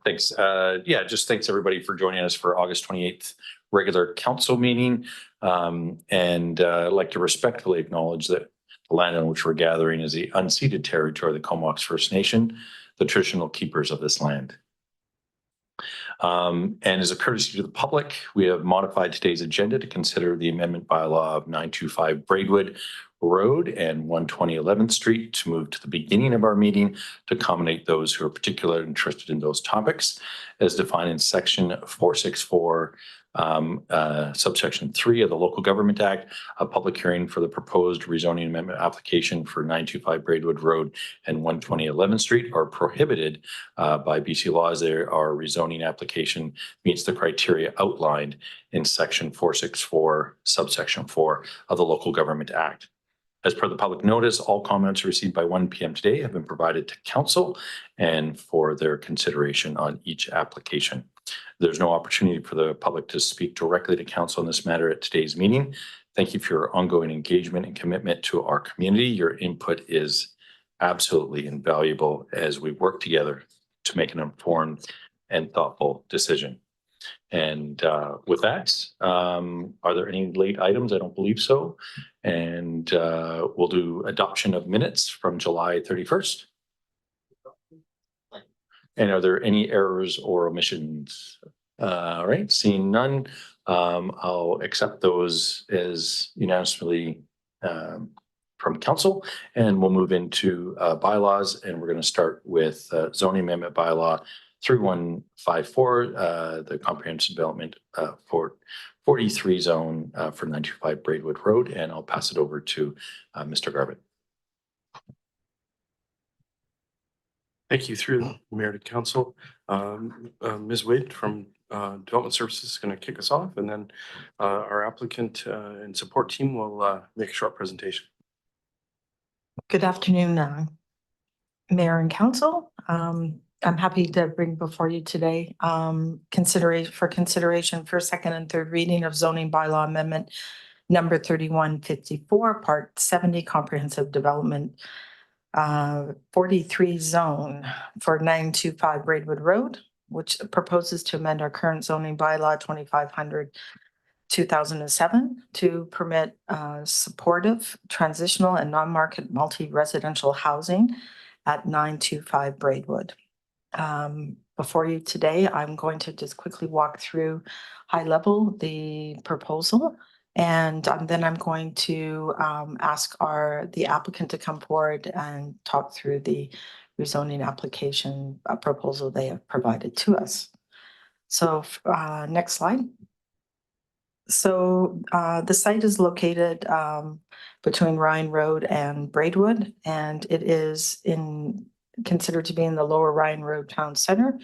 Thanks. Yeah, just thanks everybody for joining us for August 28th regular council meeting. I'd like to respectfully acknowledge that the land on which we're gathering is the unceded territory of the Comox First Nation, the traditional keepers of this land. And as a courtesy to the public, we have modified today's agenda to consider the amendment bylaw of 925 Braidwood Road and 120 11th Street to move to the beginning of our meeting to accommodate those who are particularly interested in those topics as defined in section 464 subsection 3 of the Local Government Act. A public hearing for the proposed rezoning amendment application for 925 Braidwood Road and 120 11th Street are prohibited by BC laws. There, our rezoning application meets the criteria outlined in section 464 subsection 4 of the Local Government Act. As per the public notice, all comments received by 1 p.m. today have been provided to council and for their consideration on each application. There's no opportunity for the public to speak directly to council on this matter at today's meeting. Thank you for your ongoing engagement and commitment to our community. Your input is absolutely invaluable as we work together to make an informed and thoughtful decision. And with that, are there any late items? I don't believe so. And we'll do adoption of minutes from July 31st. And are there any errors or omissions? All right, seeing none, I'll accept those as unanimously from council, and we'll move into bylaws, and we're going to start with zoning amendment bylaw 3154, the comprehensive development for 43 zone for 925 Braidwood Road, and I'll pass it over to Mr. Garbutt. Thank you. Through the Mayor to Council. Ms. Wade from Development Services is going to kick us off, and then our applicant and support team will make a short presentation. Good afternoon, Mayor and Council. I'm happy to bring before you today consideration for second and third reading of zoning bylaw amendment number 3154, part 70, comprehensive development 43 zone for 925 Braidwood Road, which proposes to amend our current zoning bylaw 2500/2007 to permit supportive, transitional, and non-market multi-residential housing at 925 Braidwood. Before you today, I'm going to just quickly walk through high level the proposal, and then I'm going to ask the applicant to come forward and talk through the rezoning application proposal they have provided to us. So next slide. So the site is located between Ryan Road and Braidwood, and it is considered to be in the lower Ryan Road town center.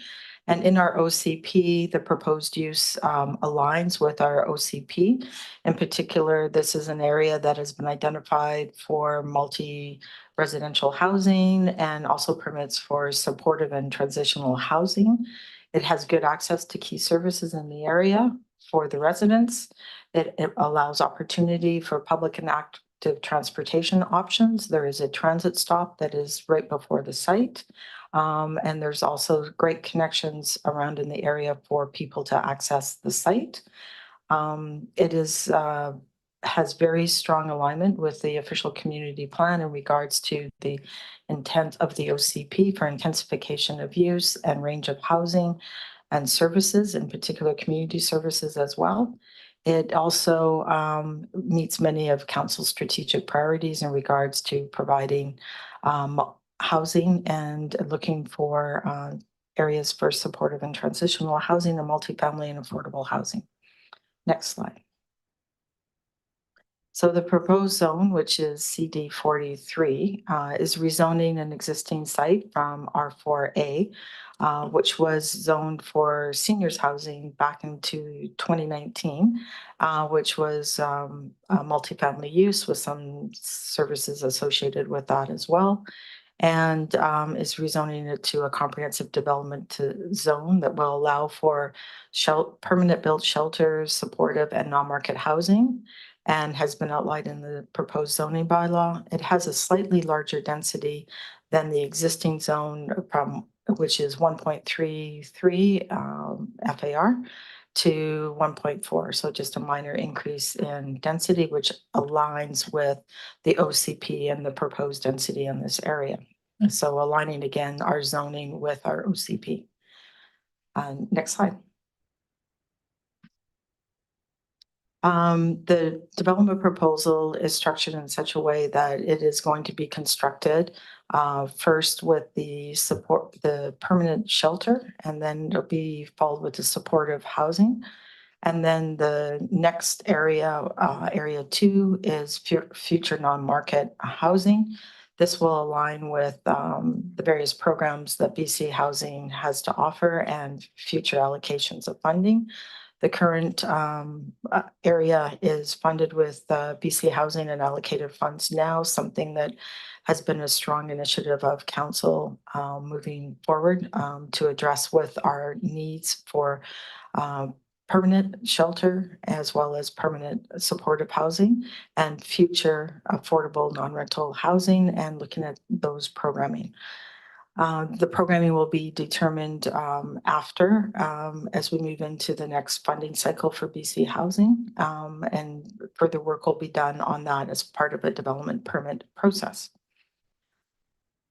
And in our OCP, the proposed use aligns with our OCP. In particular, this is an area that has been identified for multi-residential housing and also permits for supportive and transitional housing. It has good access to key services in the area for the residents. It allows opportunity for public and active transportation options. There is a transit stop that is right before the site. And there's also great connections around in the area for people to access the site. It has very strong alignment with the official community plan in regards to the intent of the OCP for intensification of use and range of housing and services, in particular community services as well. It also meets many of council's strategic priorities in regards to providing housing and looking for areas for supportive and transitional housing and multifamily and affordable housing. Next slide. So the proposed zone, which is CD 43, is rezoning an existing site from R4A, which was zoned for seniors housing back into 2019, which was multifamily use with some services associated with that as well, and is rezoning it to a comprehensive development zone that will allow for permanent built shelters, supportive and non-market housing, and has been outlined in the proposed zoning bylaw. It has a slightly larger density than the existing zone from, which is 1.33 FAR to 1.4. So just a minor increase in density, which aligns with the OCP and the proposed density in this area. So aligning again our zoning with our OCP. Next slide. The development proposal is structured in such a way that it is going to be constructed first with the support, the permanent shelter, and then it'll be followed with the supportive housing. And then the next area, area 2, is future non-market housing. This will align with the various programs that BC Housing has to offer and future allocations of funding. The current area is funded with BC Housing and allocated funds now, something that has been a strong initiative of council moving forward to address with our needs for permanent shelter as well as permanent supportive housing and future affordable non-rental housing, and looking at those programming. The programming will be determined after as we move into the next funding cycle for BC Housing, and further work will be done on that as part of a development permit process.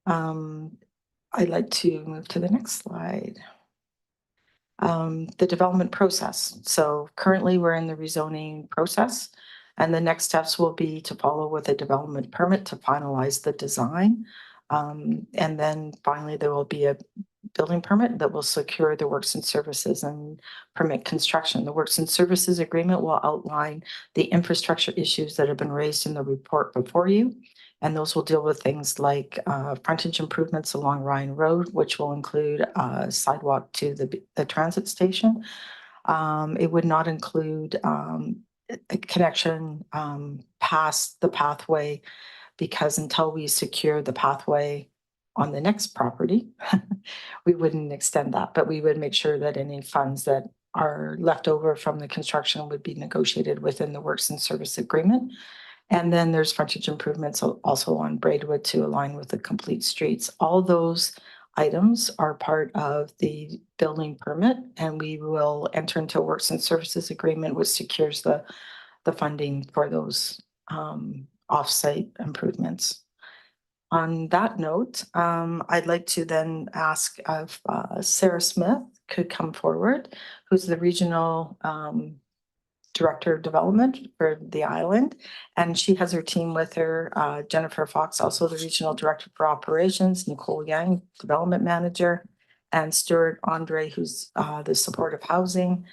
I'd like to move to the next slide. The development process. So currently we're in the rezoning process, and the next steps will be to follow with a development permit to finalize the design. And then finally, there will be a building permit that will secure the works and services and permit construction. The works and services agreement will outline the infrastructure issues that have been raised in the report before you. And those will deal with things like frontage improvements along Ryan Road, which will include a sidewalk to the transit station. It would not include a connection past the pathway, because until we secure the pathway on the next property, we wouldn't extend that, but we would make sure that any funds that are left over from the construction would be negotiated within the works and service agreement. And then there's frontage improvements also on Braidwood to align with the complete streets. All those items are part of the building permit, and we will enter into a works and services agreement which secures the funding for those off-site improvements. On that note, I'd like to then ask if Sarah Smith could come forward, who's the regional Director of Development for the island, and she has her team with her, Jennifer Fox, also the Regional Director for Operations, Nicole Yang, Development Manager, and Stuart Andre, who's the Supportive Housing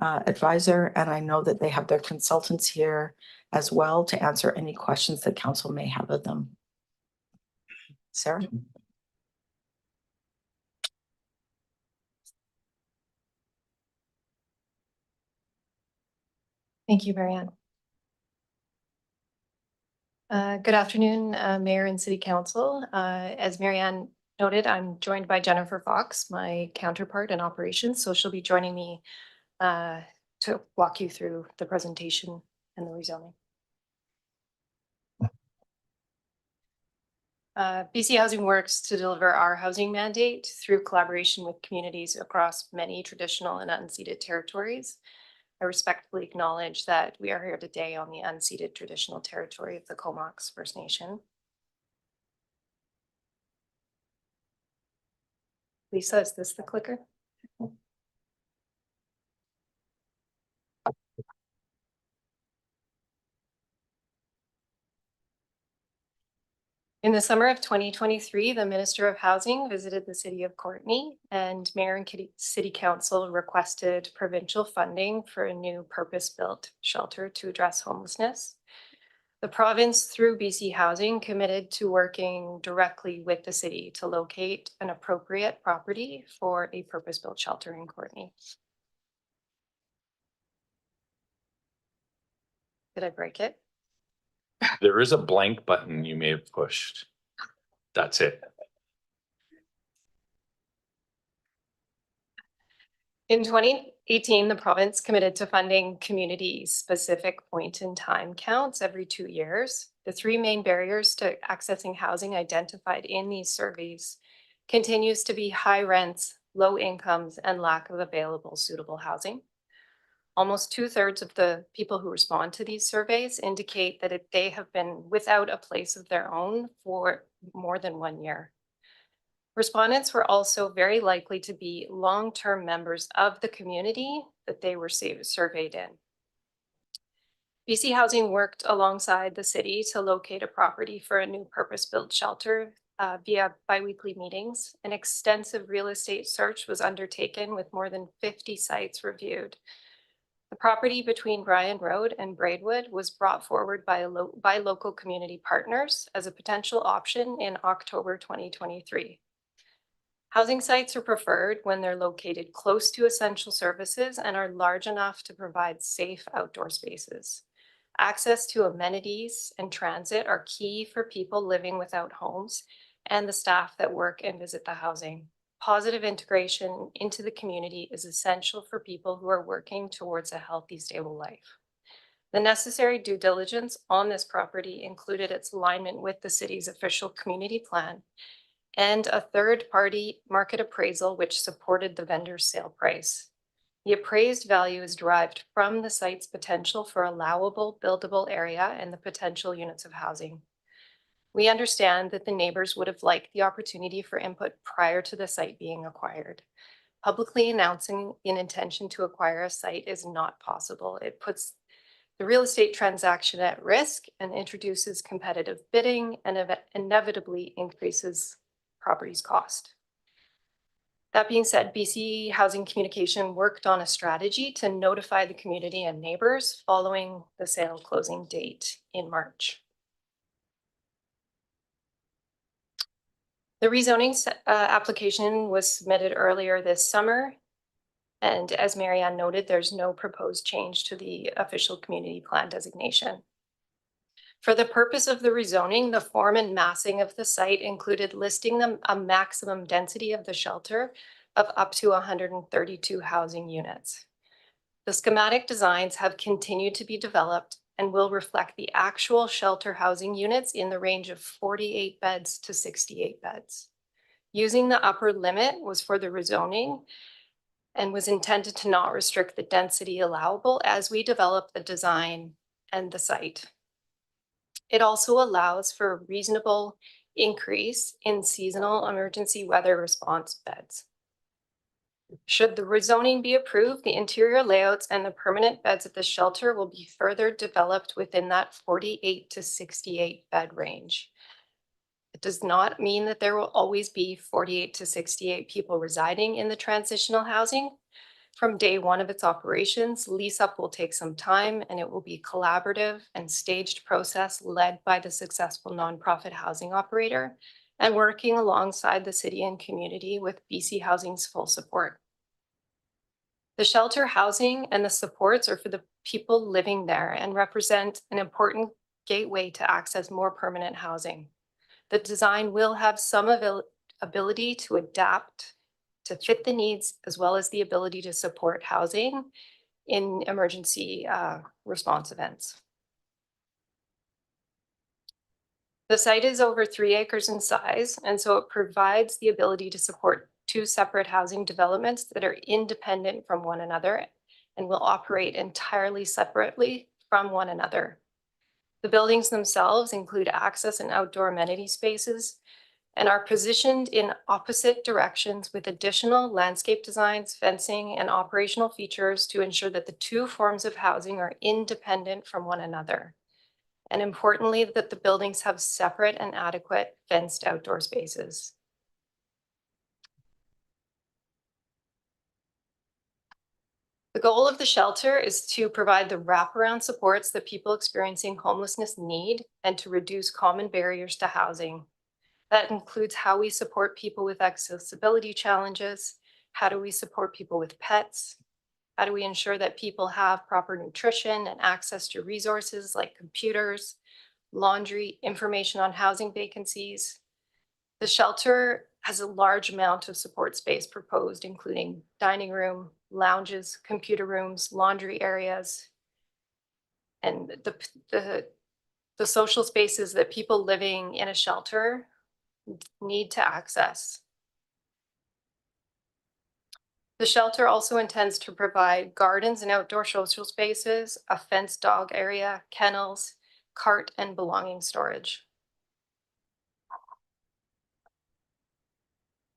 Advisor. And I know that they have their consultants here as well to answer any questions that council may have of them. Sarah? Thank you, Marianne. Good afternoon, Mayor and City Council. As Marianne noted, I'm joined by Jennifer Fox, my counterpart in operations. So she'll be joining me to walk you through the presentation and the rezoning. BC Housing works to deliver our housing mandate through collaboration with communities across many traditional and unceded territories. I respectfully acknowledge that we are here today on the unceded traditional territory of the Comox First Nation. Lisa, is this the clicker? In the summer of 2023, the Minister of Housing visited the city of Courtenay, and Mayor and City Council requested provincial funding for a new purpose-built shelter to address homelessness. The province, through BC Housing, committed to working directly with the city to locate an appropriate property for a purpose-built shelter in Courtenay. Did I break it? There is a blank button you may have pushed. That's it. In 20 18, the province committed to funding community-specific point-in-time counts every 2 years. The three main barriers to accessing housing identified in these surveys continues to be high rents, low incomes, and lack of available suitable housing. Almost 2/3 of the people who respond to these surveys indicate that they have been without a place of their own for more than 1 year. Respondents were also very likely to be long-term members of the community that they were surveyed in. BC Housing worked alongside the city to locate a property for a new purpose-built shelter via biweekly meetings. An extensive real estate search was undertaken with more than 50 sites reviewed. The property between Ryan Road and Braidwood was brought forward by local community partners as a potential option in October 2023. Housing sites are preferred when they're located close to essential services and are large enough to provide safe outdoor spaces. Access to amenities and transit are key for people living without homes and the staff that work and visit the housing. Positive integration into the community is essential for people who are working towards a healthy, stable life. The necessary due diligence on this property included its alignment with the city's official community plan and a third-party market appraisal which supported the vendor's sale price. The appraised value is derived from the site's potential for allowable buildable area and the potential units of housing. We understand that the neighbors would have liked the opportunity for input prior to the site being acquired. Publicly announcing an intention to acquire a site is not possible. It puts the real estate transaction at risk and introduces competitive bidding and inevitably increases property's cost. That being said, BC Housing Communication worked on a strategy to notify the community and neighbors following the sale closing date in March. The rezoning application was submitted earlier this summer. And as Marianne noted, there's no proposed change to the official community plan designation. For the purpose of the rezoning, the form and massing of the site included listing a maximum density of the shelter of up to 132 housing units. The schematic designs have continued to be developed and will reflect the actual shelter housing units in the range of 48 beds to 68 beds. Using the upper limit was for the rezoning and was intended to not restrict the density allowable as we develop the design and the site. It also allows for a reasonable increase in seasonal emergency weather response beds. Should the rezoning be approved, the interior layouts and the permanent beds at the shelter will be further developed within that 48 to 68 bed range. It does not mean that there will always be 48 to 68 people residing in the transitional housing. From day one of its operations, lease up will take some time and it will be a collaborative and staged process led by the successful nonprofit housing operator and working alongside the city and community with BC Housing's full support. The shelter housing and the supports are for the people living there and represent an important gateway to access more permanent housing. The design will have some ability to adapt to fit the needs, as well as the ability to support housing in emergency response events. The site is over 3 acres in size, and so it provides the ability to support 2 separate housing developments that are independent from one another and will operate entirely separately from one another. The buildings themselves include access and outdoor amenity spaces and are positioned in opposite directions with additional landscape designs, fencing, and operational features to ensure that the 2 forms of housing are independent from one another. And importantly, that the buildings have separate and adequate fenced outdoor spaces. The goal of the shelter is to provide the wraparound supports that people experiencing homelessness need and to reduce common barriers to housing. That includes how we support people with accessibility challenges, how do we support people with pets, how do we ensure that people have proper nutrition and access to resources like computers, laundry, information on housing vacancies. The shelter has a large amount of support space proposed, including dining room, lounges, computer rooms, laundry areas, and the social spaces that people living in a shelter need to access. The shelter also intends to provide gardens and outdoor social spaces, a fenced dog area, kennels, cart and belonging storage.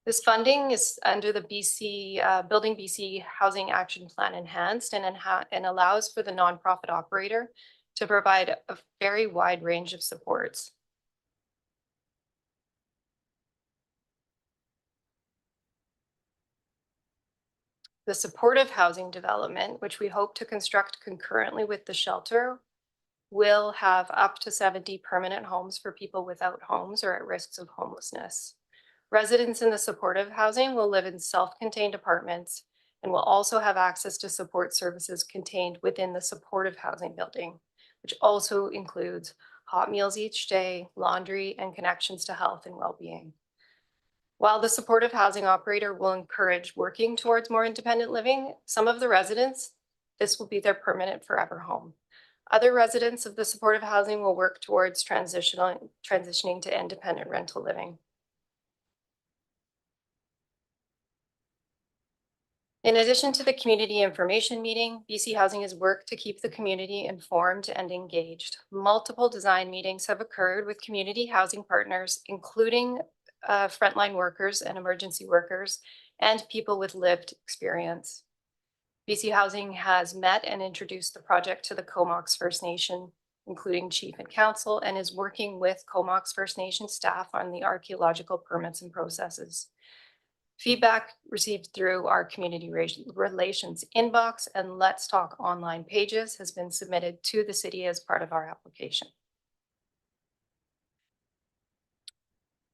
This funding is under the Building BC Housing Action Plan Enhanced and allows for the nonprofit operator to provide a very wide range of supports. The supportive housing development, which we hope to construct concurrently with the shelter, will have up to 70 permanent homes for people without homes or at risks of homelessness. Residents in the supportive housing will live in self-contained apartments and will also have access to support services contained within the supportive housing building, which also includes hot meals each day, laundry, and connections to health and well-being. While the supportive housing operator will encourage working towards more independent living, some of the residents, this will be their permanent forever home. Other residents of the supportive housing will work towards transitioning to independent rental living. In addition to the community information meeting, BC Housing has worked to keep the community informed and engaged. Multiple design meetings have occurred with community housing partners, including frontline workers and emergency workers and people with lived experience. BC Housing has met and introduced the project to the Comox First Nation, including Chief and Council, and is working with Comox First Nation staff on the archaeological permits and processes. Feedback received through our community relations inbox and Let's Talk online pages has been submitted to the city as part of our application.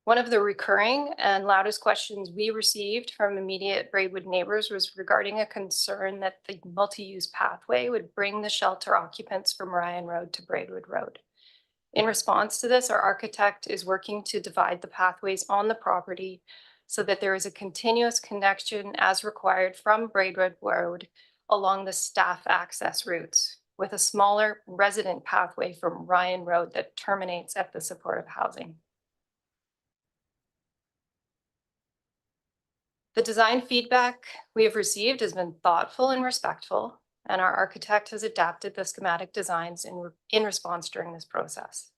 One of the recurring and loudest questions we received from immediate Braidwood neighbors was regarding a concern that the multi-use pathway would bring the shelter occupants from Ryan Road to Braidwood Road. In response to this, our architect is working to divide the pathways on the property so that there is a continuous connection as required from Braidwood Road along the staff access routes, with a smaller resident pathway from Ryan Road that terminates at the supportive housing. The design feedback we have received has been thoughtful and respectful, and our architect has adapted the schematic designs in response during this process.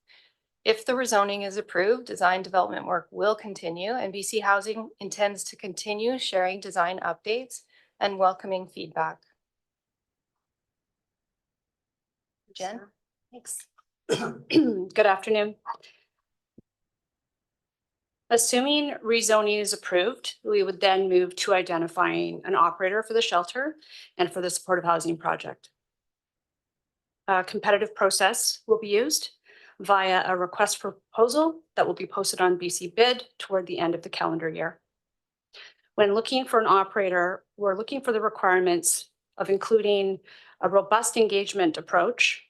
If the rezoning is approved, design development work will continue, and BC Housing intends to continue sharing design updates and welcoming feedback. Jen? Thanks. Good afternoon. Assuming rezoning is approved, we would then move to identifying an operator for the shelter and for the supportive housing project. A competitive process will be used via a request for proposal that will be posted on BC Bid toward the end of the calendar year. When looking for an operator, we're looking for the requirements of including a robust engagement approach,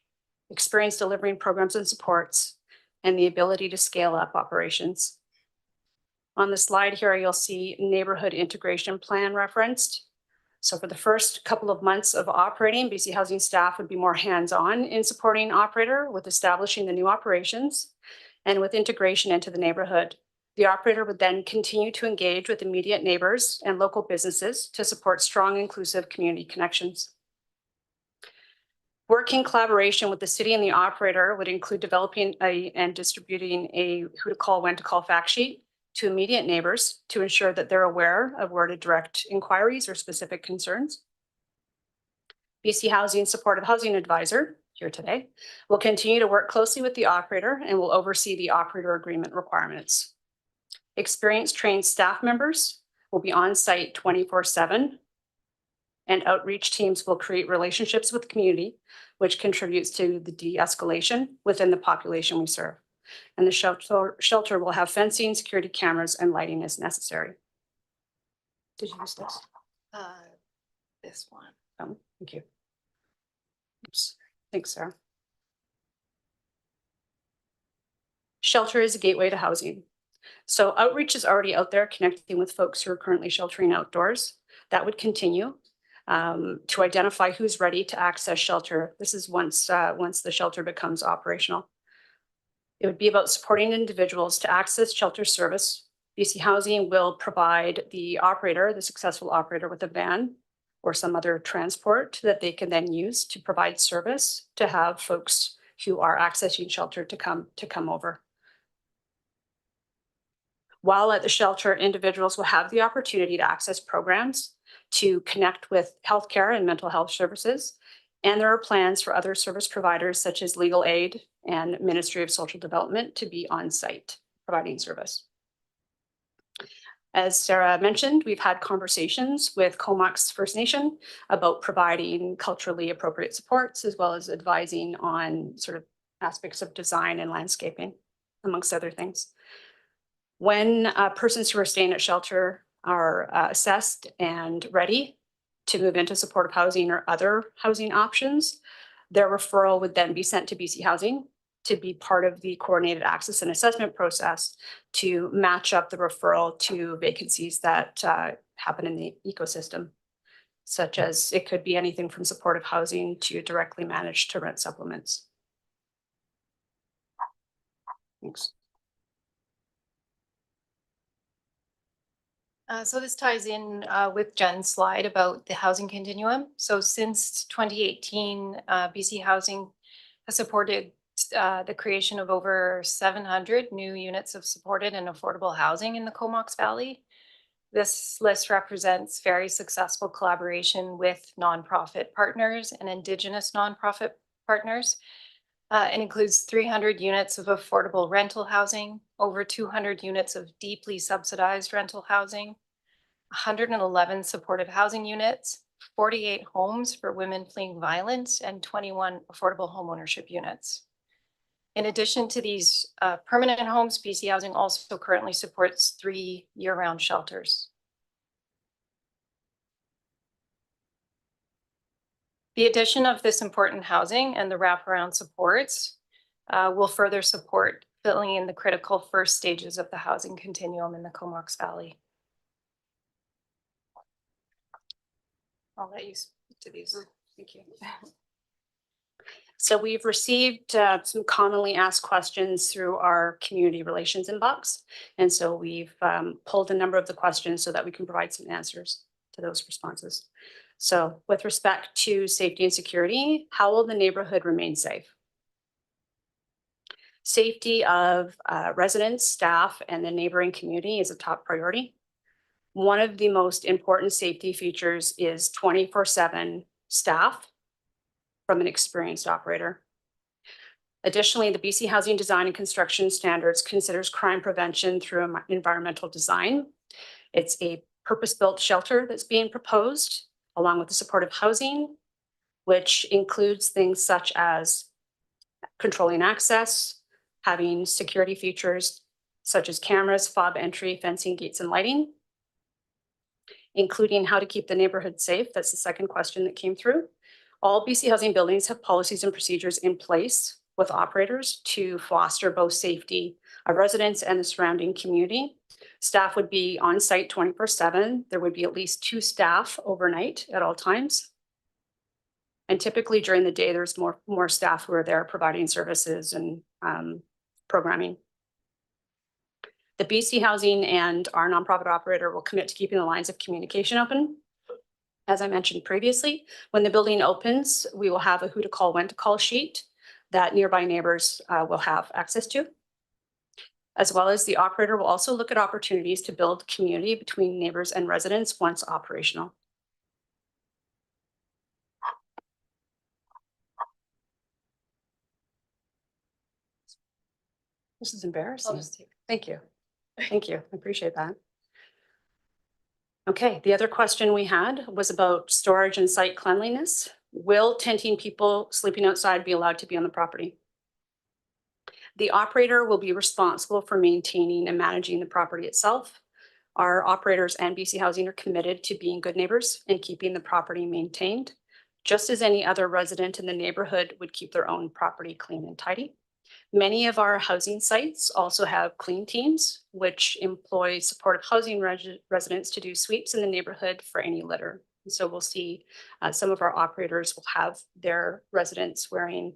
experience delivering programs and supports, and the ability to scale up operations. On the slide here, you'll see neighborhood integration plan referenced. So for the first couple of months of operating, BC Housing staff would be more hands-on in supporting operator with establishing the new operations and with integration into the neighborhood. The operator would then continue to engage with immediate neighbors and local businesses to support strong, inclusive community connections. Work in collaboration with the city and the operator would include developing and distributing a who to call, when to call fact sheet to immediate neighbors to ensure that they're aware of where to direct inquiries or specific concerns. BC Housing Supportive Housing Advisor, here today, will continue to work closely with the operator and will oversee the operator agreement requirements. Experienced trained staff members will be on site 24/7, and outreach teams will create relationships with the community, which contributes to the de-escalation within the population we serve. And the shelter will have fencing, security cameras, and lighting as necessary. Did you use this? This one. Thank you. Oops. Thanks, Sarah. Shelter is a gateway to housing. So outreach is already out there connecting with folks who are currently sheltering outdoors. That would continue to identify who's ready to access shelter. This is once the shelter becomes operational. It would be about supporting individuals to access shelter service. BC Housing will provide the successful operator, with a van or some other transport that they can then use to provide service to have folks who are accessing shelter to come over. While at the shelter, individuals will have the opportunity to access programs, to connect with healthcare and mental health services. And there are plans for other service providers such as legal aid and Ministry of Social Development to be on site providing service. As Sarah mentioned, we've had conversations with Comox First Nation about providing culturally appropriate supports, as well as advising on sort of aspects of design and landscaping, amongst other things. When persons who are staying at shelter are assessed and ready to move into supportive housing or other housing options, their referral would then be sent to BC Housing to be part of the coordinated access and assessment process to match up the referral to vacancies that happen in the ecosystem, such as it could be anything from supportive housing to directly managed to rent supplements. Thanks. So this ties in with Jen's slide about the housing continuum. So since 2018, BC Housing has supported the creation of over 700 new units of supported and affordable housing in the Comox Valley. This list represents very successful collaboration with nonprofit partners and Indigenous nonprofit partners. It includes 300 units of affordable rental housing, over 200 units of deeply subsidized rental housing, 111 supportive housing units, 48 homes for women fleeing violence, and 21 affordable homeownership units. In addition to these permanent homes, BC Housing also currently supports 3 year-round shelters. The addition of this important housing and the wraparound supports will further support filling in the critical first stages of the housing continuum in the Comox Valley. I'll let you speak to these. Thank you. So we've received some commonly asked questions through our community relations inbox. And so we've pulled a number of the questions so that we can provide some answers to those responses. So with respect to safety and security, how will the neighborhood remain safe? Safety of residents, staff, and the neighboring community is a top priority. One of the most important safety features is 24/7 staff from an experienced operator. Additionally, the BC Housing Design and Construction Standards considers crime prevention through environmental design. It's a purpose-built shelter that's being proposed, along with the supportive housing, which includes things such as controlling access, having security features such as cameras, fob entry, fencing, gates, and lighting, including how to keep the neighborhood safe. That's the second question that came through. All BC Housing buildings have policies and procedures in place with operators to foster both safety of residents and the surrounding community. Staff would be on site 24/7. There would be at least 2 staff overnight at all times. And typically during the day, there's more staff who are there providing services and programming. The BC Housing and our nonprofit operator will commit to keeping the lines of communication open. As I mentioned previously, when the building opens, we will have a who to call, when to call sheet that nearby neighbors will have access to. As well as the operator will also look at opportunities to build community between neighbors and residents once operational. This is embarrassing. Thank you. Thank you. I appreciate that. Okay, the other question we had was about storage and site cleanliness. Will tenting people sleeping outside be allowed to be on the property? The operator will be responsible for maintaining and managing the property itself. Our operators and BC Housing are committed to being good neighbors and keeping the property maintained, just as any other resident in the neighborhood would keep their own property clean and tidy. Many of our housing sites also have clean teams, which employ supportive housing residents to do sweeps in the neighborhood for any litter. And so we'll see some of our operators will have their residents wearing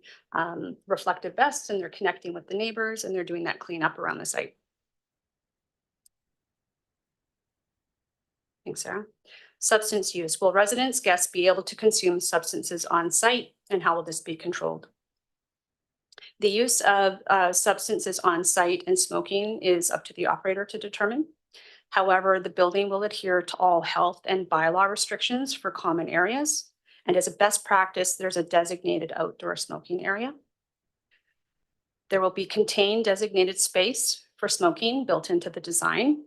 reflective vests, and they're connecting with the neighbors, and they're doing that cleanup around the site. Thanks, Sarah. Substance use. Will residents, guests be able to consume substances on site, and how will this be controlled? The use of substances on site and smoking is up to the operator to determine. However, the building will adhere to all health and bylaw restrictions for common areas. And as a best practice, there's a designated outdoor smoking area. There will be contained designated space for smoking built into the design.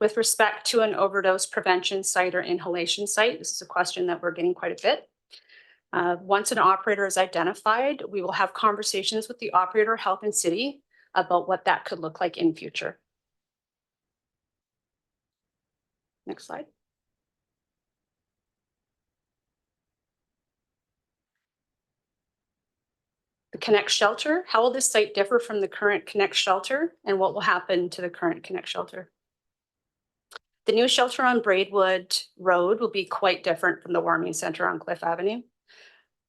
With respect to an overdose prevention site or inhalation site, this is a question that we're getting quite a bit. Once an operator is identified, we will have conversations with the operator, health, and city about what that could look like in future. Next slide. The Connect shelter. How will this site differ from the current Connect shelter, and what will happen to the current Connect shelter? The new shelter on Braidwood Road will be quite different from the warming center on Cliff Avenue.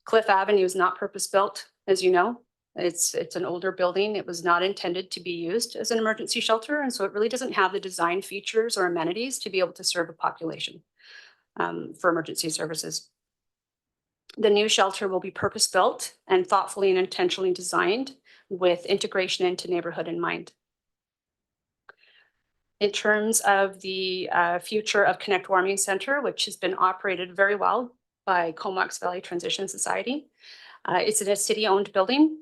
Cliff Avenue is not purpose-built, as you know. It's an older building. It was not intended to be used as an emergency shelter, and so it really doesn't have the design features or amenities to be able to serve a population for emergency services. The new shelter will be purpose-built and thoughtfully and intentionally designed with integration into neighborhood in mind. In terms of the future of Connect Warming Center, which has been operated very well by Comox Valley Transition Society, it's in a city-owned building.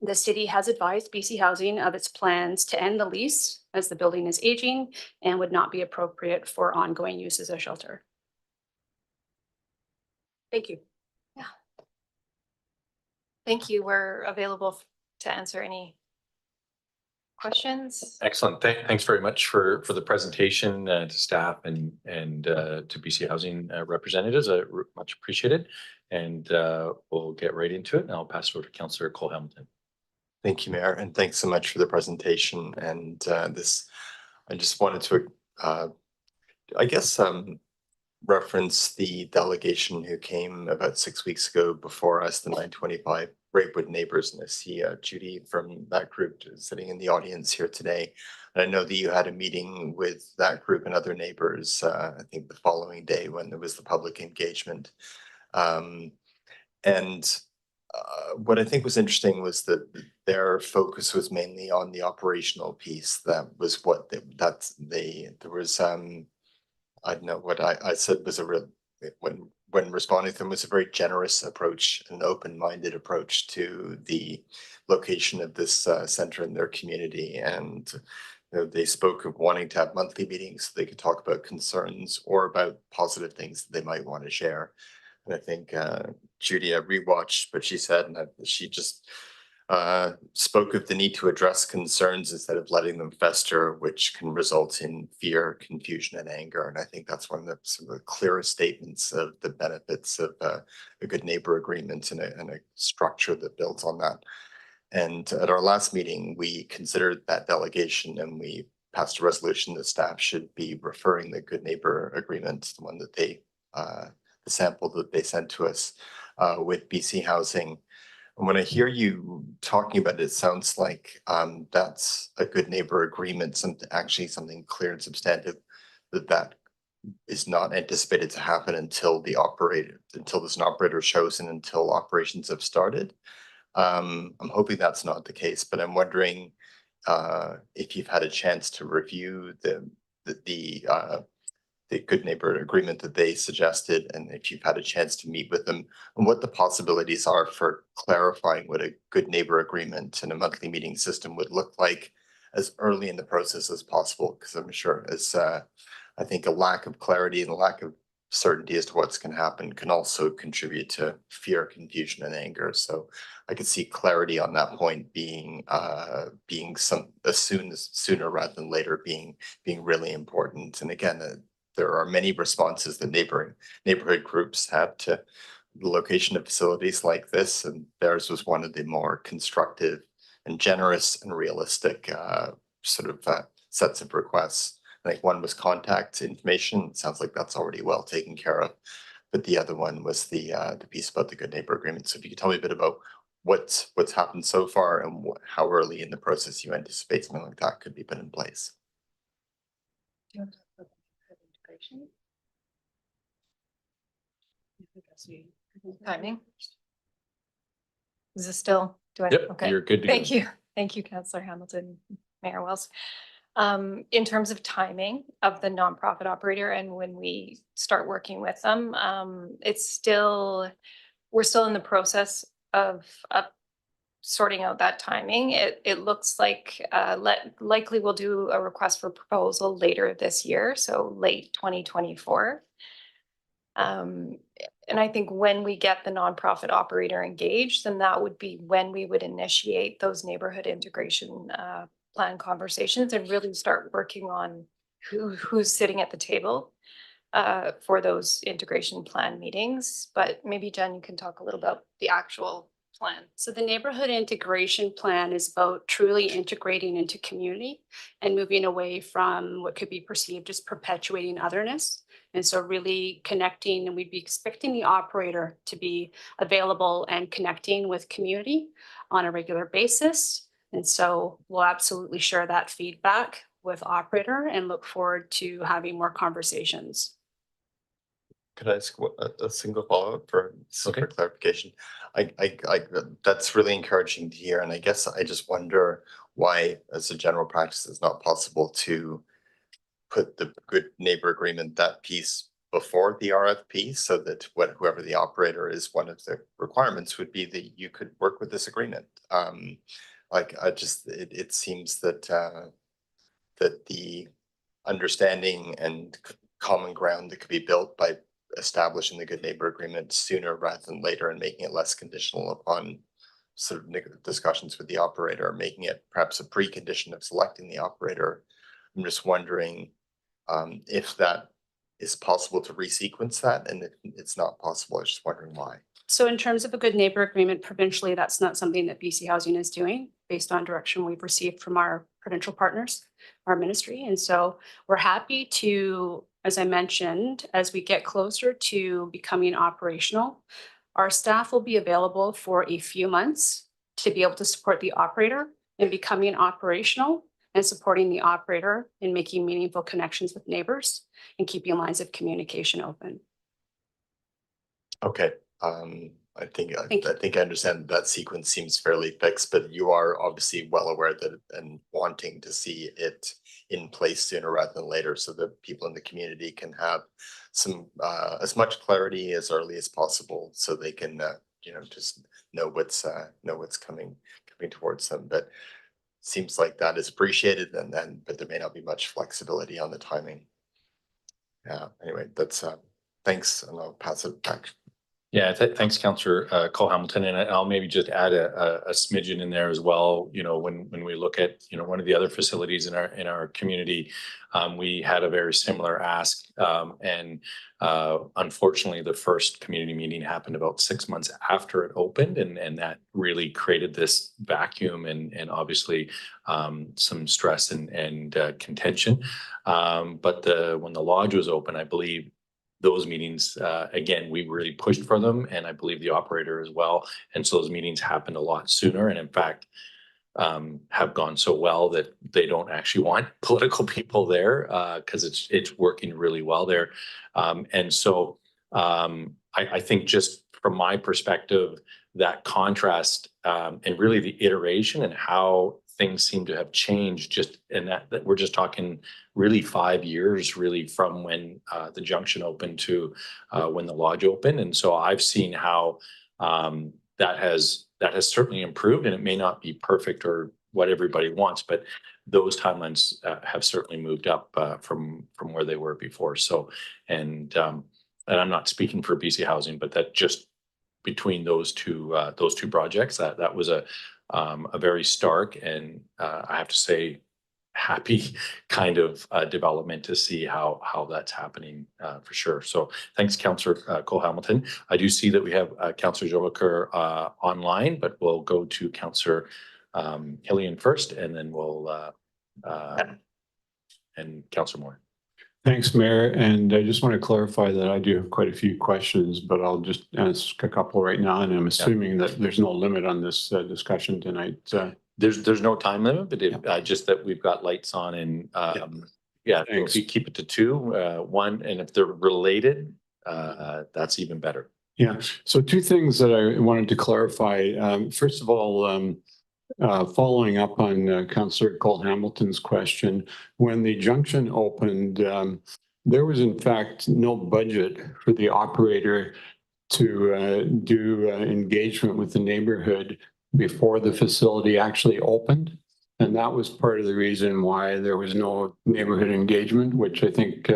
The city has advised BC Housing of its plans to end the lease as the building is aging and would not be appropriate for ongoing use as a shelter. Thank you. Yeah. Thank you. We're available to answer any questions. Excellent. Thanks very much for the presentation to staff and to BC Housing representatives. Much appreciated. And we'll get right into it. And I'll pass it over to Councillor Cole Hamilton. Thank you, Mayor, and thanks so much for the presentation. And I just wanted to, I guess, reference the delegation who came about 6 weeks ago before us, the 925 Braidwood neighbors. And I see Judy from that group sitting in the audience here today. And I know that you had a meeting with that group and other neighbors, I think the following day when there was the public engagement. What I think was interesting was that their focus was mainly on the operational piece. That was what there was, I don't know what I said was a real, when responding to them, was a very generous approach, an open-minded approach to the location of this center in their community. And they spoke of wanting to have monthly meetings so they could talk about concerns or about positive things that they might want to share. And I think Judy, I rewatched what she said, and she just spoke of the need to address concerns instead of letting them fester, which can result in fear, confusion, and anger. And I think that's one of the sort of clearest statements of the benefits of a good neighbor agreement and a structure that builds on that. And at our last meeting, we considered that delegation, and we passed a resolution that staff should be referring the good neighbor agreement, the one that they the sample that they sent to us with BC Housing. And when I hear you talking about it, it sounds like that's a good neighbor agreement, something clear and substantive, that is not anticipated to happen until there's an operator chosen, until operations have started. I'm hoping that's not the case, but I'm wondering if you've had a chance to review the good neighbor agreement that they suggested, and if you've had a chance to meet with them, and what the possibilities are for clarifying what a good neighbor agreement and a monthly meeting system would look like as early in the process as possible. Because I'm sure I think a lack of clarity and a lack of certainty as to what's going to happen can also contribute to fear, confusion, and anger. So I could see clarity on that point being sooner rather than later being really important. And again, there are many responses that neighborhood groups have to the location of facilities like this, and theirs was one of the more constructive and generous and realistic sets of requests. I think one was contact information. It sounds like that's already well taken care of. But the other one was the piece about the good neighbor agreement. So if you could tell me a bit about what's happened so far and how early in the process you anticipate something like that could be put in place. Do you want to talk about the integration? Timing? Is this still, do I? Yep, Okay. you're good to go. Thank you. Thank you, Councillor Hamilton, Mayor Wells. In terms of timing of the nonprofit operator and when we start working with them, we're still in the process of sorting out that timing. It looks like likely we'll do a request for proposal later this year, so late 2024. And I think when we get the nonprofit operator engaged, then that would be when we would initiate those neighborhood integration plan conversations and really start working on who's sitting at the table for those integration plan meetings. But maybe Jen, you can talk a little about the actual plan. So the neighborhood integration plan is about truly integrating into community and moving away from what could be perceived as perpetuating otherness. And so really connecting, and we'd be expecting the operator to be available and connecting with community on a regular basis. And so we'll absolutely share that feedback with operator and look forward to having more conversations. Could I ask a single follow-up for Okay. clarification? That's really encouraging to hear, and I guess I just wonder why, as a general practice, it's not possible to put the good neighbor agreement, that piece, before the RFP, so that whoever the operator is, one of the requirements would be that you could work with this agreement. It seems that that the understanding and common ground that could be built by establishing the good neighbor agreement sooner rather than later and making it less conditional upon sort of discussions with the operator, making it perhaps a precondition of selecting the operator. I'm just wondering if that is possible to resequence that, and if it's not possible, I'm just wondering why. So in terms of a good neighbor agreement, provincially, that's not something that BC Housing is doing based on direction we've received from our provincial partners, our ministry. And so we're happy to, as I mentioned, as we get closer to becoming operational, our staff will be available for a few months to be able to support the operator in becoming operational and supporting the operator in making meaningful connections with neighbors and keeping lines of communication open. Okay. I think I understand that sequence seems fairly fixed, but you are obviously well aware that and wanting to see it in place sooner rather than later, so that people in the community can have some as much clarity as early as possible, so they can just know what's coming towards them. But seems like that is appreciated, but there may not be much flexibility on the timing. Yeah. Anyway, that's thanks, and I'll pass it back. Yeah, thanks, Councillor Cole Hamilton, and I'll maybe just add a smidgen in there as well. You know, when we look at one of the other facilities in our community, we had a very similar ask, and unfortunately, the first community meeting happened about 6 months after it opened, and that really created this vacuum and obviously some stress and contention. But when the lodge was open, I believe those meetings, again, we really pushed for them, and I believe the operator as well. And so those meetings happened a lot sooner, and in fact, have gone so well that they don't actually want political people there because it's working really well there. And so I think just from my perspective, that contrast and really the iteration and how things seem to have changed, just in that we're just talking really 5 years really from when the junction opened to when the lodge opened. And so I've seen how that has certainly improved, and it may not be perfect or what everybody wants, but those timelines have certainly moved up from where they were before. So and I'm not speaking for BC Housing, but that just between those two projects, that was a very stark and I have to say happy kind of development to see how that's happening for sure. So thanks, Councillor Cole Hamilton. I do see that we have Councillor Jobaker online, but we'll go to Councillor Hillian first, and then we'll and Councillor Moore. Thanks, Mayor. And I just want to clarify that I do have quite a few questions, but I'll just ask a couple right now. And I'm assuming that there's no limit on this discussion tonight. There's no time limit, but just that we've got lights on and yeah, so if you keep it to two, one, and if they're related, that's even better. Yeah. So two things that I wanted to clarify. First of all, following up on Councillor Cole Hamilton's question, when the junction opened, there was in fact no budget for the operator to do engagement with the neighborhood before the facility actually opened. And that was part of the reason why there was no neighborhood engagement, which I think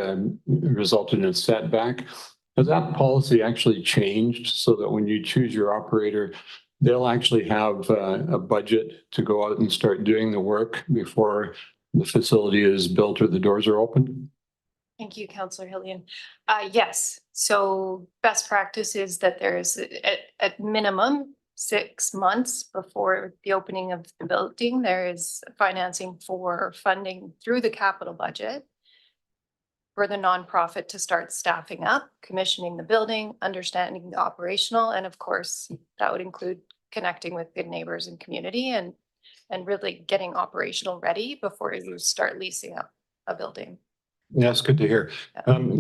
resulted in a setback. Has that policy actually changed so that when you choose your operator, they'll actually have a budget to go out and start doing the work before the facility is built or the doors are opened? Thank you, Councillor Hillian. Yes, so best practice is that there is at minimum 6 months before the opening of the building, there is financing for funding through the capital budget for the nonprofit to start staffing up, commissioning the building, understanding the operational, and of course, that would include connecting with good neighbors and community and really getting operational ready before you start leasing up a building. Yeah, that's good to hear.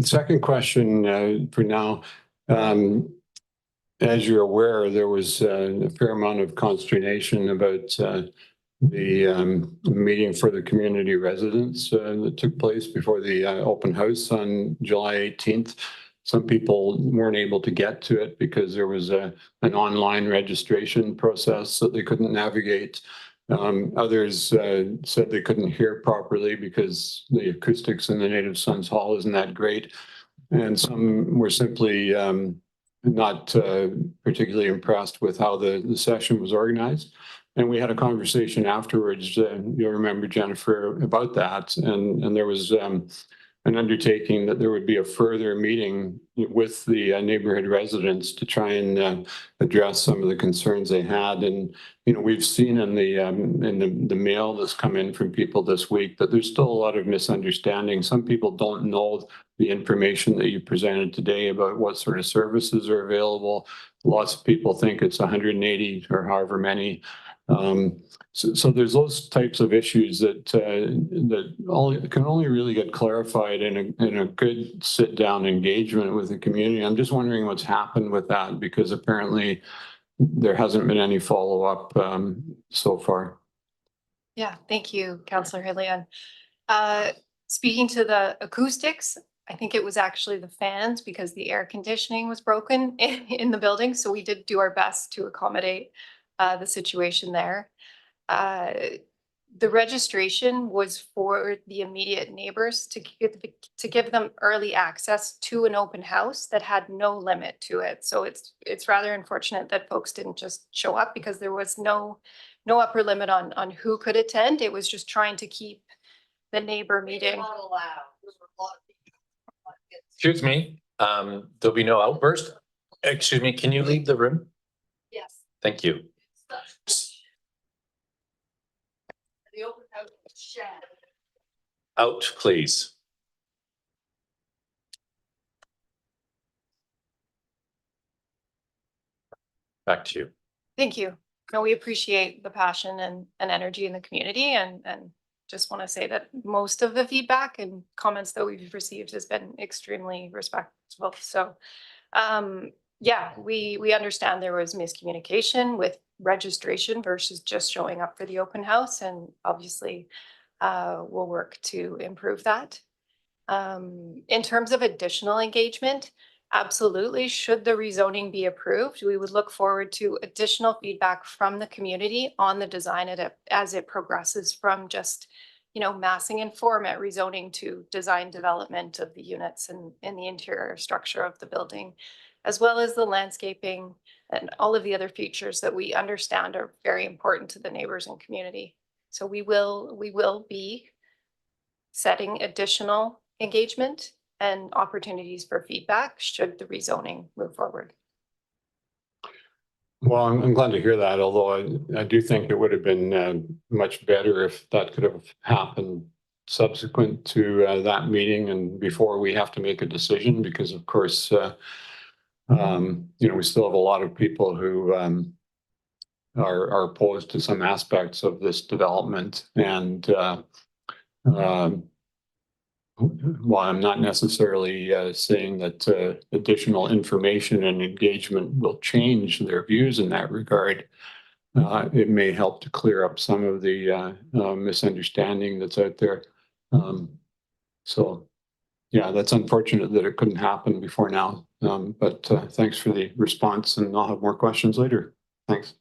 Second question for now. As you're aware, there was a fair amount of consternation about the meeting for the community residents that took place before the open house on July 18th. Some people weren't able to get to it because there was an online registration process that they couldn't navigate. Others said they couldn't hear properly because the acoustics in the Native Sons Hall isn't that great. And some were simply not particularly impressed with how the session was organized. And we had a conversation afterwards, you'll remember, Jennifer, about that. And there was an undertaking that there would be a further meeting with the neighborhood residents to try and address some of the concerns they had. And, you know, we've seen in the mail that's come in from people this week that there's still a lot of misunderstanding. Some people don't know the information that you presented today about what sort of services are available. Lots of people think it's 180 or however many. So there's those types of issues that can only really get clarified in a good sit down engagement with the community. I'm just wondering what's happened with that, because apparently there hasn't been any follow up so far. Yeah, thank you, Councillor Hillian. Speaking to the acoustics, I think it was actually the fans because the air conditioning was broken in the building. So we did do our best to accommodate the situation there. The registration was for the immediate neighbors to give them early access to an open house that had no limit to it. So it's rather unfortunate that folks didn't just show up because there was no upper limit on who could attend. It was just trying to keep the neighbor meeting. Excuse me, there'll be no outburst. Excuse me, can you leave the room? Yes. Thank you. The open house shed. Out, please. Back to you. Thank you. No, we appreciate the passion and energy in the community and just want to say that most of the feedback and comments that we've received has been extremely respectful. So yeah, we understand there was miscommunication with registration versus just showing up for the open house, and obviously we'll work to improve that. In terms of additional engagement, absolutely, should the rezoning be approved, we would look forward to additional feedback from the community on the design as it progresses from just, you know, massing and format rezoning to design development of the units and in the interior structure of the building, as well as the landscaping and all of the other features that we understand are very important to the neighbors and community. So we will be setting additional engagement and opportunities for feedback should the rezoning move forward. Well, I'm glad to hear that, although I do think it would have been much better if that could have happened subsequent to that meeting and before we have to make a decision, because of course, we still have a lot of people who are opposed to some aspects of this development. And while I'm not necessarily saying that additional information and engagement will change their views in that regard, it may help to clear up some of the misunderstanding that's out there. So, yeah, that's unfortunate that it couldn't happen before now. But thanks for the response, and I'll have more questions later. Thanks.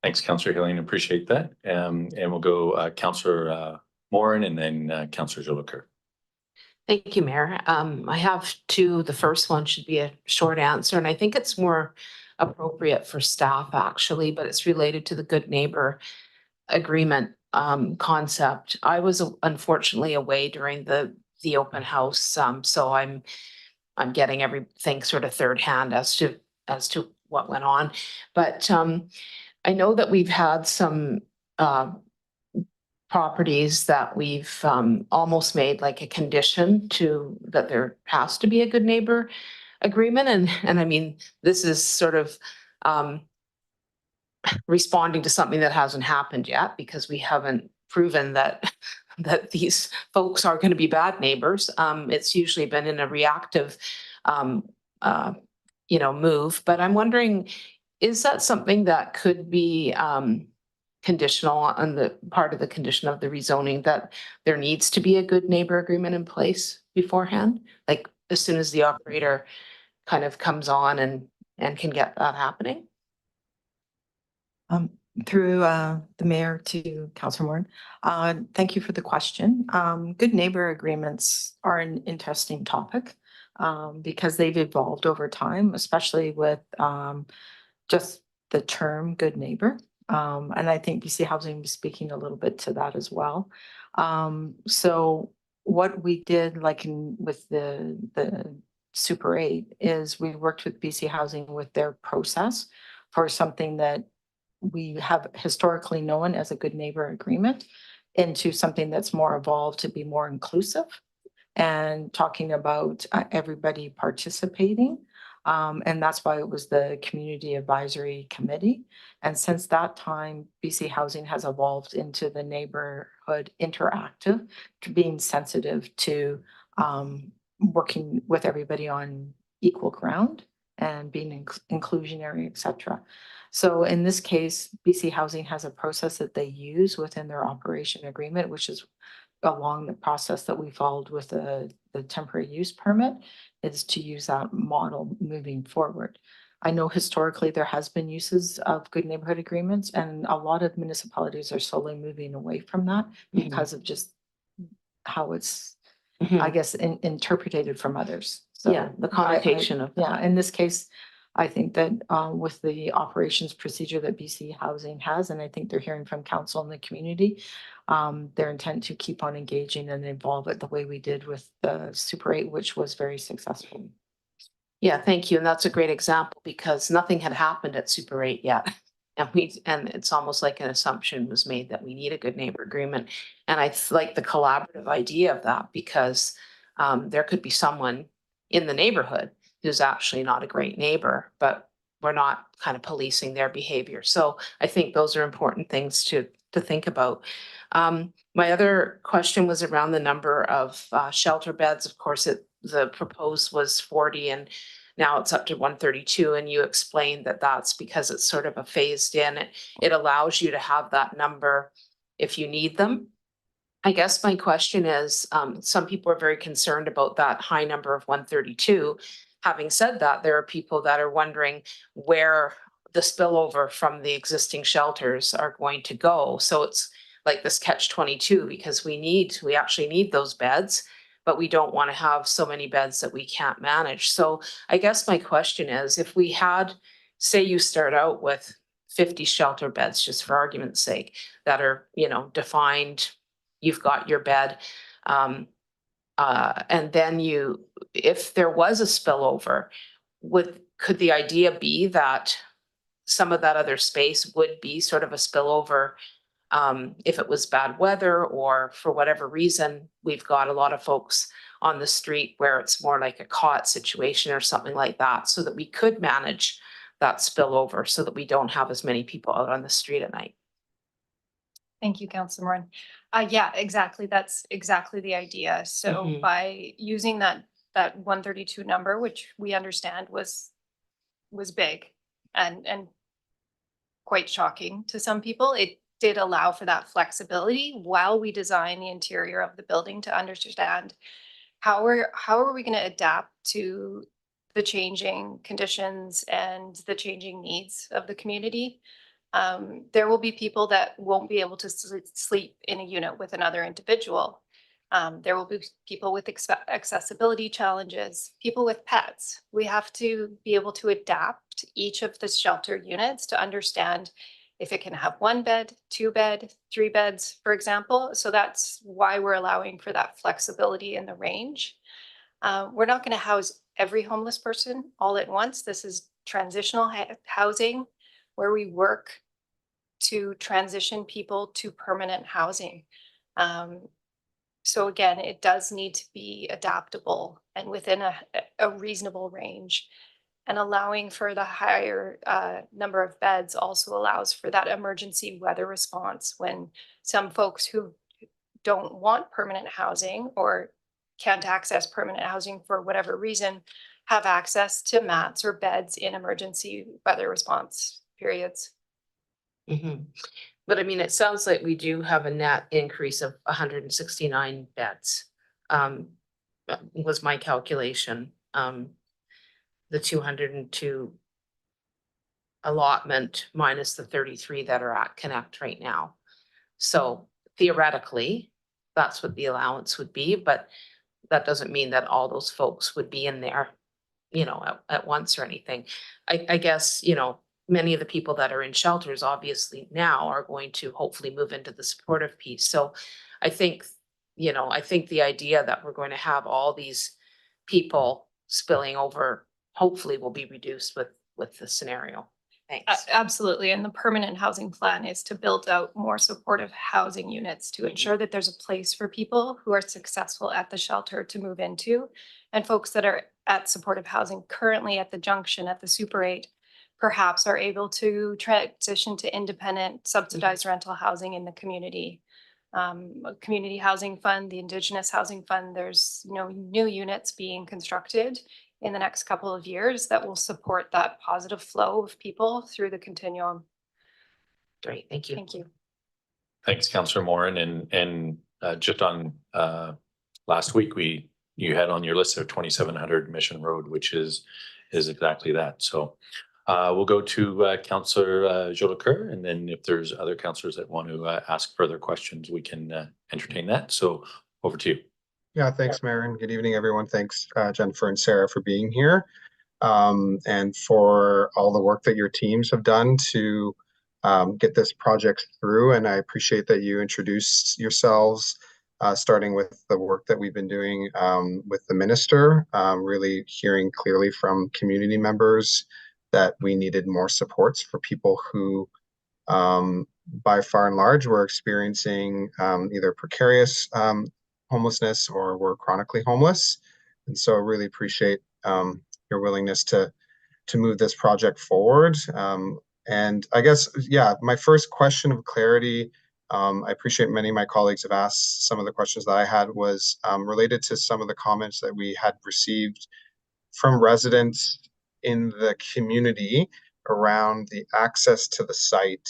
Thanks, Councillor Hillian. Appreciate that. And we'll go Councillor Morin and then Councillor Jolicoeur. Thank you, Mayor. I have two. The first one should be a short answer, and I think it's more appropriate for staff actually, but it's related to the good neighbor agreement concept. I was unfortunately away during the open house, so I'm getting everything sort of third hand as to what went on. But I know that we've had some properties that we've almost made like a condition to that there has to be a good neighbor agreement. And I mean, this is sort of responding to something that hasn't happened yet, because we haven't proven that these folks are going to be bad neighbors. It's usually been in a reactive move. But I'm wondering, is that something that could be conditional on the part of the condition of the rezoning, that there needs to be a good neighbor agreement in place beforehand, like as soon as the operator kind of comes on and can get that happening? Through the mayor to Councillor Morin, thank you for the question. Good neighbor agreements are an interesting topic because they've evolved over time, especially with just the term good neighbor. And I think BC Housing was speaking a little bit to that as well. So what we did, like with the Super 8, is we worked with BC Housing with their process for something that we have historically known as a good neighbor agreement into something that's more evolved to be more inclusive and talking about everybody participating. And that's why it was the Community Advisory Committee. And since that time, BC Housing has evolved into the Neighborhood Interactive, to being sensitive to working with everybody on equal ground and being inclusionary, et cetera. So in this case, BC Housing has a process that they use within their operation agreement, which is along the process that we followed with the temporary use permit, is to use that model moving forward. I know historically there has been uses of good neighborhood agreements, and a lot of municipalities are slowly moving away from that because of just how it's, I guess, interpreted from others. So Yeah, the connotation of yeah, in this case, I think that with the operations procedure that BC Housing has, and I think they're hearing from council and the community, their intent to keep on engaging and evolve it the way we did with the Super 8, which was very successful. Yeah, thank you. And that's a great example, because nothing had happened at Super 8 yet. And it's almost like an assumption was made that we need a good neighbor agreement. And I like the collaborative idea of that, because there could be someone in the neighborhood who's actually not a great neighbor, but we're not kind of policing their behavior. So I think those are important things to think about. My other question was around the number of shelter beds. Of course, the proposed was 40 and now it's up to 132. And you explained that that's because it's sort of a phased in. It allows you to have that number if you need them. I guess my question is, some people are very concerned about that high number of 132. Having said that, there are people that are wondering where the spillover from the existing shelters are going to go. So it's like this catch-22, because we actually need those beds, but we don't want to have so many beds that we can't manage. So I guess my question is, if we had, say you start out with 50 shelter beds, just for argument's sake, that are, defined, you've got your bed, And then if there was a spillover, could the idea be that some of that other space would be sort of a spillover? If it was bad weather or for whatever reason, we've got a lot of folks on the street where it's more like a cot situation or something like that, so that we could manage that spillover so that we don't have as many people out on the street at night. Thank you, Councilor Moran. Yeah, exactly. That's exactly the idea. So Mhm. by using that 132 number, which we understand was big and quite shocking to some people, it did allow for that flexibility while we design the interior of the building to understand how are we going to adapt to the changing conditions and the changing needs of the community. There will be people that won't be able to sleep in a unit with another individual. There will be people with accessibility challenges, people with pets. We have to be able to adapt each of the shelter units to understand if it can have 1 bed, 2 bed, 3 beds, for example. So that's why we're allowing for that flexibility in the range. We're not going to house every homeless person all at once. This is transitional housing where we work to transition people to permanent housing. So again, it does need to be adaptable and within a reasonable range. And allowing for the higher number of beds also allows for that emergency weather response when some folks who don't want permanent housing or can't access permanent housing for whatever reason have access to mats or beds in emergency weather response periods. Mhm. But I mean, it sounds like we do have a net increase of 169 beds. Was my calculation. The 202 allotment minus the 33 that are at Connect right now. So theoretically, that's what the allowance would be, but that doesn't mean that all those folks would be in there, at once or anything. I guess, many of the people that are in shelters obviously now are going to hopefully move into the supportive piece. So I think, the idea that we're going to have all these people spilling over hopefully will be reduced with the scenario. Thanks. Absolutely. And the permanent housing plan is to build out more supportive housing units to ensure that there's a place for people who are successful at the shelter to move into. And folks that are at supportive housing currently at the junction at the Super 8 perhaps are able to transition to independent subsidized rental housing in the community. A community housing fund, the Indigenous Housing Fund, there's new units being constructed in the next couple of years that will support that positive flow of people through the continuum. Great, thank you. Thank you. Thanks, Councillor Moran. And just on last week, you had on your list of 2700 Mission Road, which is exactly that. So we'll go to Councillor Jolicoeur, and then if there's other councillors that want to ask further questions, we can entertain that. So over to you. Yeah, thanks, Mayor, and good evening, everyone. Thanks, Jennifer and Sarah, for being here, and for all the work that your teams have done to get this project through. And I appreciate that you introduced yourselves, starting with the work that we've been doing with the minister, really hearing clearly from community members that we needed more supports for people who, by far and large, were experiencing either precarious homelessness or were chronically homeless. And so I really appreciate your willingness to move this project forward. And I guess, yeah, my first question of clarity, I appreciate many of my colleagues have asked some of the questions that I had was related to some of the comments that we had received from residents in the community around the access to the site.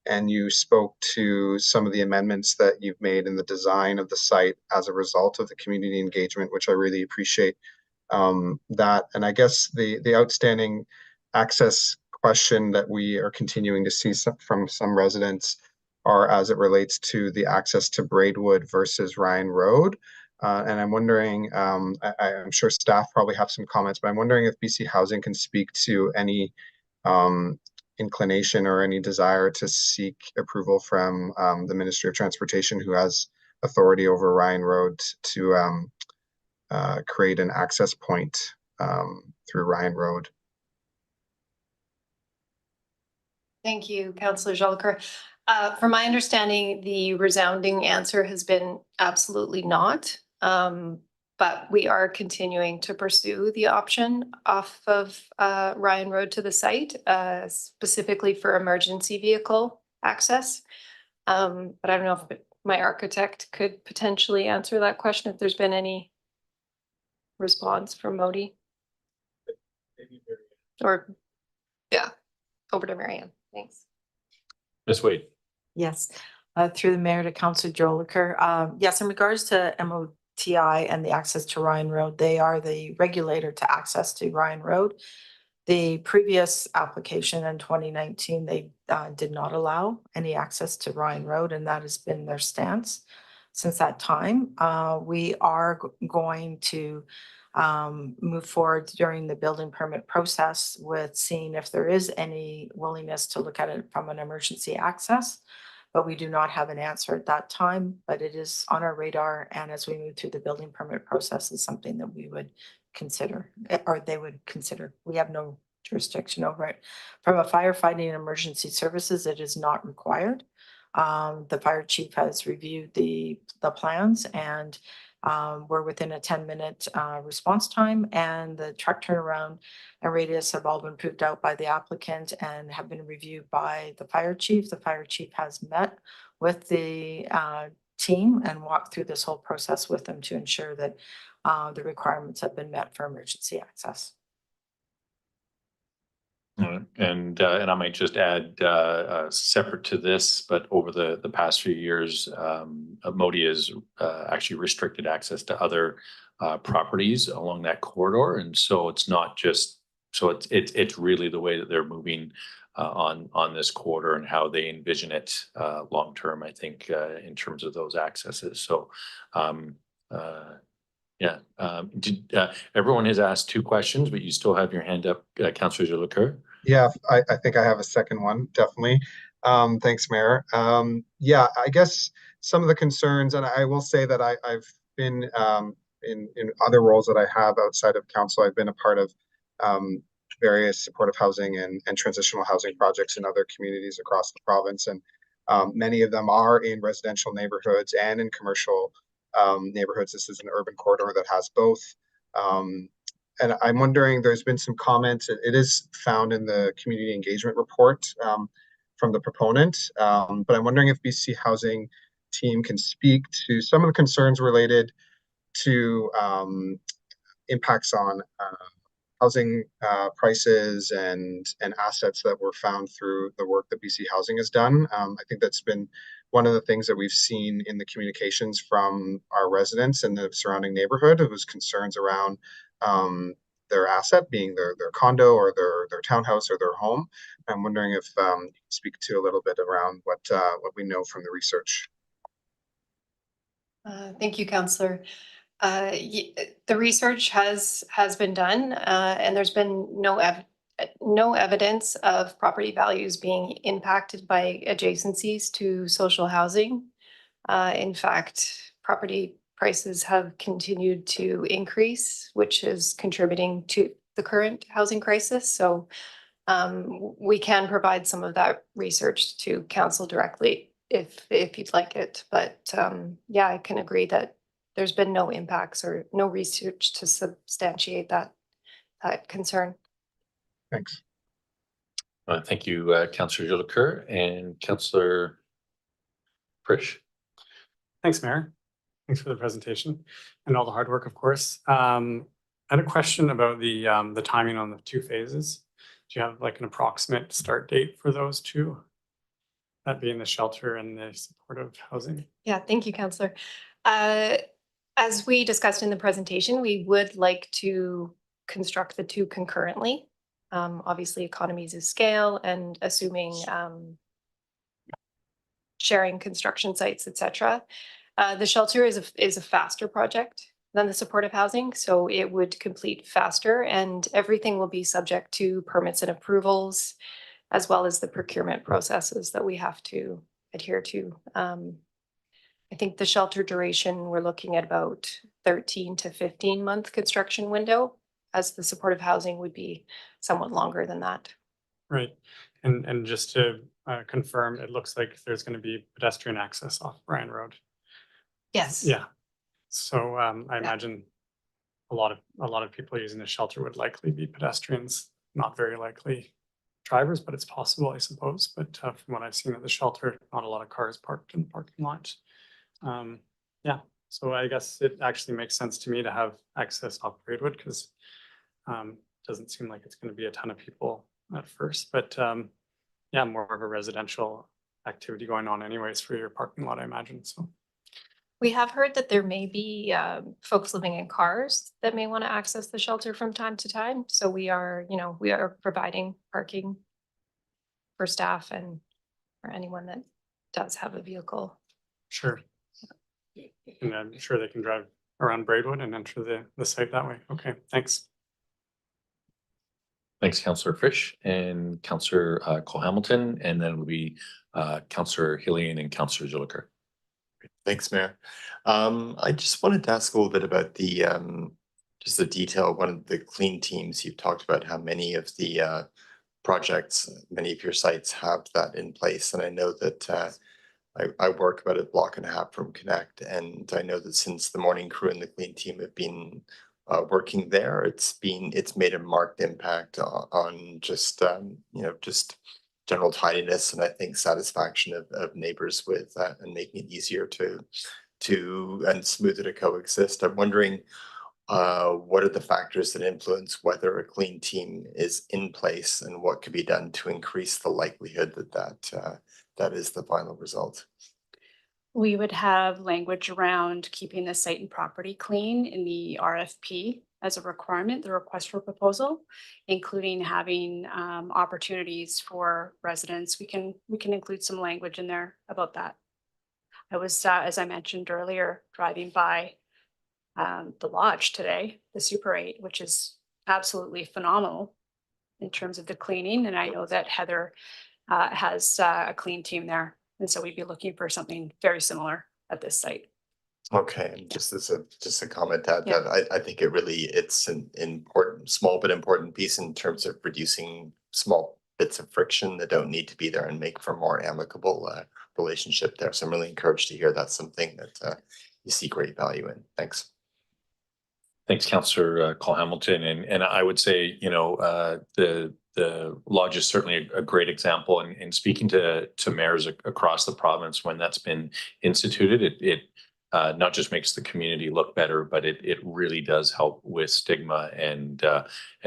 And you spoke to some of the amendments that you've made in the design of the site as a result of the community engagement, which I really appreciate that. And I guess the outstanding access question that we are continuing to see from some residents are as it relates to the access to Braidwood versus Ryan Road. And I'm wondering, I'm sure staff probably have some comments, but I'm wondering if BC Housing can speak to any inclination or any desire to seek approval from the Ministry of Transportation, who has authority over Ryan Road to create an access point through Ryan Road. Thank you, Councillor Jolicoeur. From my understanding, the resounding answer has been absolutely not. But we are continuing to pursue the option off of Ryan Road to the site, specifically for emergency vehicle access. But I don't know if my architect could potentially answer that question, if there's been any response from Modi. Or, yeah, over to Marianne. Thanks. Ms. Wade. Yes, through the mayor to Councillor Jolicoeur. Yes, in regards to MOTI and the access to Ryan Road, they are the regulator to access to Ryan Road. The previous application in 2019, they did not allow any access to Ryan Road, and that has been their stance since that time. We are going to move forward during the building permit process with seeing if there is any willingness to look at it from an emergency access. But we do not have an answer at that time, but it is on our radar. And as we move through the building permit process, is something that we would consider, or they would consider. We have no jurisdiction over it. From a firefighting and emergency services, it is not required. The fire chief has reviewed the plans, and we're within a 10-minute response time, and the truck turnaround and radius have all been proved out by the applicant and have been reviewed by the fire chief. The fire chief has met with the team and walked through this whole process with them to ensure that the requirements have been met for emergency access. And I might just add, separate to this, but over the past few years, Modi has actually restricted access to other properties along that corridor, and so it's not just it's really the way that they're moving on this corridor and how they envision it long term. I think in terms of those accesses. So. Yeah, everyone has asked 2 questions, but you still have your hand up, Councillor Jolicoeur. Yeah, I think I have a second one, definitely. Thanks, Mayor. Yeah, I guess some of the concerns, and I will say that I've been in other roles that I have outside of council, I've been a part of various supportive housing and transitional housing projects in other communities across the province. And many of them are in residential neighborhoods and in commercial neighborhoods. This is an urban corridor that has both. And I'm wondering, there's been some comments, it is found in the community engagement report from the proponent, but I'm wondering if BC Housing team can speak to some of the concerns related to impacts on housing prices and assets that were found through the work that BC Housing has done. I think that's been one of the things that we've seen in the communications from our residents in the surrounding neighborhood. It was concerns around their asset being their condo or their townhouse or their home. I'm wondering if you can speak to a little bit around what we know from the research. Thank you, Councillor. The research has been done, and there's been no evidence of property values being impacted by adjacencies to social housing. In fact, property prices have continued to increase, which is contributing to the current housing crisis. So we can provide some of that research to council directly if you'd like it. But yeah, I can agree that there's been no impacts or no research to substantiate that concern. Thanks. Thank you, Councillor Jolicoeur and Councillor Frisch. Thanks, Mayor. Thanks for the presentation and all the hard work, of course. I had a question about the timing on the 2 phases. Do you have like an approximate start date for those 2? That being the shelter and the supportive housing? Yeah, thank you, Councillor. As we discussed in the presentation, we would like to construct the 2 concurrently. Obviously, economies of scale and assuming sharing construction sites, etc. The shelter is a faster project than the supportive housing, so it would complete faster, and everything will be subject to permits and approvals, as well as the procurement processes that we have to adhere to. I think the shelter duration, we're looking at about 13 to 15-month construction window, as the supportive housing would be somewhat longer than that. Right. And just to confirm, it looks like there's going to be pedestrian access off Bryan Road. Yes. Yeah. So I imagine a lot of people using the shelter would likely be pedestrians, not very likely drivers, but it's possible, I suppose. But from what I've seen at the shelter, not a lot of cars parked in the parking lot. Yeah, so I guess it actually makes sense to me to have access off Braidwood because doesn't seem like it's going to be a ton of people at first, but yeah, more of a residential activity going on anyways for your parking lot, I imagine. So We have heard that there may be folks living in cars that may want to access the shelter from time to time. So we are providing parking for staff and for anyone that does have a vehicle. sure. And I'm sure they can drive around Braidwood and enter the site that way. Okay, thanks. Thanks, Councillor Frisch and Councillor Cole Hamilton, and then will be Councillor Hillian and Councillor Zilliker. Thanks, Mayor. I just wanted to ask a little bit about the just the detail. One of the clean teams, you've talked about how many of the projects, many of your sites have that in place, and I know that I work about a block and a half from Connect, and I know that since the morning crew and the clean team have been working there, it's made a marked impact on just just general tidiness, and I think satisfaction of neighbors with that and making it easier to and smoother to coexist. I'm wondering what are the factors that influence whether a clean team is in place and what could be done to increase the likelihood that that is the final result? We would have language around keeping the site and property clean in the RFP as a requirement, the request for proposal, including having opportunities for residents. We can include some language in there about that. I was, as I mentioned earlier, driving by the lodge today, the Super 8, which is absolutely phenomenal in terms of the cleaning. And I know that Heather has a clean team there. And so we'd be looking for something very similar at this site. Okay, and just as a comment to add Yeah. that it's an important, small but important piece in terms of reducing small bits of friction that don't need to be there and make for more amicable relationship there. So I'm really encouraged to hear that's something that you see great value in. Thanks. Thanks, Councillor Cole Hamilton, and I would say the lodge is certainly a great example. And speaking to mayors across the province, when that's been instituted, it not just makes the community look better, but it really does help with stigma and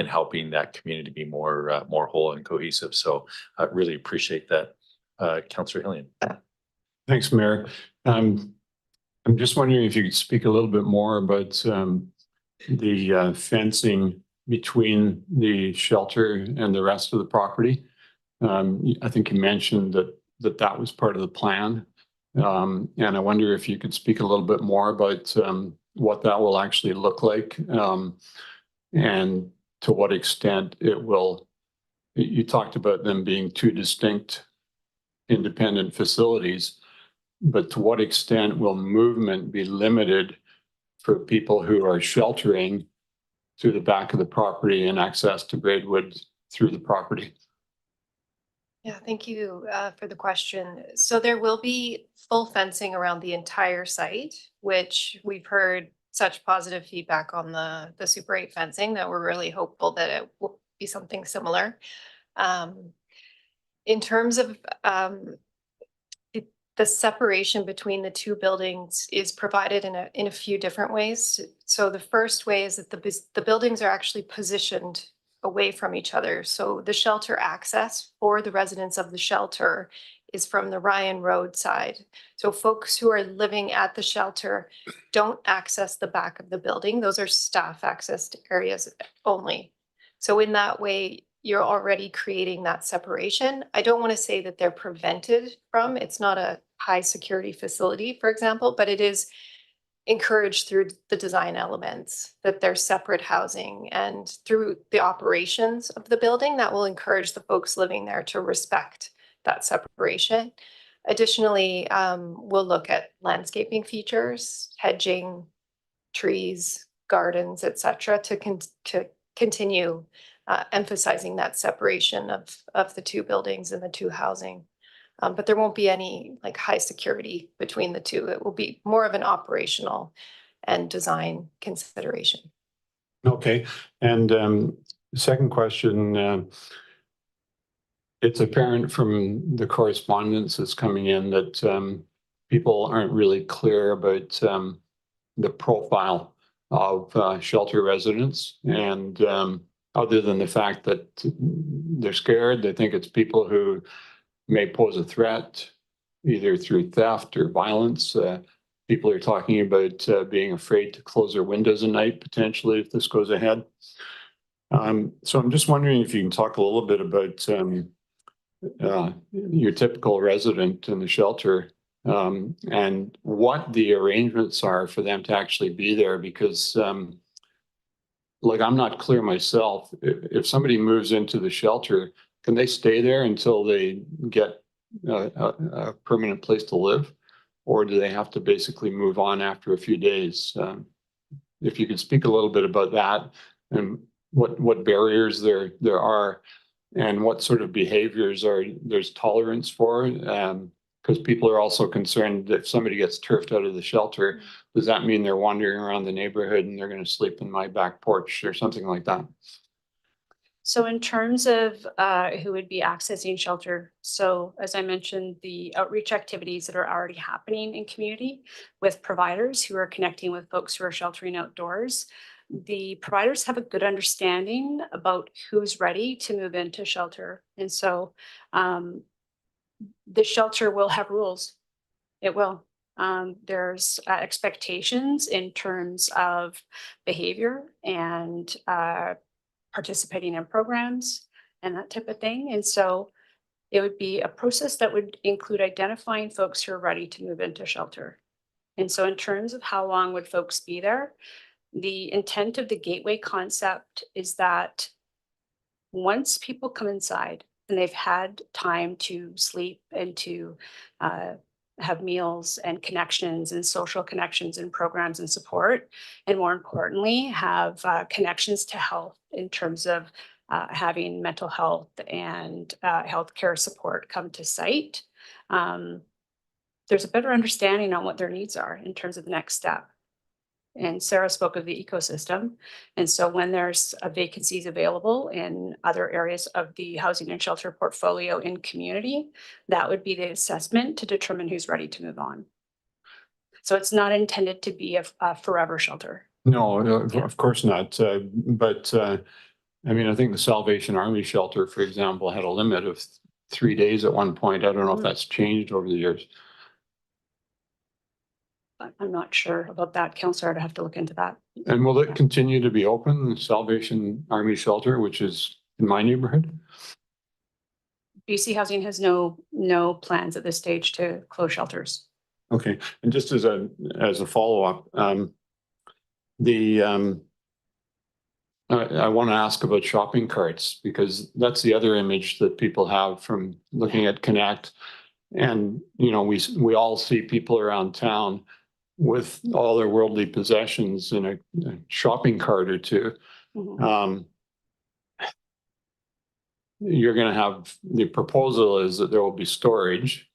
helping that community be more whole and cohesive. So I really appreciate that, Councillor Hillian. Thanks, Mayor. I'm just wondering if you could speak a little bit more about the fencing between the shelter and the rest of the property. I think you mentioned that was part of the plan. And I wonder if you could speak a little bit more about what that will actually look like and to what extent it will. You talked about them being two distinct independent facilities, but to what extent will movement be limited for people who are sheltering through the back of the property and access to Braidwood through the property? Yeah, thank you for the question. So there will be full fencing around the entire site, which we've heard such positive feedback on the Super 8 fencing that we're really hopeful that it will be something similar. In terms of the separation between the two buildings is provided in a few different ways. So the first way is that the buildings are actually positioned away from each other. So the shelter access for the residents of the shelter is from the Ryan Road side. So folks who are living at the shelter don't access the back of the building. Those are staff accessed areas only. So in that way, you're already creating that separation. I don't want to say that they're prevented from, it's not a high security facility, for example, but it is encouraged through the design elements that they're separate housing, and through the operations of the building that will encourage the folks living there to respect that separation. Additionally, we'll look at landscaping features, hedging, trees, gardens, et cetera, to continue emphasizing that separation of the two buildings and the two housing. But there won't be any like high security between the two. It will be more of an operational and design consideration. Okay, and second question, it's apparent from the correspondence that's coming in that people aren't really clear about the profile of shelter residents. And other than the fact that they're scared, they think it's people who may pose a threat, either through theft or violence. People are talking about being afraid to close their windows at night, potentially, if this goes ahead. So I'm just wondering if you can talk a little bit about your typical resident in the shelter and what the arrangements are for them to actually be there, because like I'm not clear myself. If somebody moves into the shelter, can they stay there until they get a permanent place to live? Or do they have to basically move on after a few days? If you could speak a little bit about that and what barriers there are and what sort of behaviors there's tolerance for. Because people are also concerned that if somebody gets turfed out of the shelter, does that mean they're wandering around the neighborhood and they're going to sleep in my back porch or something like that? So in terms of who would be accessing shelter, so as I mentioned, the outreach activities that are already happening in community with providers who are connecting with folks who are sheltering outdoors, the providers have a good understanding about who's ready to move into shelter. And so the shelter will have rules. It will. There's expectations in terms of behavior and participating in programs and that type of thing. And so it would be a process that would include identifying folks who are ready to move into shelter. And so in terms of how long would folks be there, the intent of the gateway concept is that once people come inside and they've had time to sleep and to have meals and connections and social connections and programs and support, and more importantly, have connections to health in terms of having mental health and healthcare support come to site, there's a better understanding on what their needs are in terms of the next step. And Sarah spoke of the ecosystem. And so when there's vacancies available in other areas of the housing and shelter portfolio in community, that would be the assessment to determine who's ready to move on. So it's not intended to be a forever shelter. No, of course not. But I mean, I think the Salvation Army shelter, for example, had a limit of 3 days at one point. I don't know if that's changed over the years. I'm not sure about that, Councillor. I'd have to look into that. And will it continue to be open, the Salvation Army shelter, which is in my neighborhood? BC Housing has no plans at this stage to close shelters. Okay, and just as a follow-up, I want to ask about shopping carts, because that's the other image that people have from looking at Connect. And, you know, we all see people around town with all their worldly possessions in a shopping cart or two. Mhm. You're going to have, the proposal is that there will be storage.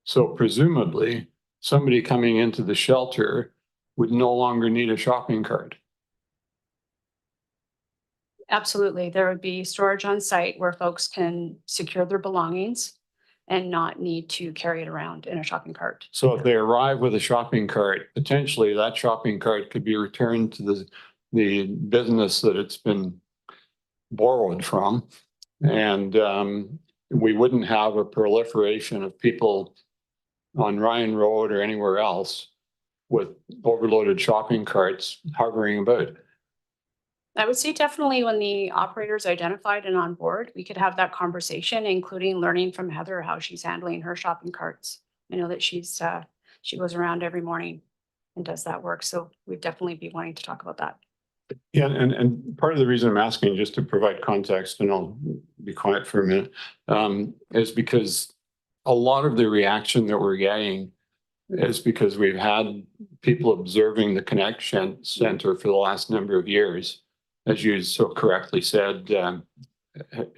So presumably somebody coming into the shelter would no longer need a shopping cart. Absolutely. There would be storage on site where folks can secure their belongings and not need to carry it around in a shopping cart. So if they arrive with a shopping cart, potentially that shopping cart could be returned to the business that it's been borrowed from. And we wouldn't have a proliferation of people on Ryan Road or anywhere else with overloaded shopping carts hovering about. I would say definitely when the operator's identified and on board, we could have that conversation, including learning from Heather how she's handling her shopping carts. I know that she goes around every morning and does that work. So we'd definitely be wanting to talk about that. Yeah, and part of the reason I'm asking, just to provide context, and I'll be quiet for a minute, is because a lot of the reaction that we're getting is because we've had people observing the Connection Center for the last number of years, as you so correctly said,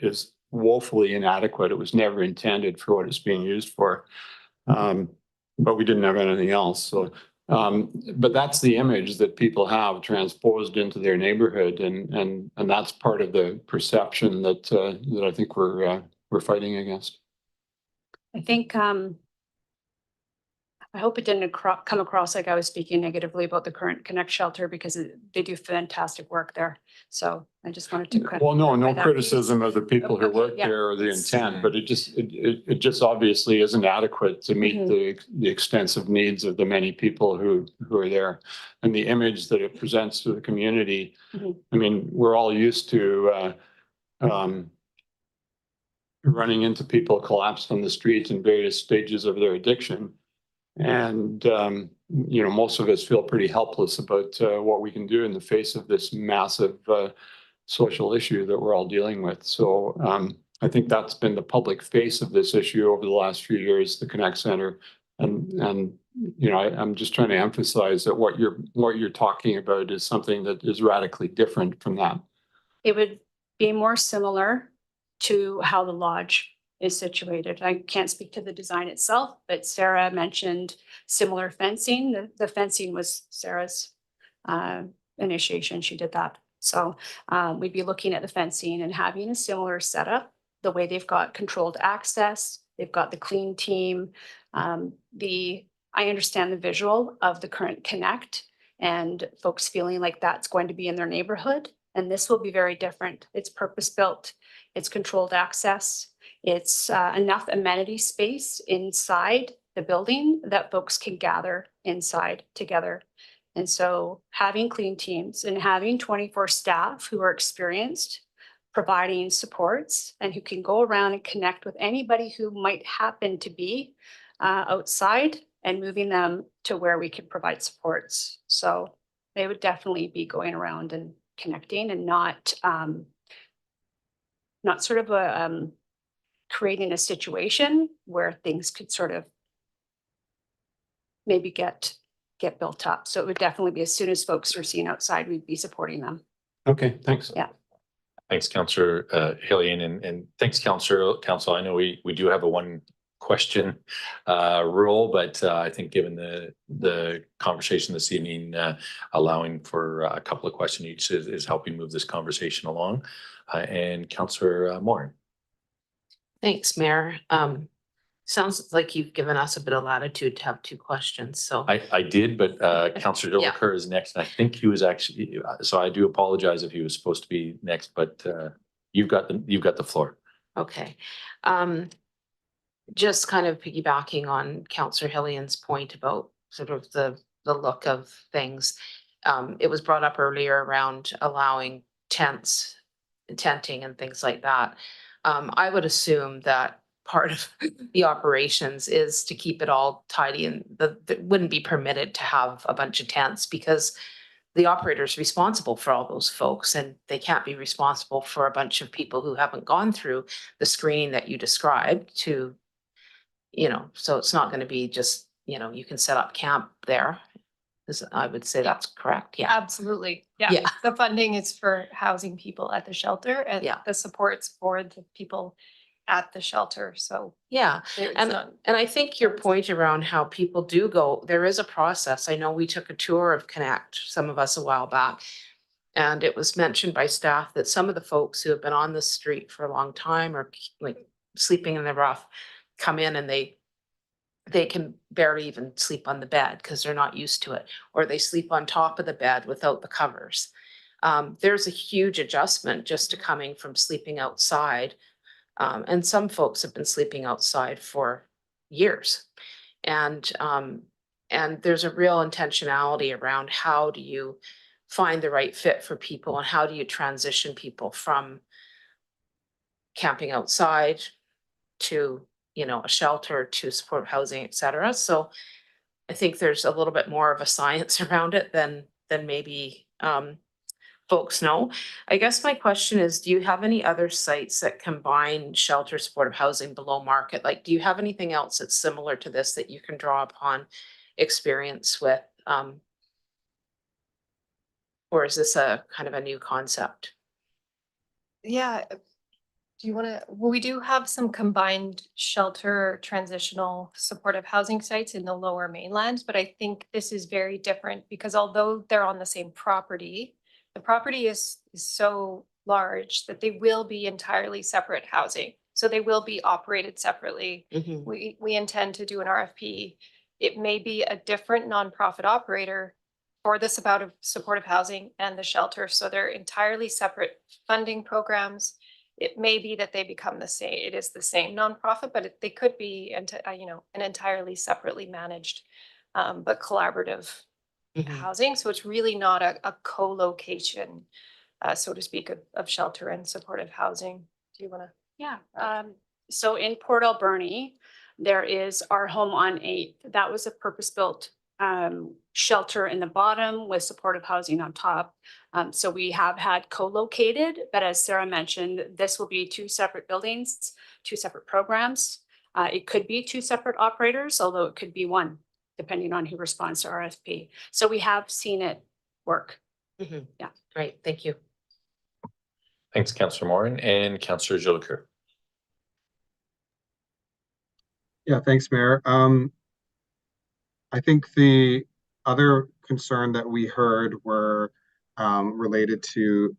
is woefully inadequate. It was never intended for what it's being used for. But we didn't have anything else. So, but that's the image that people have transposed into their neighborhood, and that's part of the perception that that I think we're fighting against. I think, I hope it didn't come across like I was speaking negatively about the current Connect shelter, because they do fantastic work there. So I just wanted to. Well, no clarify that. criticism of the people who Okay, work yeah. there or the intent, but it just obviously isn't adequate to meet Mm-hmm. the extensive needs of the many people who are there. And the image that it presents to the community, Mhm. I mean, we're all used to running into people collapsed on the streets in various stages of their addiction. And, you know, most of us feel pretty helpless about what we can do in the face of this massive social issue that we're all dealing with. So I think that's been the public face of this issue over the last few years, the Connect Center. And you know, I'm just trying to emphasize that what you're talking about is something that is radically different from that. It would be more similar to how the lodge is situated. I can't speak to the design itself, but Sarah mentioned similar fencing. The fencing was Sarah's initiation. She did that. So we'd be looking at the fencing and having a similar setup, the way they've got controlled access, they've got the clean team. I understand the visual of the current Connect and folks feeling like that's going to be in their neighborhood. And this will be very different. It's purpose-built, it's controlled access, it's enough amenity space inside the building that folks can gather inside together. And so having clean teams and having 24 staff who are experienced, providing supports, and who can go around and connect with anybody who might happen to be outside, and moving them to where we can provide supports. So they would definitely be going around and connecting, and not sort of creating a situation where things could sort of maybe get built up. So it would definitely be, as soon as folks are seen outside, we'd be supporting them. Okay, thanks. Yeah. Thanks, Councillor Hillian, and thanks, Council. I know we do have a one question rule, but I think given the conversation this evening, allowing for a couple of questions each is helping move this conversation along. And Councillor Moore. Thanks, Mayor. Sounds like you've given us a bit of latitude to have two questions, so. I did, but Councillor Yeah. Delacour is next, and I think he was actually, so I do apologize if he was supposed to be next, but you've got the floor. Okay. Just kind of piggybacking on Councillor Hillian's point about sort of the look of things. It was brought up earlier around allowing tenting and things like that. I would assume that part of the operations is to keep it all tidy, and that wouldn't be permitted to have a bunch of tents, because the operator is responsible for all those folks, and they can't be responsible for a bunch of people who haven't gone through the screening that you described to, you know, so it's not going to be just, you know, you can set up camp there. I would say that's correct. Yeah. Absolutely. Yeah. Yeah. The funding is for housing people at the shelter, and Yeah. the supports for the people at the shelter. So Yeah. it's And not- I think your point around how people do go, there is a process. I know we took a tour of Connect, some of us a while back, and it was mentioned by staff that some of the folks who have been on the street for a long time, or like sleeping in the rough, come in and they can barely even sleep on the bed because they're not used to it, or they sleep on top of the bed without the covers. There's a huge adjustment just to coming from sleeping outside. And some folks have been sleeping outside for years. And there's a real intentionality around how do you find the right fit for people, and how do you transition people from camping outside to, you know, a shelter, to support housing, et cetera. So I think there's a little bit more of a science around it than maybe folks know. I guess my question is, do you have any other sites that combine shelter supportive housing below market? Like, do you have anything else that's similar to this that you can draw upon experience with? Or is this a kind of a new concept? Yeah. Do you want to, well, we do have some combined shelter transitional supportive housing sites in the lower mainland, but I think this is very different because although they're on the same property, the property is so large that they will be entirely separate housing. So they will be operated separately. Mhm. We intend to do an RFP. It may be a different nonprofit operator for the supportive housing and the shelter. So they're entirely separate funding programs. It may be that they become the same, it is the same nonprofit, but they could be, an entirely separately managed, but collaborative Mhm. housing. So it's really not a co-location, so to speak, of shelter and supportive housing. Do you want to? Yeah, so in Port Alberni, there is our home on 8th. That was a purpose-built shelter in the bottom with supportive housing on top. So we have had co-located, but as Sarah mentioned, this will be 2 separate buildings, 2 separate programs. It could be 2 separate operators, although it could be 1, depending on who responds to RFP. So we have seen it work. Mhm. Yeah. Great, thank you. Thanks, Councillor Morin and Councillor Jolicoeur. Yeah, thanks, Mayor. I think the other concern that we heard were related to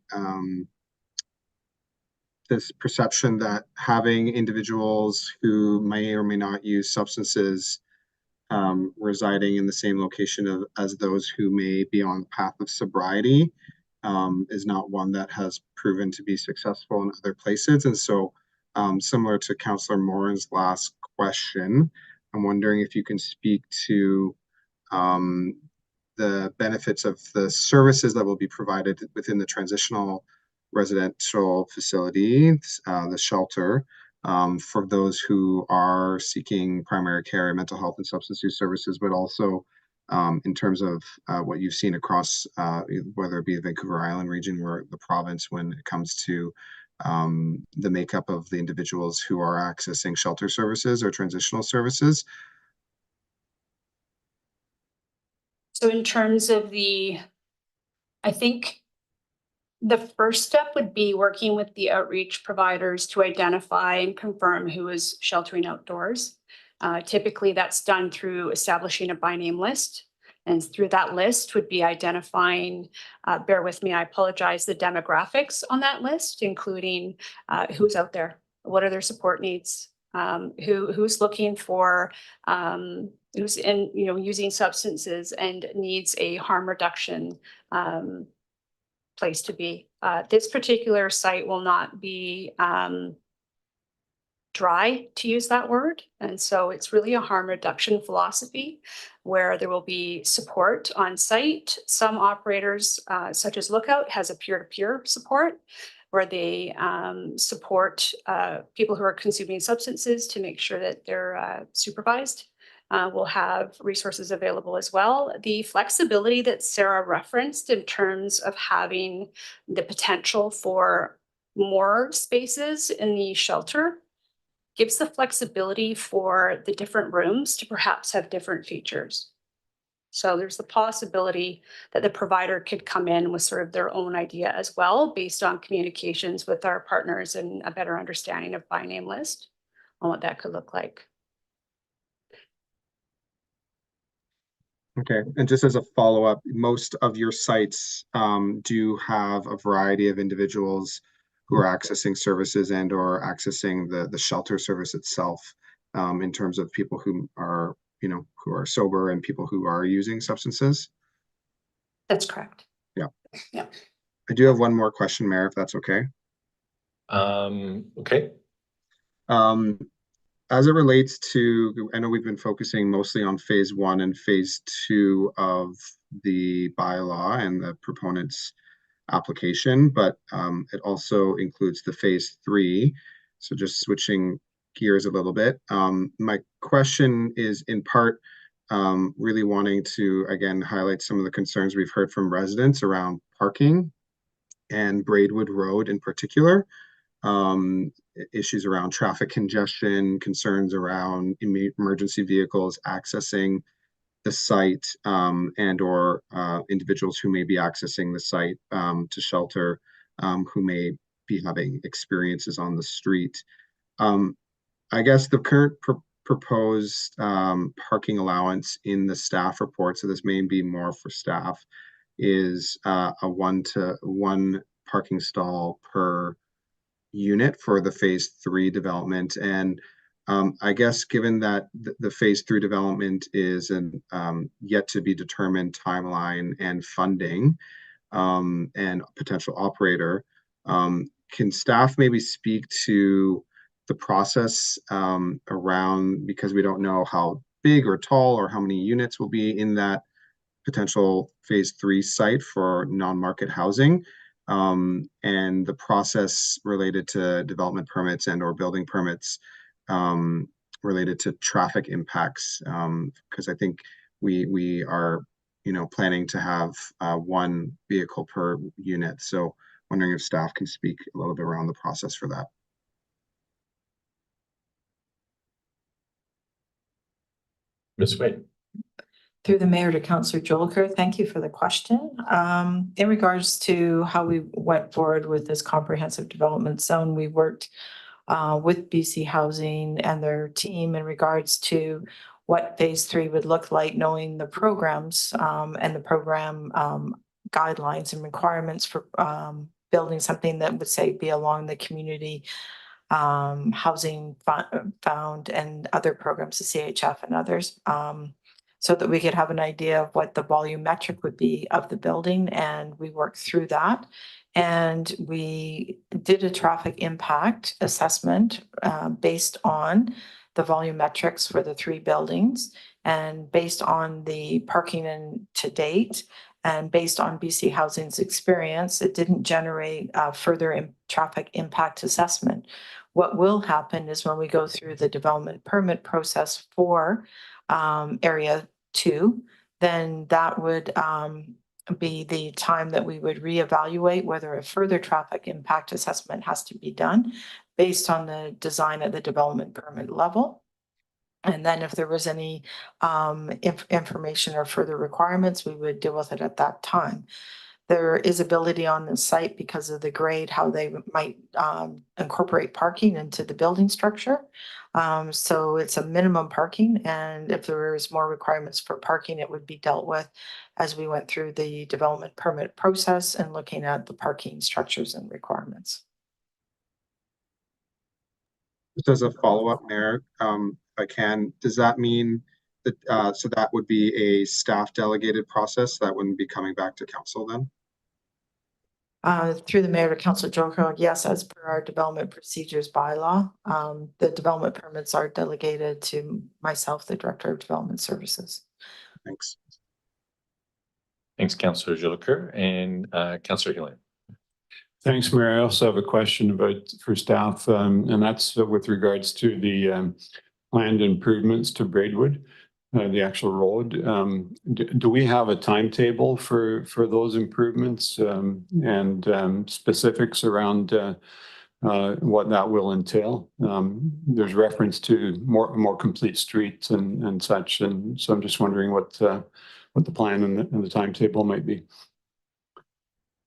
this perception that having individuals who may or may not use substances residing in the same location as those who may be on the path of sobriety is not one that has proven to be successful in other places. And so similar to Councillor Morin's last question, I'm wondering if you can speak to the benefits of the services that will be provided within the transitional residential facility, the shelter, for those who are seeking primary care, mental health and substance use services, but also in terms of what you've seen across, whether it be the Vancouver Island region or the province when it comes to the makeup of the individuals who are accessing shelter services or transitional services. So in terms of I think the first step would be working with the outreach providers to identify and confirm who is sheltering outdoors. Typically, that's done through establishing a by name list. And through that list would be identifying, bear with me, I apologize, the demographics on that list, including who's out there, what are their support needs, who's looking for, who's using substances and needs a harm reduction place to be. This particular site will not be dry, to use that word. And so it's really a harm reduction philosophy where there will be support on site. Some operators, such as Lookout, has a peer-to-peer support where they support people who are consuming substances to make sure that they're supervised. We'll have resources available as well. The flexibility that Sarah referenced in terms of having the potential for more spaces in the shelter gives the flexibility for the different rooms to perhaps have different features. So there's the possibility that the provider could come in with sort of their own idea as well, based on communications with our partners and a better understanding of by name list on what that could look like. Okay, and just as a follow-up, most of your sites do have a variety of individuals who are accessing services and or accessing the shelter service itself, in terms of people who are, who are sober and people who are using substances? That's correct. Yeah. Yeah. I do have one more question, Mayor, if that's okay. Okay. As it relates to, I know we've been focusing mostly on phase 1 and phase 2 of the bylaw and the proponent's application, but it also includes the phase 3. So just switching gears a little bit. My question is in part really wanting to, again, highlight some of the concerns we've heard from residents around parking and Braidwood Road in particular. Issues around traffic congestion, concerns around emergency vehicles accessing the site, and or individuals who may be accessing the site to shelter, who may be having experiences on the street. I guess the current proposed parking allowance in the staff report, so this may be more for staff, is a 1-to-1 parking stall per unit for the phase 3 development. And I guess given that the phase 3 development is an yet to be determined timeline and funding and potential operator, can staff maybe speak to the process around, because we don't know how big or tall or how many units will be in that potential phase 3 site for non-market housing, and the process related to development permits and or building permits related to traffic impacts, because I think we are planning to have 1 vehicle per unit. So wondering if staff can speak a little bit around the process for that. Ms. Wade. Through the mayor to Councillor Jolicoeur, thank you for the question. In regards to how we went forward with this comprehensive development zone, we worked with BC Housing and their team in regards to what phase 3 would look like, knowing the programs and the program guidelines and requirements for building something that would say be along the community housing found and other programs, the CHF and others, so that we could have an idea of what the volumetric would be of the building. And we worked through that. And we did a traffic impact assessment based on the volumetrics for the 3 buildings and based on the parking in to date. And based on BC Housing's experience, it didn't generate further traffic impact assessment. What will happen is when we go through the development permit process for area 2, then that would be the time that we would reevaluate whether a further traffic impact assessment has to be done based on the design at the development permit level. And then if there was any information or further requirements, we would deal with it at that time. There is ability on the site because of the grade, how they might incorporate parking into the building structure. So it's a minimum parking, and if there is more requirements for parking, it would be dealt with as we went through the development permit process and looking at the parking structures and requirements. Just as a follow-up, Mayor, if I can, does that mean that so that would be a staff delegated process that wouldn't be coming back to council then? Through the mayor to Councillor Jolicoeur, yes, as per our development procedures bylaw, the development permits are delegated to myself, the Director of Development Services. Thanks. Thanks, Councillor Jolicoeur, and Councillor Healy. Thanks, Mayor. I also have a question for staff, and that's with regards to the planned improvements to Braidwood, the actual road. Do we have a timetable for those improvements and specifics around what that will entail? There's reference to more complete streets and such, and so I'm just wondering what the plan and the timetable might be.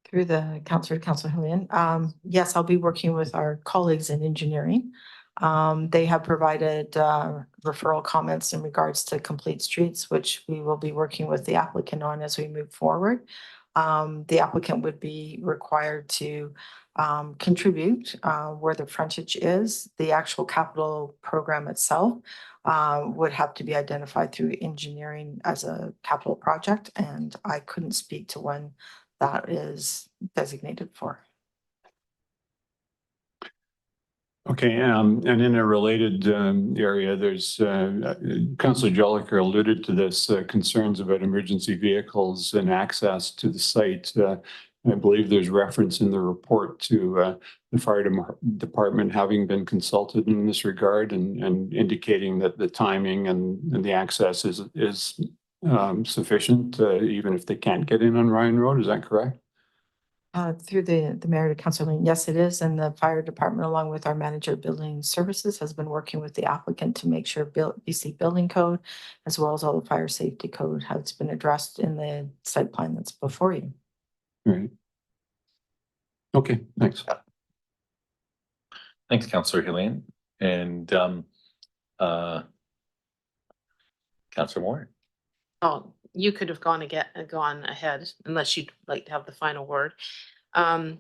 Through the Councillor Helene, yes, I'll be working with our colleagues in engineering. They have provided referral comments in regards to complete streets, which we will be working with the applicant on as we move forward. The applicant would be required to contribute where the frontage is. The actual capital program itself would have to be identified through engineering as a capital project, and I couldn't speak to when that is designated for. Okay, and in a related area, there's Councillor Jolicoeur alluded to this, concerns about emergency vehicles and access to the site. I believe there's reference in the report to the fire department having been consulted in this regard and indicating that the timing and the access is sufficient, even if they can't get in on Ryan Road. Is that correct? Through the mayor to council, I mean, yes, it is. And the fire department, along with our manager of building services, has been working with the applicant to make sure BC building code, as well as all the fire safety code, has been addressed in the site plan that's before you. Right. Okay, thanks. Thanks, Councillor Helene. And Councillor Moore. Oh, you could have gone ahead unless you'd like to have the final word. Well,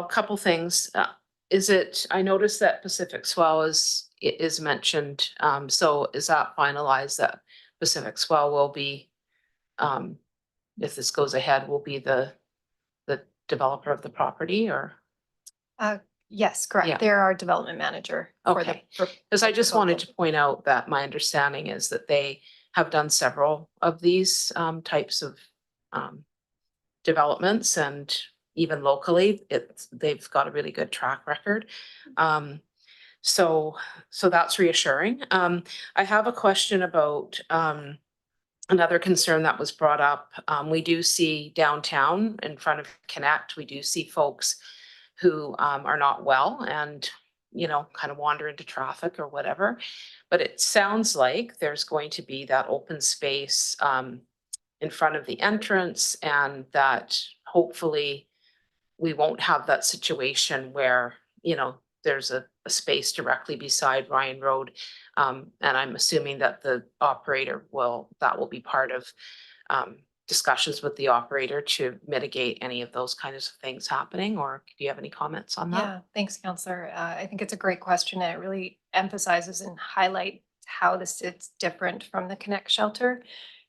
a couple things. I noticed that Pacific Swell is mentioned. So is that finalized that Pacific Swell will be, if this goes ahead, will be the developer of the property, or? Yes, Yeah. correct. They're our development manager. Okay. Because I just wanted to point out that my understanding is that they have done several of these types of developments, and even locally, they've got a really good track record. So that's reassuring. I have a question about another concern that was brought up. We do see downtown in front of Connect, we do see folks who are not well and, kind of wander into traffic or whatever. But it sounds like there's going to be that open space in front of the entrance, and that hopefully we won't have that situation where, there's a space directly beside Ryan Road. And I'm assuming that the operator will be part of discussions with the operator to mitigate any of those kinds of things happening, or do you have any comments on that? Yeah, thanks, Councillor. I think it's a great question, and it really emphasizes and highlights how this is different from the Connect shelter.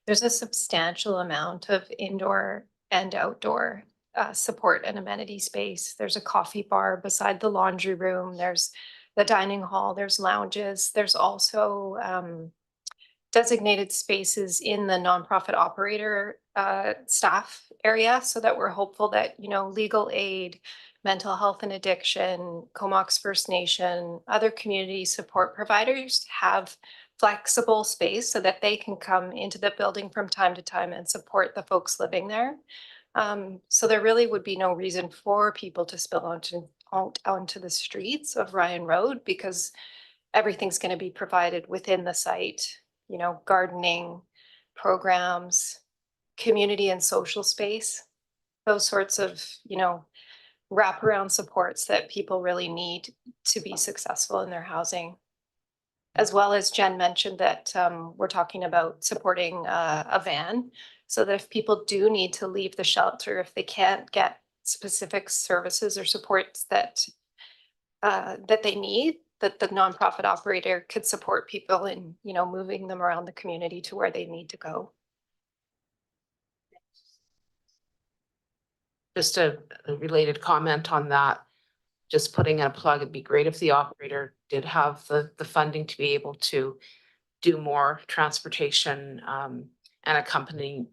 There's a substantial amount of indoor and outdoor support and amenity space. There's a coffee bar beside the laundry room. There's the dining hall. There's lounges. There's also designated spaces in the nonprofit operator staff area, so that we're hopeful that, legal aid, mental health and addiction, Comox First Nation, other community support providers have flexible space so that they can come into the building from time to time and support the folks living there. So there really would be no reason for people to spill onto the streets of Ryan Road, because everything's going to be provided within the site, gardening, programs, community and social space, those sorts of, wraparound supports that people really need to be successful in their housing. As well as Jen mentioned that we're talking about supporting a van, so that if people do need to leave the shelter, if they can't get specific services or supports that they need, that the nonprofit operator could support people in, moving them around the community to where they need to go. Just a related comment on that, just putting in a plug, it'd be great if the operator did have the funding to be able to do more transportation and accompanying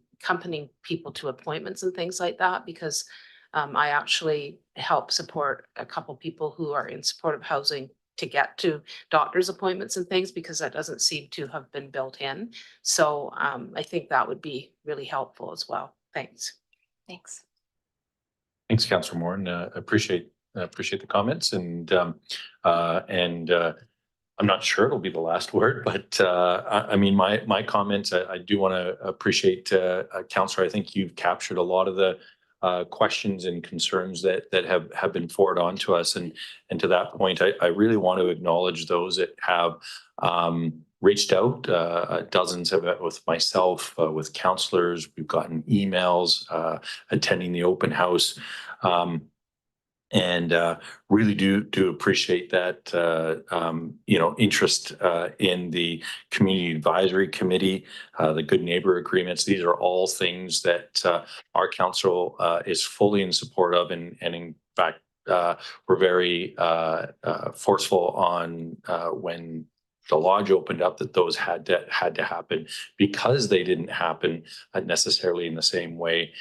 people to appointments and things like that, because I actually help support a couple people who are in supportive housing to get to doctor's appointments and things, because that doesn't seem to have been built in. So I think that would be really helpful as well. Thanks. Thanks. Thanks, Councillor Moore, and appreciate the comments, and I'm not sure it'll be the last word, but I mean, my comments, I do want to appreciate Councillor. I think you've captured a lot of the questions and concerns that have been forwarded on to us, and to that point, I really want to acknowledge those that have reached out. Dozens have with myself, with councillors. We've gotten emails, attending the open house. And really do appreciate that, interest in the Community Advisory Committee, the Good Neighbor Agreements. These are all things that our council is fully in support of, and in fact, we're very forceful on when the lodge opened up that those had to happen, because they didn't happen necessarily in the same way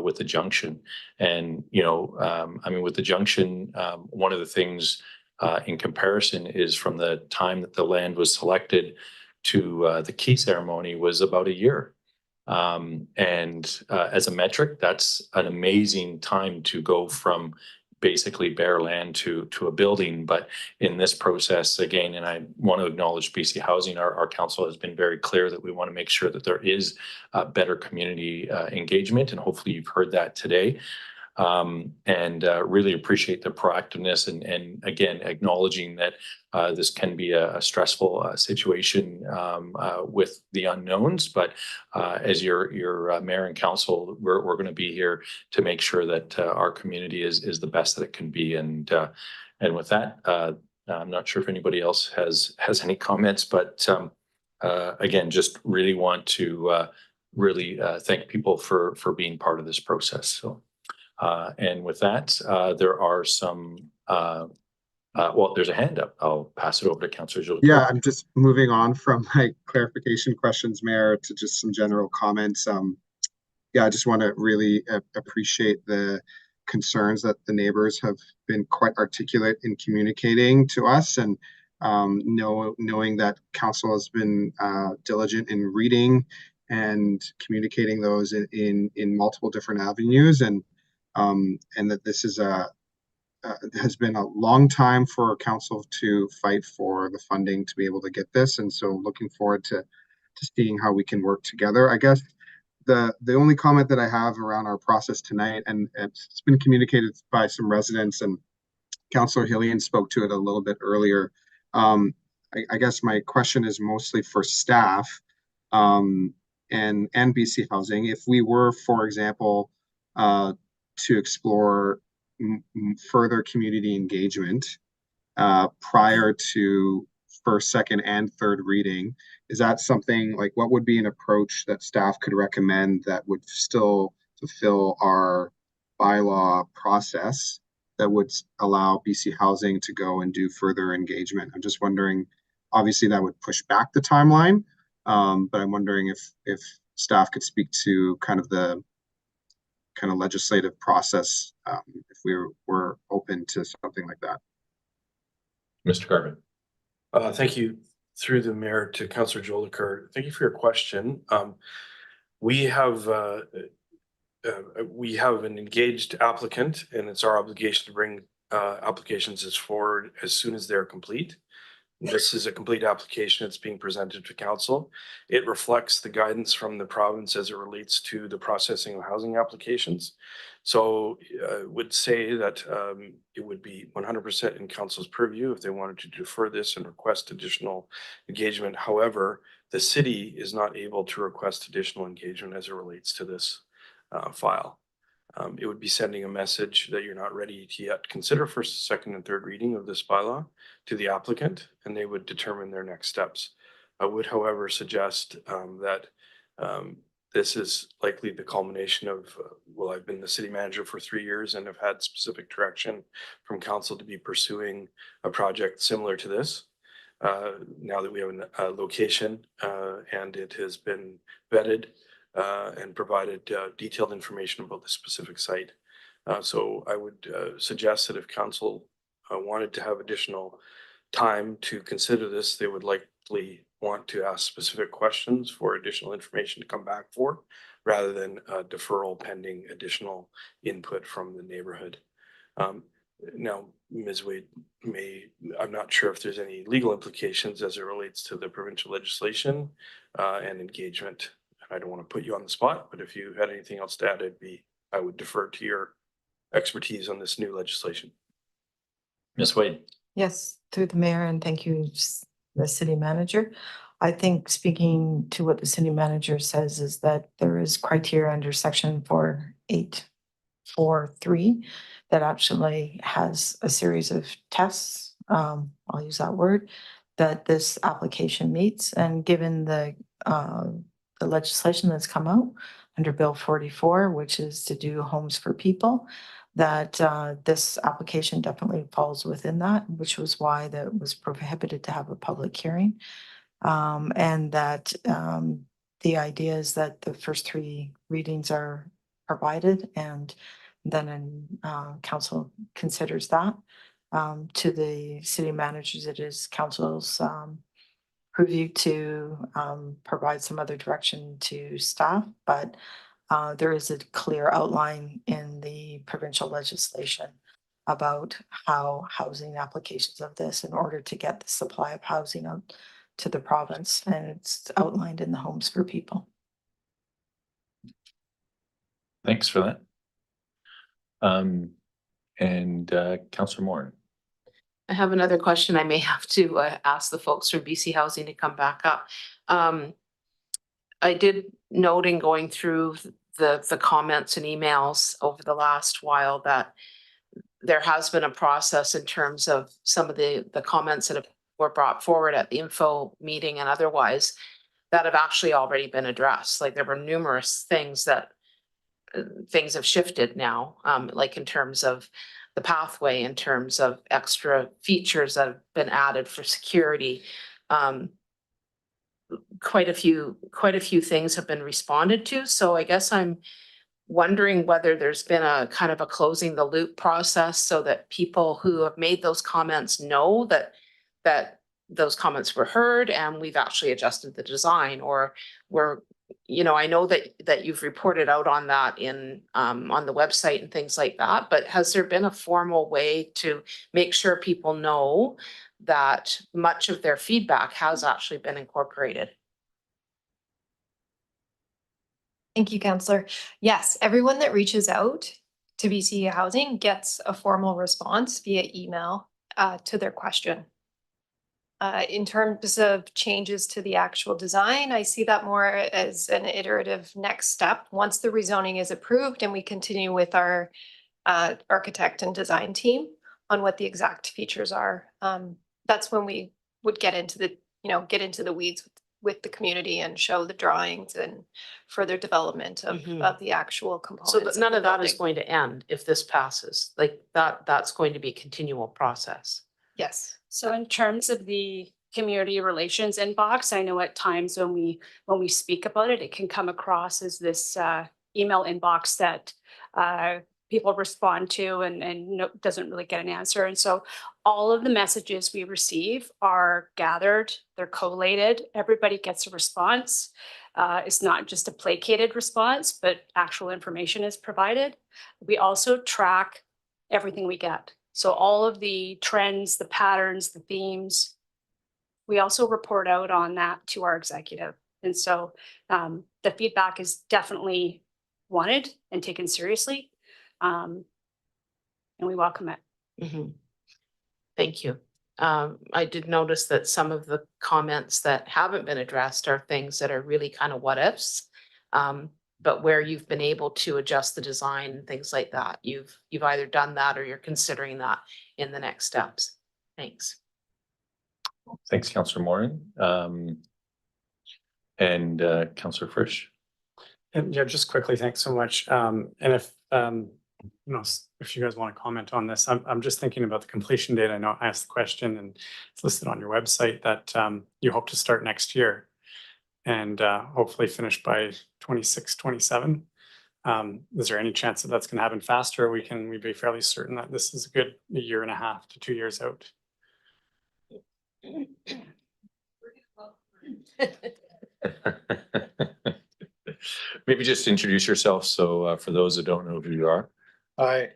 with the junction. And I mean, with the junction, one of the things in comparison is from the time that the land was selected to the key ceremony was about a year. As a metric, that's an amazing time to go from basically bare land to a building. But in this process, again, and I want to acknowledge BC Housing, our council has been very clear that we want to make sure that there is better community engagement, and hopefully you've heard that today. Really appreciate the proactiveness and again, acknowledging that this can be a stressful situation with the unknowns. But as your mayor and council, we're going to be here to make sure that our community is the best that it can be. And with that, I'm not sure if anybody else has any comments, but again, just really want to really thank people for being part of this process. So. And with that, there are some, well, there's a hand up. I'll pass it over to Councillor Gilles. Yeah, I'm just moving on from my clarification questions, Mayor, to just some general comments. Yeah, I just want to really appreciate the concerns that the neighbors have been quite articulate in communicating to us, and knowing that council has been diligent in reading and communicating those in multiple different avenues, and that this is has been a long time for council to fight for the funding to be able to get this. And so looking forward to seeing how we can work together. I guess the only comment that I have around our process tonight, and it's been communicated by some residents, and Councillor Hillian spoke to it a little bit earlier. I guess my question is mostly for staff and BC Housing. If we were, for example, to explore further community engagement prior to first, second, and third reading, is that something like, what would be an approach that staff could recommend that would still fulfill our bylaw process that would allow BC Housing to go and do further engagement? I'm just wondering, obviously that would push back the timeline, but I'm wondering if staff could speak to kind of the legislative process, if we were open to something like that. Mr. Garvin. Thank you, through the mayor, to Councillor Jolicoeur. Thank you for your question. We have an engaged applicant, and it's our obligation to bring applications forward as soon as they're complete. This is a complete application that's being presented to council. It reflects the guidance from the province as it relates to the processing of housing applications. So I would say that it would be 100% in council's purview if they wanted to defer this and request additional engagement. However, the city is not able to request additional engagement as it relates to this file. It would be sending a message that you're not ready to yet consider first, second, and third reading of this bylaw to the applicant, and they would determine their next steps. I would, however, suggest that this is likely the culmination of, well, I've been the city manager for 3 years and have had specific direction from council to be pursuing a project similar to this. Now that we have a location and it has been vetted, and provided detailed information about the specific site. So I would suggest that if council wanted to have additional time to consider this, they would likely want to ask specific questions for additional information to come back for, rather than deferral pending additional input from the neighborhood. Now, Ms. Wade I'm not sure if there's any legal implications as it relates to the provincial legislation and engagement. I don't want to put you on the spot, but if you had anything else to add, I would defer to your expertise on this new legislation. Ms. Wade. Yes, through the mayor, and thank you, the city manager. I think speaking to what the city manager says is that there is criteria under section 4843 that actually has a series of tests, I'll use that word, that this application meets. And given the legislation that's come out under Bill 44, which is to do homes for people, that this application definitely falls within that, which was why that was prohibited to have a public hearing. And that the idea is that the first 3 readings are provided, and then council considers that. To the city managers, it is council's purview to provide some other direction to staff, but there is a clear outline in the provincial legislation about how housing applications of this in order to get the supply of housing out to the province, and it's outlined in the Homes for People. Thanks for that. Councillor Moore. I have another question. I may have to ask the folks from BC Housing to come back up. I did note in going through the comments and emails over the last while that there has been a process in terms of some of the comments that were brought forward at the info meeting and otherwise that have actually already been addressed. Like there were numerous things that things have shifted now, like in terms of the pathway, in terms of extra features that have been added for security. Quite a few things have been responded to. So I guess I'm wondering whether there's been a kind of a closing the loop process so that people who have made those comments know that those comments were heard and we've actually adjusted the design, or we're, you know, I know that you've reported out on that in on the website and things like that, but has there been a formal way to make sure people know that much of their feedback has actually been incorporated? Thank you, Councillor. Yes, everyone that reaches out to BC Housing gets a formal response via email to their question. In terms of changes to the actual design, I see that more as an iterative next step. Once the rezoning is approved and we continue with our architect and design team on what the exact features are, that's when we would get into the weeds with the community and show the drawings and further development of the actual components. So that none of that is building. going to end if this passes, like that's going to be a continual process. Yes. So in terms of the community relations inbox, I know at times when we speak about it, it can come across as this email inbox that people respond to and doesn't really get an answer. And so all of the messages we receive are gathered, they're collated, everybody gets a response. It's not just a placated response, but actual information is provided. We also track everything we get. So all of the trends, the patterns, the themes, we also report out on that to our executive. And so the feedback is definitely wanted and taken seriously. And we welcome it. Mm-hmm. Thank you. I did notice that some of the comments that haven't been addressed are things that are really kind of what ifs. But where you've been able to adjust the design and things like that, you've either done that or you're considering that in the next steps. Thanks. Thanks, Councillor Morin. And Councillor Frisch. And yeah, just quickly, thanks so much. And if you know, if you guys want to comment on this, I'm just thinking about the completion date. I know I asked the question and it's listed on your website that you hope to start next year and hopefully finish by 26, 27. Is there any chance that that's going to happen faster? We'd be fairly certain that this is a good 1.5 to 2 years out. Maybe just introduce yourself. So for those that don't know who you are. Hi,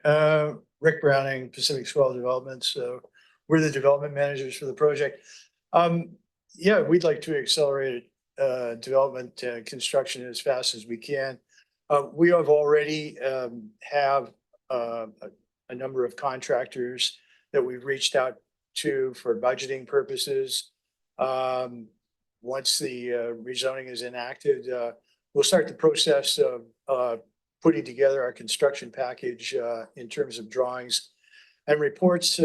Rick Browning, Pacific Swell Developments. We're the development managers for the project. Yeah, we'd like to accelerate development construction as fast as we can. We have already have a number of contractors that we've reached out to for budgeting purposes. Once the rezoning is enacted, we'll start the process of putting together our construction package in terms of drawings and reports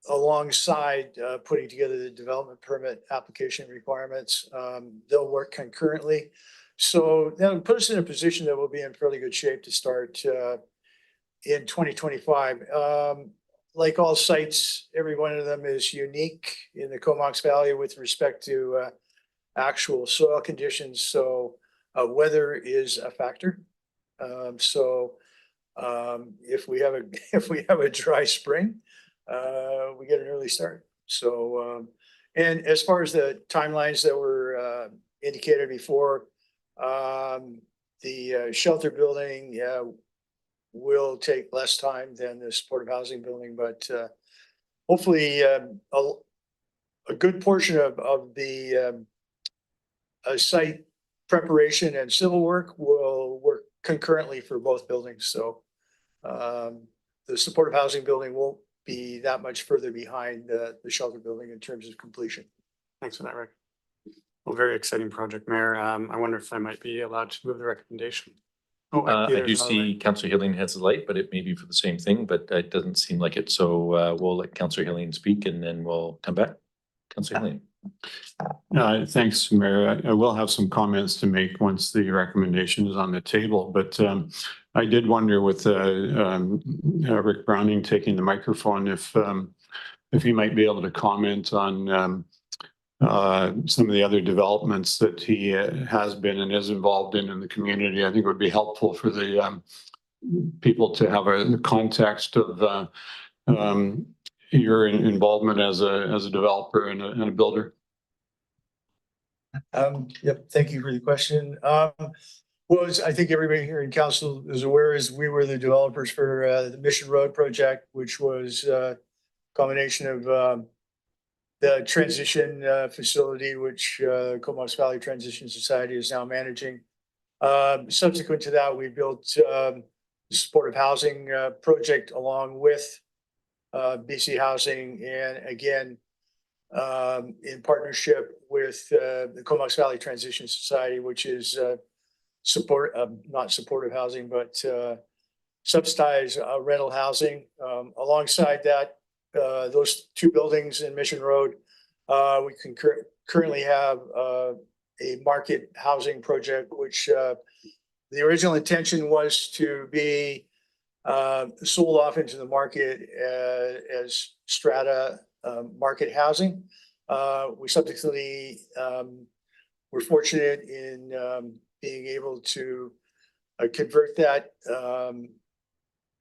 alongside putting together the development permit application requirements. They'll work concurrently. So that'll put us in a position that we'll be in fairly good shape to start in 2025. Like all sites, every one of them is unique in the Comox Valley with respect to actual soil conditions. So weather is a factor. If we have a dry spring, we get an early start. So And as far as the timelines that were indicated before, the shelter building will take less time than the supportive housing building, but hopefully a good portion of the site preparation and civil work will work concurrently for both buildings. So the supportive housing building won't be that much further behind the shelter building in terms of completion. Thanks for that, Rick. Well, very exciting project, Mayor. I wonder if I might be allowed to move the recommendation. Oh, I there's do another see way. Councillor Hillian has a light, but it may be for the same thing, but it doesn't seem like it. So we'll let Councillor Hillian speak and then we'll come back. Councillor Hillian. Thanks, Mayor. I will have some comments to make once the recommendation is on the table, but I did wonder with Rick Browning taking the microphone if he might be able to comment on some of the other developments that he has been and is involved in the community. I think it would be helpful for the people to have a context of your involvement as a developer and a builder. Yep, thank you for the question. Well, as I think everybody here in council is aware, is we were the developers for the Mission Road project, which was a combination of the transition facility, which Comox Valley Transition Society is now managing. Subsequent to that, we built the supportive housing project along with BC Housing, and again, in partnership with the Comox Valley Transition Society, which is not supportive housing, but subsidized rental housing. Alongside that, those two buildings in Mission Road, we can currently have a market housing project, which the original intention was to be sold off into the market as strata market housing. We subsequently were fortunate in being able to convert that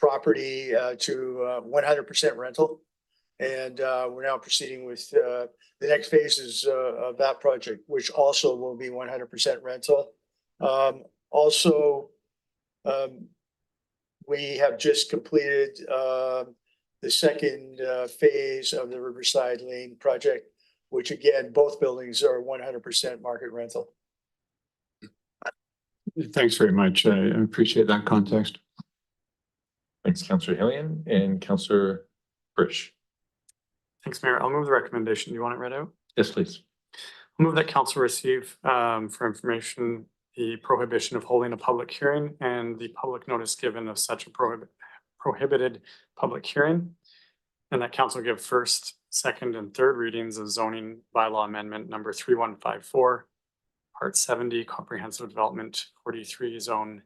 property to 100% rental. And we're now proceeding with the next phases of that project, which also will be 100% rental. Also, we have just completed the second phase of the Riverside Lane project, which again, both buildings are 100% market rental. Thanks very much. I appreciate that context. Thanks, Councillor Hillian and Councillor Frisch. Thanks, Mayor. I'll move the recommendation. Do you want it read out? Yes, please. I'll move that council receive for information the prohibition of holding a public hearing and the public notice given of such a prohibited public hearing. And that council give first, second, and third readings of zoning bylaw amendment number 3154, part 70, comprehensive development 43 zone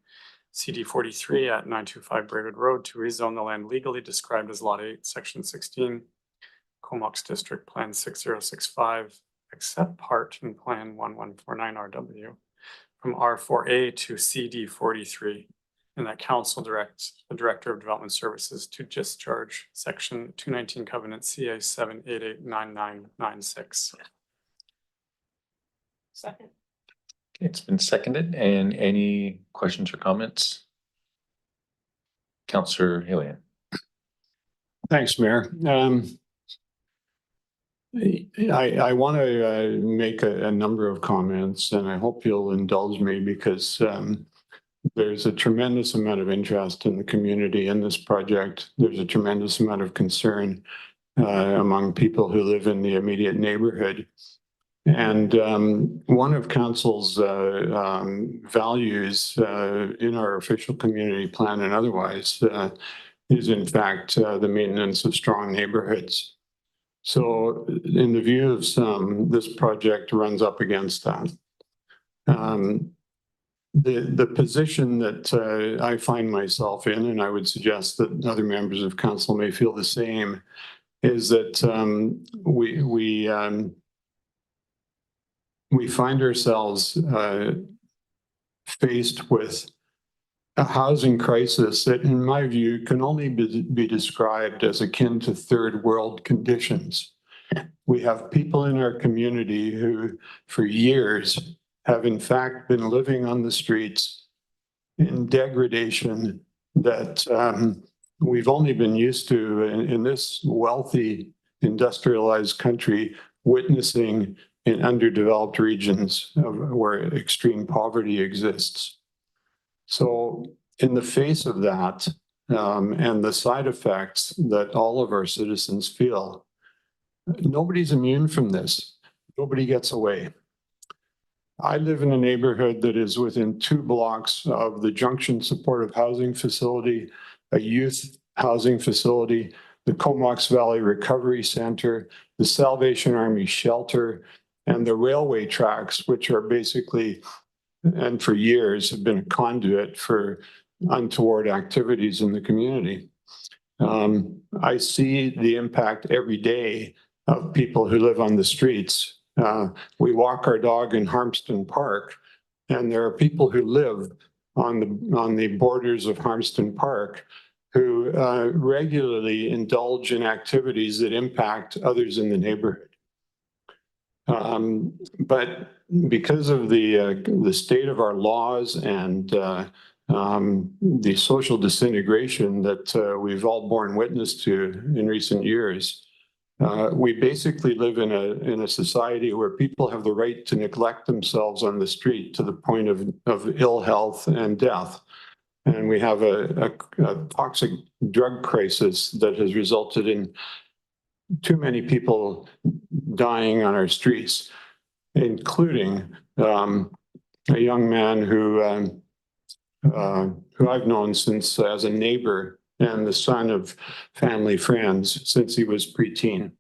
CD 43 at 925 Braidwood Road to rezone the land legally described as Lot 8, Section 16, Comox District Plan 6065, except part in Plan 1149 RW from R4A to CD 43. And that council directs the Director of Development Services to discharge Section 219 Covenant CA 7889996. Second. It's been seconded. And any questions or comments? Councillor Hillian. Thanks, Mayor. I want to make a number of comments, and I hope you'll indulge me because there's a tremendous amount of interest in the community in this project. There's a tremendous amount of concern among people who live in the immediate neighborhood. And one of council's values in our official community plan and otherwise is in fact the maintenance of strong neighborhoods. So in the view of some, this project runs up against that. The position that I find myself in, and I would suggest that other members of council may feel the same, is that we find ourselves faced with a housing crisis that, in my view, can only be described as akin to third world conditions. We have people in our community who, for years, have in fact been living on the streets in degradation that we've only been used to in this wealthy, industrialized country, witnessing in underdeveloped regions where extreme poverty exists. So in the face of that, and the side effects that all of our citizens feel, nobody's immune from this. Nobody gets away. I live in a neighborhood that is within 2 blocks of the Junction Supportive Housing Facility, a youth housing facility, the Comox Valley Recovery Center, the Salvation Army Shelter, and the railway tracks, which are basically, and for years, have been a conduit for untoward activities in the community. I see the impact every day of people who live on the streets. We walk our dog in Harmston Park, and there are people who live on the borders of Harmston Park who regularly indulge in activities that impact others in the neighborhood. But because of the state of our laws and the social disintegration that we've all borne witness to in recent years, we basically live in a society where people have the right to neglect themselves on the street to the point of ill health and death. And we have a toxic drug crisis that has resulted in too many people dying on our streets, including a young man who I've known since as a neighbor and the son of family friends since he was preteen,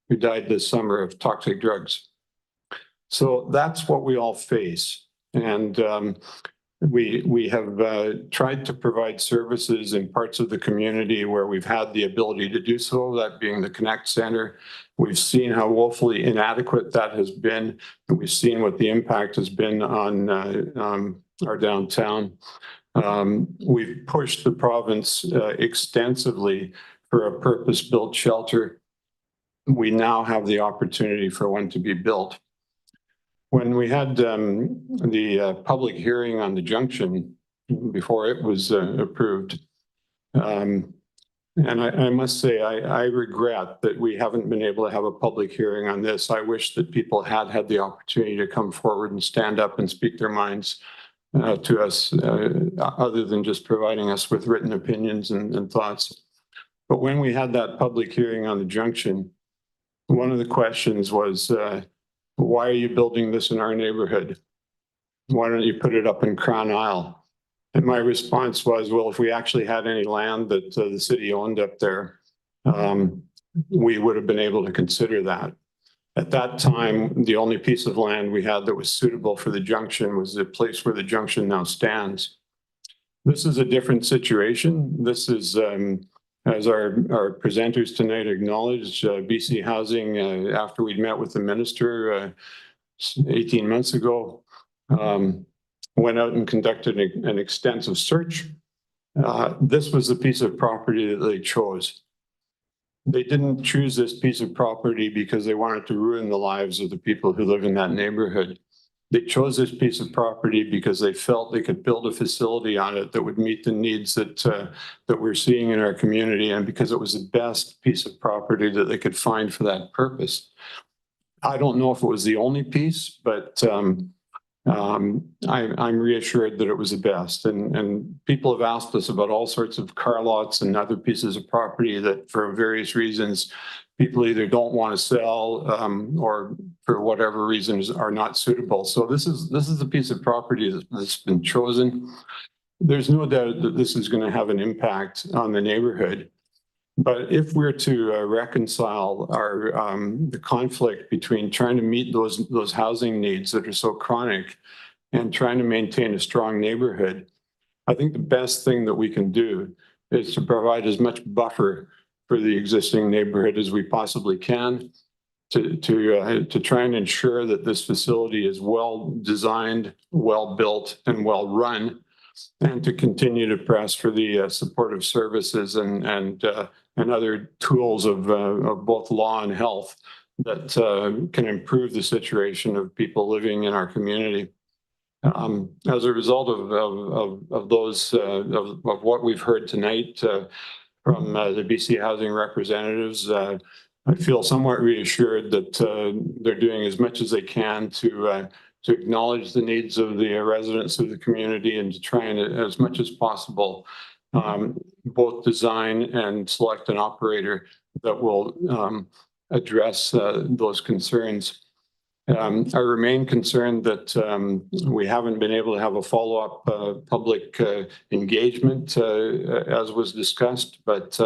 who died this summer of toxic drugs. So that's what we all face. And we have tried to provide services in parts of the community where we've had the ability to do so, that being the Connect Center. We've seen how woefully inadequate that has been. And we've seen what the impact has been on our downtown. We've pushed the province extensively for a purpose-built shelter. We now have the opportunity for one to be built. When we had the public hearing on the junction before it was approved, and I must say, I regret that we haven't been able to have a public hearing on this. I wish that people had the opportunity to come forward and stand up and speak their minds to us, other than just providing us with written opinions and thoughts. But when we had that public hearing on the junction, one of the questions was, why are you building this in our neighborhood? Why don't you put it up in Crown Isle? And my response was, well, if we actually had any land that the city owned up there, we would have been able to consider that. At that time, the only piece of land we had that was suitable for the junction was the place where the junction now stands. This is a different situation. This is, as our presenters tonight acknowledged, BC Housing, after we'd met with the minister 18 months ago, went out and conducted an extensive search. This was the piece of property that they chose. They didn't choose this piece of property because they wanted to ruin the lives of the people who live in that neighborhood. They chose this piece of property because they felt they could build a facility on it that would meet the needs that we're seeing in our community, and because it was the best piece of property that they could find for that purpose. I don't know if it was the only piece, but I'm reassured that it was the best. And people have asked us about all sorts of car lots and other pieces of property that for various reasons, people either don't want to sell or for whatever reasons are not suitable. So this is the piece of property that's been chosen. There's no doubt that this is going to have an impact on the neighborhood. But if we're to reconcile the conflict between trying to meet those housing needs that are so chronic and trying to maintain a strong neighborhood, I think the best thing that we can do is to provide as much buffer for the existing neighborhood as we possibly can to try and ensure that this facility is well designed, well built, and well run, and to continue to press for the supportive services and and other tools of both law and health that can improve the situation of people living in our community. As a result of those of what we've heard tonight from the BC Housing representatives, I feel somewhat reassured that they're doing as much as they can to acknowledge the needs of the residents of the community and to try and, as much as possible, both design and select an operator that will address those concerns. I remain concerned that we haven't been able to have a follow-up public engagement as was discussed, but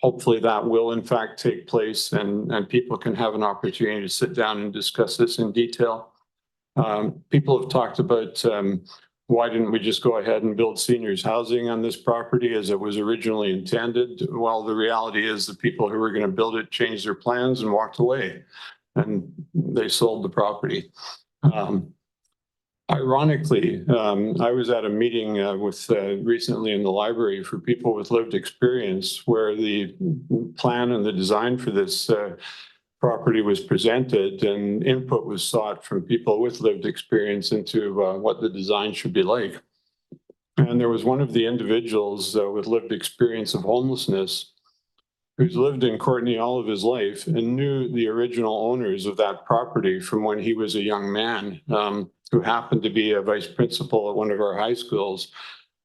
hopefully that will in fact take place and people can have an opportunity to sit down and discuss this in detail. People have talked about why didn't we just go ahead and build seniors housing on this property as it was originally intended? Well, the reality is the people who were going to build it changed their plans and walked away, and they sold the property. Ironically, I was at a meeting with recently in the library for people with lived experience where the plan and the design for this property was presented and input was sought from people with lived experience into what the design should be like. And there was one of the individuals with lived experience of homelessness who's lived in Courtenay all of his life and knew the original owners of that property from when he was a young man, who happened to be a vice principal at one of our high schools.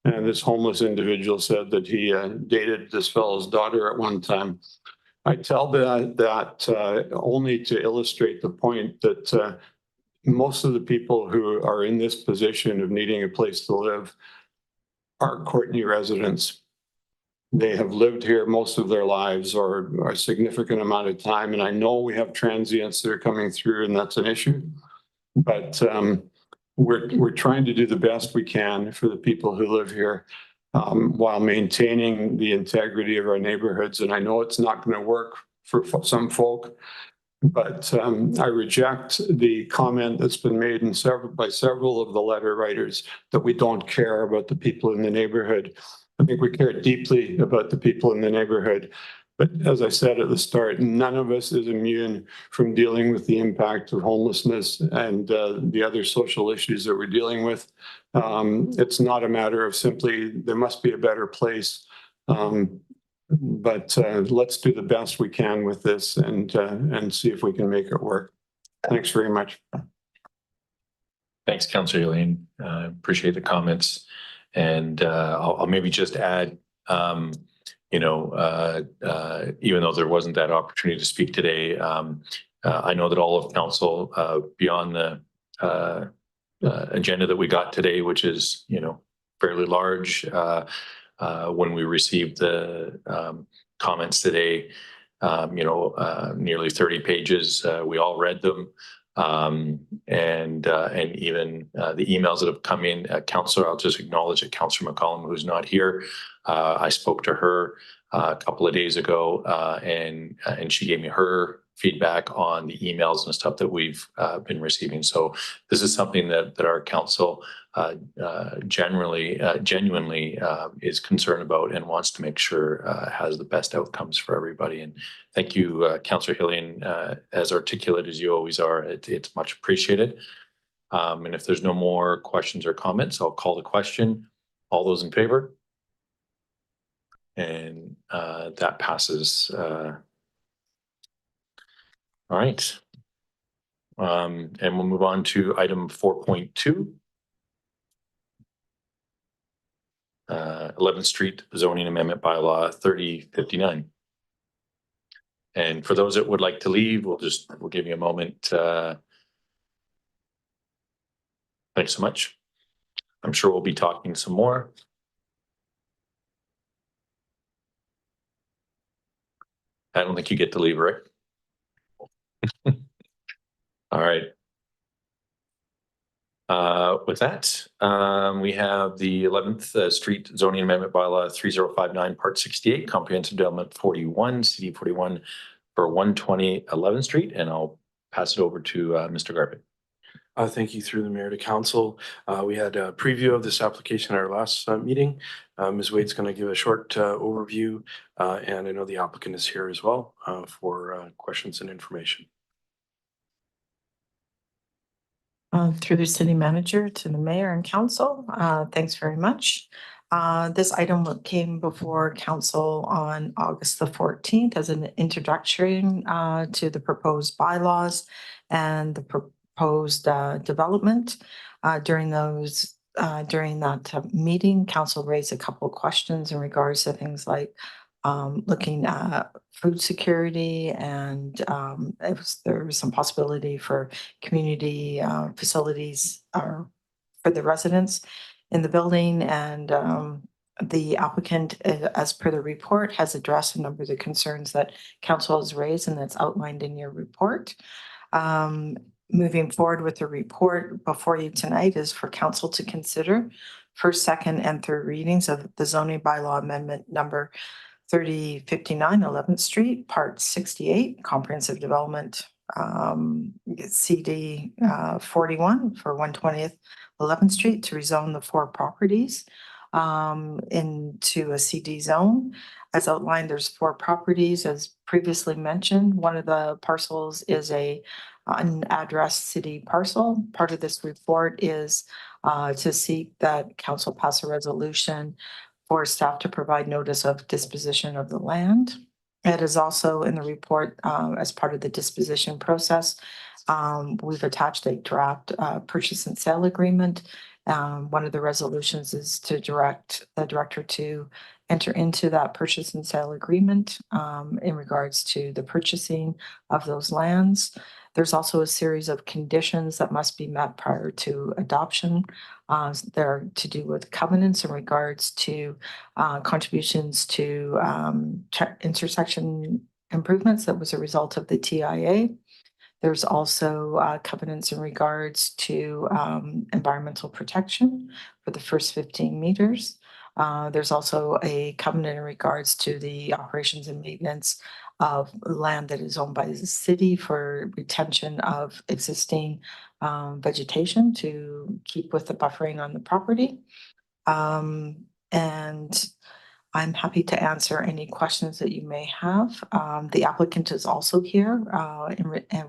And this homeless individual said that he dated this fellow's daughter at one time. I tell that only to illustrate the point that most of the people who are in this position of needing a place to live are Courtenay residents. They have lived here most of their lives or a significant amount of time. And I know we have transients that are coming through and that's an issue, but we're trying to do the best we can for the people who live here while maintaining the integrity of our neighborhoods. And I know it's not going to work for some folk, but I reject the comment that's been made by several of the letter writers that we don't care about the people in the neighborhood. I think we care deeply about the people in the neighborhood. But as I said at the start, none of us is immune from dealing with the impact of homelessness and the other social issues that we're dealing with. It's not a matter of simply, there must be a better place. But let's do the best we can with this and see if we can make it work. Thanks very much. Thanks, Councillor Elaine. Appreciate the comments. And I'll maybe just add, even though there wasn't that opportunity to speak today, I know that all of council, beyond the agenda that we got today, which is, fairly large, when we received the comments today, nearly 30 pages, we all read them. And even the emails that have come in, Councillor, I'll just acknowledge that Councillor McCollum, who's not here, I spoke to her a couple of days ago, and she gave me her feedback on the emails and stuff that we've been receiving. So this is something that our council genuinely is concerned about and wants to make sure has the best outcomes for everybody. And thank you, Councillor Hillian, as articulate as you always are. It's much appreciated. And if there's no more questions or comments, I'll call the question. All those in favor? And that passes. All right. And we'll move on to item 4.2. 11th Street Zoning Amendment Bylaw 3059. And for those that would like to leave, we'll give you a moment. Thanks so much. I'm sure we'll be talking some more. I don't think you get to leave, Rick. All right. With that, we have the 11th Street Zoning Amendment Bylaw 3059, Part 68, Comprehensive Development 41, CD 41 for 120 11th Street, and I'll pass it over to Mr. Garbutt. Thank you through the mayor to council. We had a preview of this application at our last meeting. Ms. Wade's going to give a short overview, and I know the applicant is here as well for questions and information. Through the city manager to the mayor and council, thanks very much. This item came before council on August the 14th as an introduction to the proposed bylaws and the proposed development. During that meeting, council raised a couple of questions in regards to things like looking at food security and there was some possibility for community facilities for the residents in the building. And the applicant, as per the report, has addressed a number of the concerns that council has raised, and that's outlined in your report. Moving forward with the report before you tonight is for council to consider first, second, and third readings of the zoning bylaw amendment number 3059 11th Street, Part 68, Comprehensive Development, CD 41 for 120th 11th Street to rezone the 4 properties into a CD zone. As outlined, there's 4 properties, as previously mentioned. One of the parcels is an unaddressed city parcel. Part of this report is to seek that council pass a resolution for staff to provide notice of disposition of the land. It is also in the report as part of the disposition process. We've attached a draft purchase and sale agreement. One of the resolutions is to direct the director to enter into that purchase and sale agreement in regards to the purchasing of those lands. There's also a series of conditions that must be met prior to adoption. They're to do with covenants in regards to contributions to intersection improvements that was a result of the TIA. There's also covenants in regards to environmental protection for the first 15 meters. There's also a covenant in regards to the operations and maintenance of land that is owned by the city for retention of existing vegetation to keep with the buffering on the property. And I'm happy to answer any questions that you may have. The applicant is also here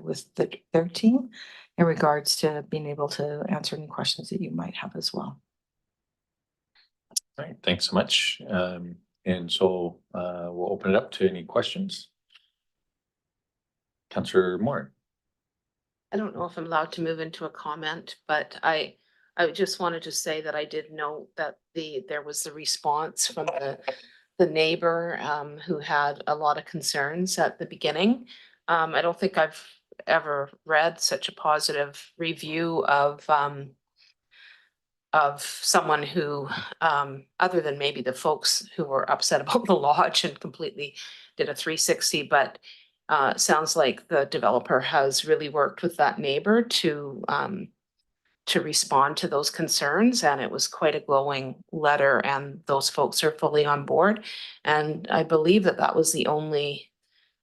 with their team in regards to being able to answer any questions that you might have as well. All right, thanks so much. And so we'll open it up to any questions. Councillor Moore. I don't know if I'm allowed to move into a comment, but I just wanted to say that I did know that there was the response from the neighbor who had a lot of concerns at the beginning. I don't think I've ever read such a positive review of someone who, other than maybe the folks who were upset about the lodge and completely did a 360, but sounds like the developer has really worked with that neighbor to respond to those concerns, and it was quite a glowing letter, and those folks are fully on board. And I believe that was the only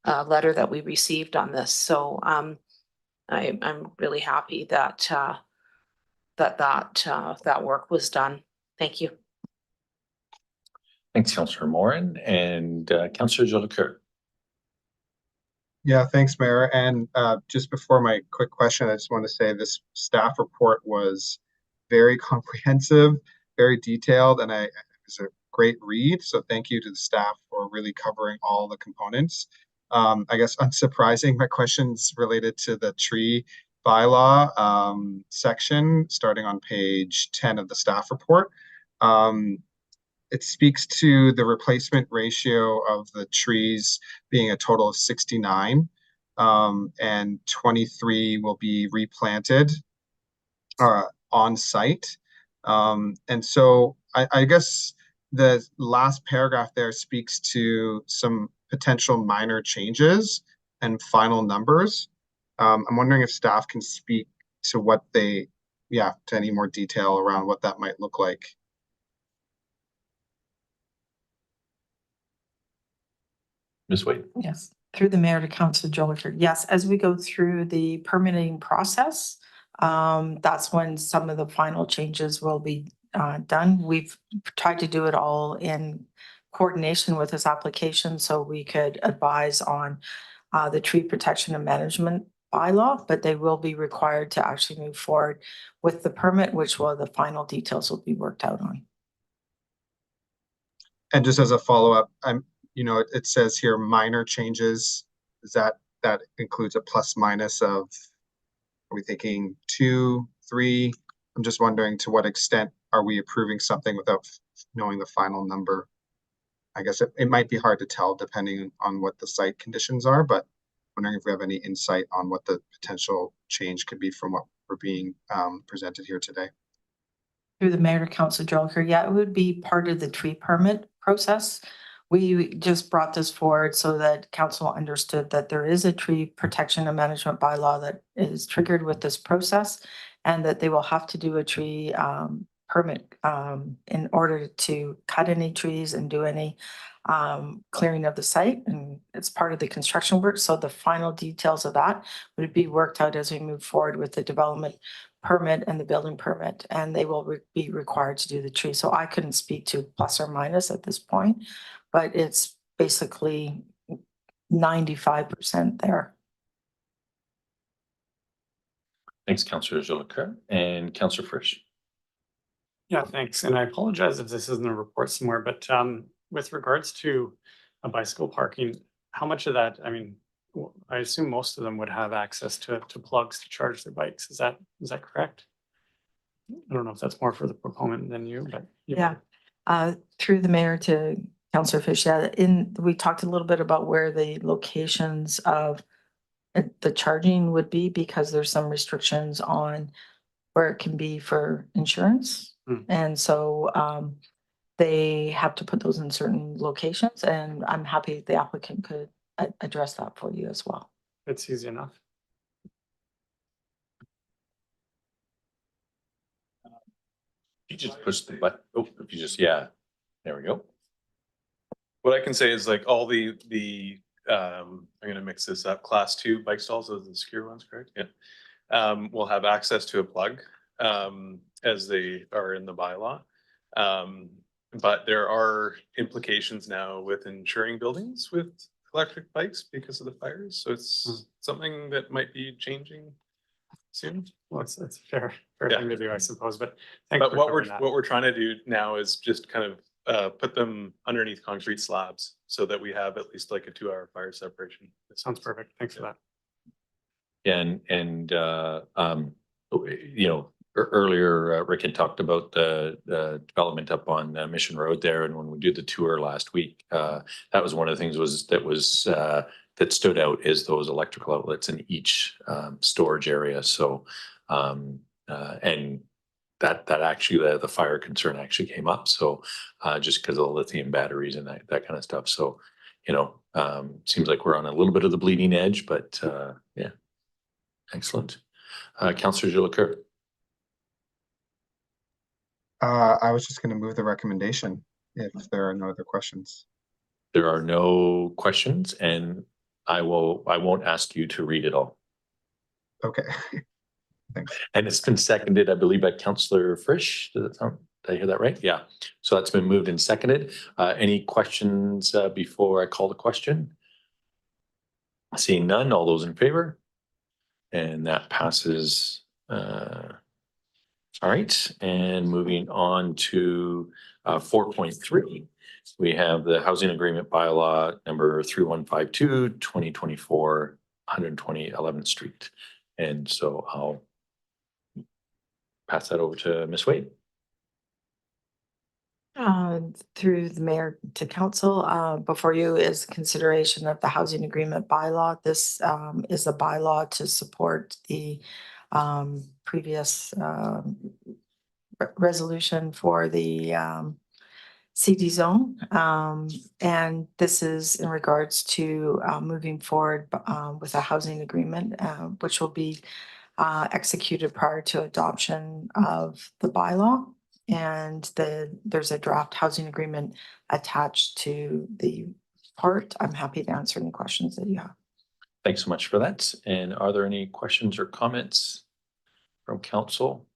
letter that we received on this. So I'm really happy that that work was done. Thank you. Thanks, Councillor Morin. And Councillor Jolicoeur. Yeah, thanks, Mayor. And just before my quick question, I just want to say this staff report was very comprehensive, very detailed, and it was a great read. So thank you to the staff for really covering all the components. I guess unsurprising, my question's related to the tree bylaw section, starting on page 10 of the staff report. It speaks to the replacement ratio of the trees being a total of 69, and 23 will be replanted on site. And so I guess the last paragraph there speaks to some potential minor changes and final numbers. I'm wondering if staff can speak to to any more detail around what that might look like. Ms. Wade. Yes, through the mayor to Councillor Jolicoeur. Yes, as we go through the permitting process, that's when some of the final changes will be done. We've tried to do it all in coordination with this application so we could advise on the tree protection and management bylaw, but they will be required to actually move forward with the permit, which will the final details will be worked out on. And just as a follow-up, it says here minor changes. Is that includes a plus minus of, are we thinking 2, 3? I'm just wondering, to what extent are we approving something without knowing the final number? I guess it might be hard to tell depending on what the site conditions are, but wondering if we have any insight on what the potential change could be from what we're being presented here today. Through the mayor to council Joliker, yeah, it would be part of the tree permit process. We just brought this forward so that council understood that there is a tree protection and management bylaw that is triggered with this process, and that they will have to do a tree permit in order to cut any trees and do any clearing of the site, and it's part of the construction work. So the final details of that would be worked out as we move forward with the development permit and the building permit, and they will be required to do the tree. So I couldn't speak to plus or minus at this point, but it's basically 95% there. Thanks, Councillor Jolicoeur. And Councillor Frisch. Yeah, thanks. And I apologize if this isn't a report somewhere, but with regards to a bicycle parking, how much of that, I mean, I assume most of them would have access to plugs to charge their bikes. Is that correct? I don't know if that's more for the proponent than you, but. Yeah, through the mayor to Councillor Fish, yeah, we talked a little bit about where the locations of the charging would be, because there's some restrictions on where it can be for insurance. And so they have to put those in certain locations, and I'm happy the applicant could address that for you as well. It's easy enough. You just push the button. Oh, if you just, yeah, there we go. What I can say is like all the I'm gonna mix this up, class 2 bike stalls, those are the secure ones, correct? Yeah. Will have access to a plug as they are in the bylaw. But there are implications now with insuring buildings with electric bikes because of the fires. So it's something that might be changing soon. Well, it's a fair Yeah. thing to do, I suppose, but thanks But for what covering that. we're trying to do now is just kind of put them underneath concrete slabs so that we have at least like a 2-hour fire separation. That sounds perfect. Thanks for that. And you know, earlier Rick had talked about the development up on Mission Road there, and when we did the tour last week, that was one of the things that stood out is those electrical outlets in each storage area. So and that actually the fire concern actually came up. So just because of the lithium batteries and that kind of stuff. So you know, seems like we're on a little bit of the bleeding edge, but yeah, excellent. Councillor Jolicoeur. I was just going to move the recommendation if there are no other questions. There are no questions, and I won't ask you to read it all. Okay. Thanks. And it's been seconded, I believe, by Councillor Frisch. Did I hear that right? Yeah. So that's been moved and seconded. Any questions before I call the question? Seeing none, all those in favor? And that passes. All right, and moving on to 4.3. We have the housing agreement bylaw number 3152, 2024, 120 11th Street. And so I'll pass that over to Ms. Wade. Through the mayor to council, before you is consideration of the housing agreement bylaw. This is a bylaw to support the previous resolution for the CD zone. And this is in regards to moving forward with a housing agreement, which will be executed prior to adoption of the bylaw. And there's a draft housing agreement attached to the part. I'm happy to answer any questions that you have. Thanks so much for that. And are there any questions or comments from council?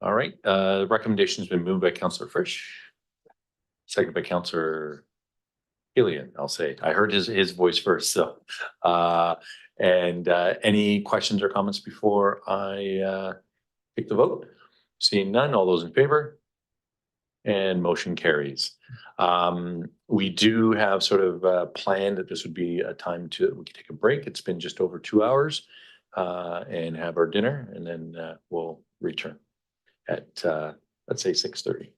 All right, the recommendation's been moved by Councillor Frisch. Second by Councillor Killian, I'll say. I heard his voice first, so. Any questions or comments before I take the vote? Seeing none, all those in favor? And motion carries. We do have sort of planned that this would be a time we could take a break. It's been just over 2 hours and have our dinner, and then we'll return at let's say 6:30.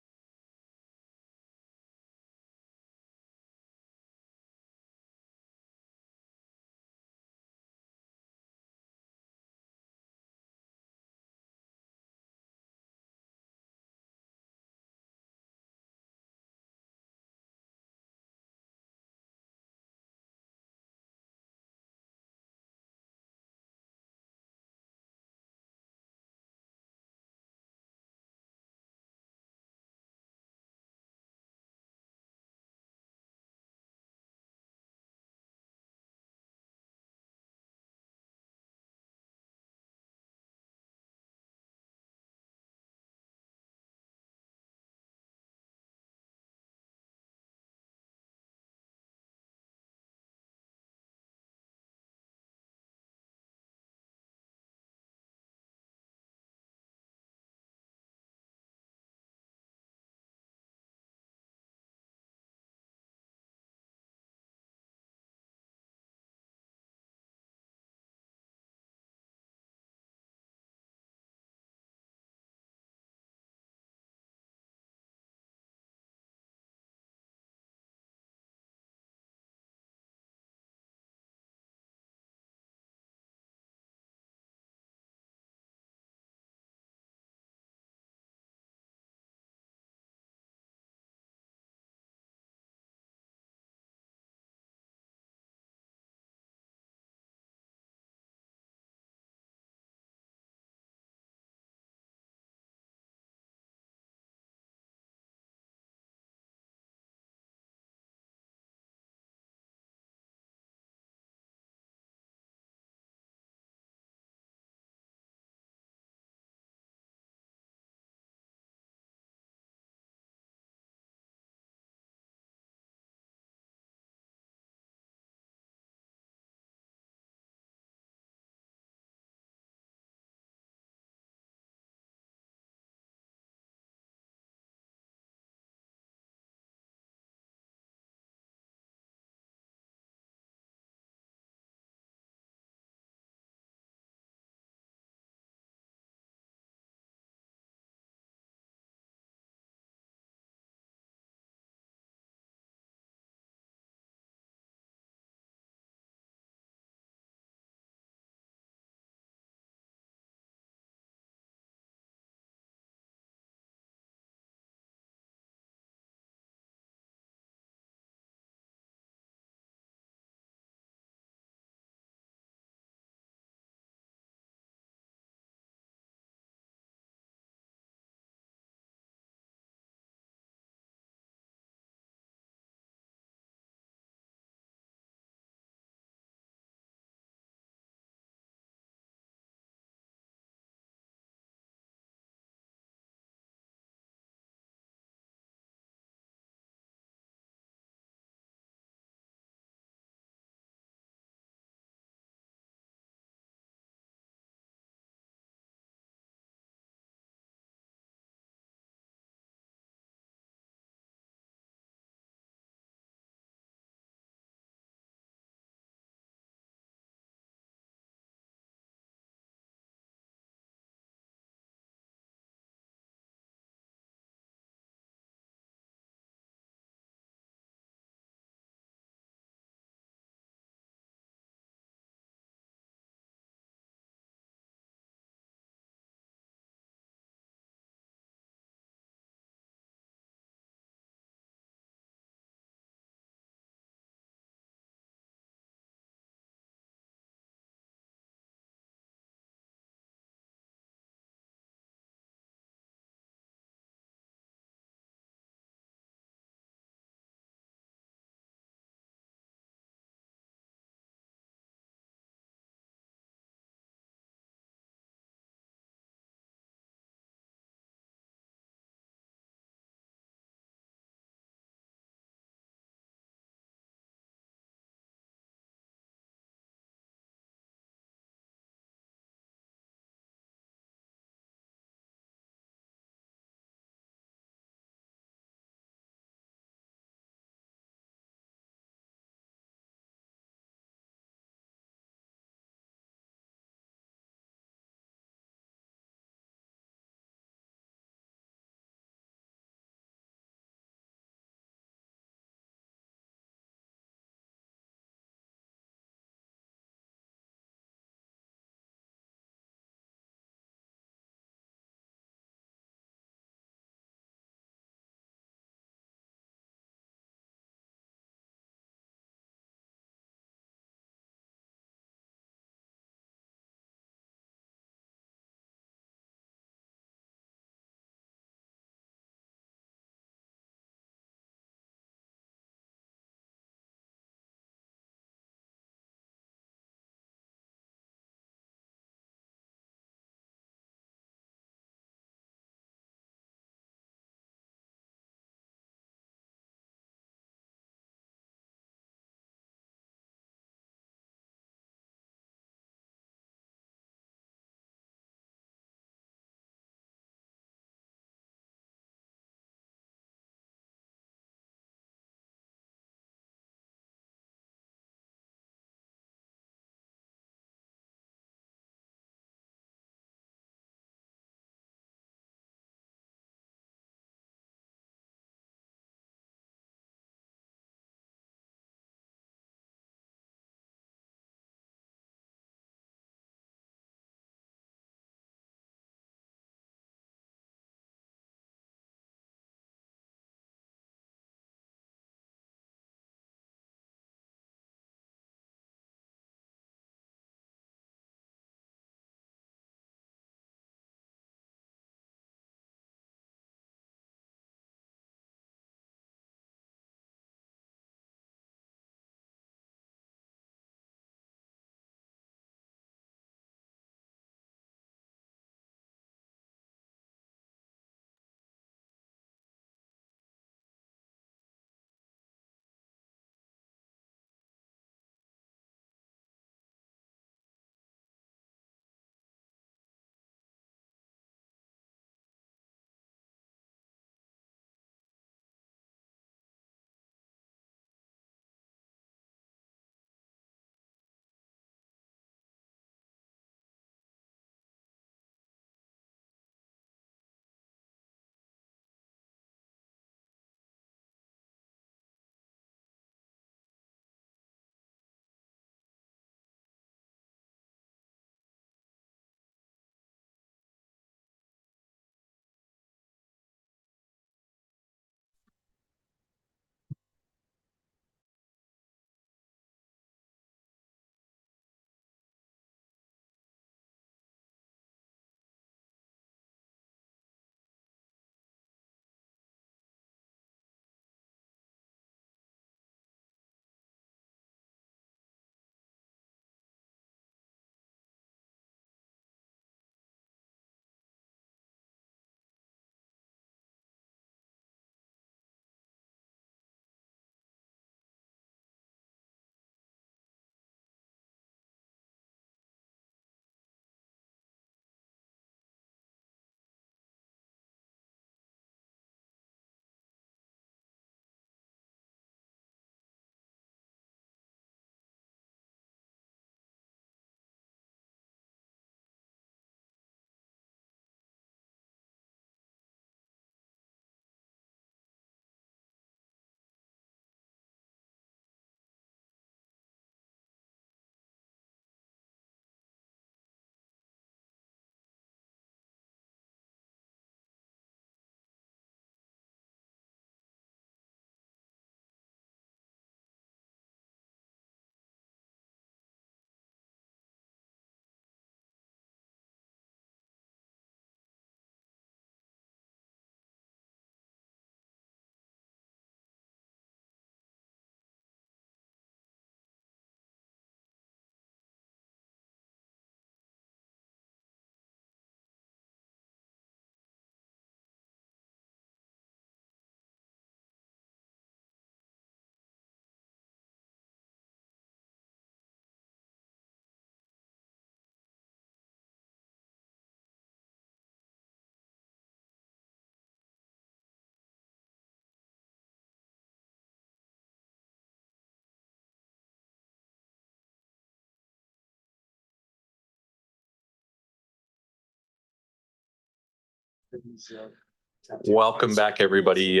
Welcome back, everybody.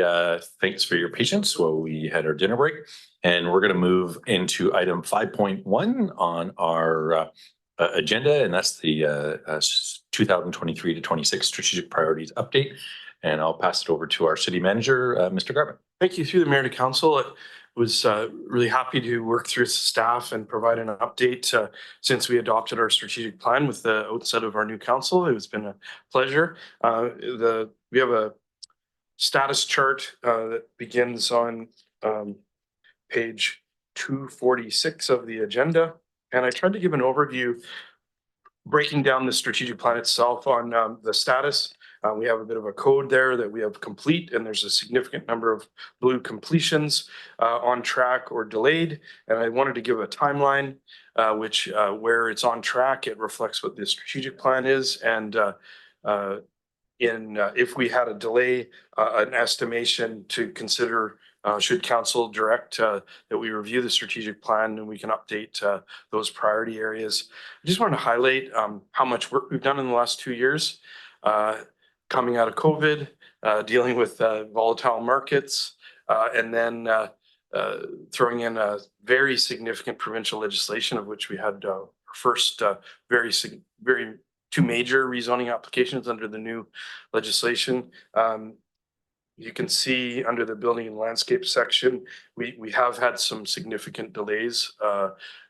Thanks for your patience while we had our dinner break. And we're going to move into item 5.1 on our agenda, and that's the 2023 to 26 strategic priorities update. And I'll pass it over to our city manager, Mr. Garvin. Thank you. Through the mayor to council, I was really happy to work through staff and provide an update since we adopted our strategic plan with the outset of our new council. It's been a pleasure. We have a status chart that begins on page 246 of the agenda. And I tried to give an overview breaking down the strategic plan itself on the status. We have a bit of a code there that we have complete, and there's a significant number of blue completions on track or delayed. And I wanted to give a timeline, which where it's on track, it reflects what the strategic plan is. And if we had a delay, an estimation to consider should council direct that we review the strategic plan and we can update those priority areas. I just wanted to highlight how much work we've done in the last 2 years. Coming out of COVID, dealing with volatile markets, and then throwing in a very significant provincial legislation, of which we had first very two major rezoning applications under the new legislation. You can see under the building and landscape section, we have had some significant delays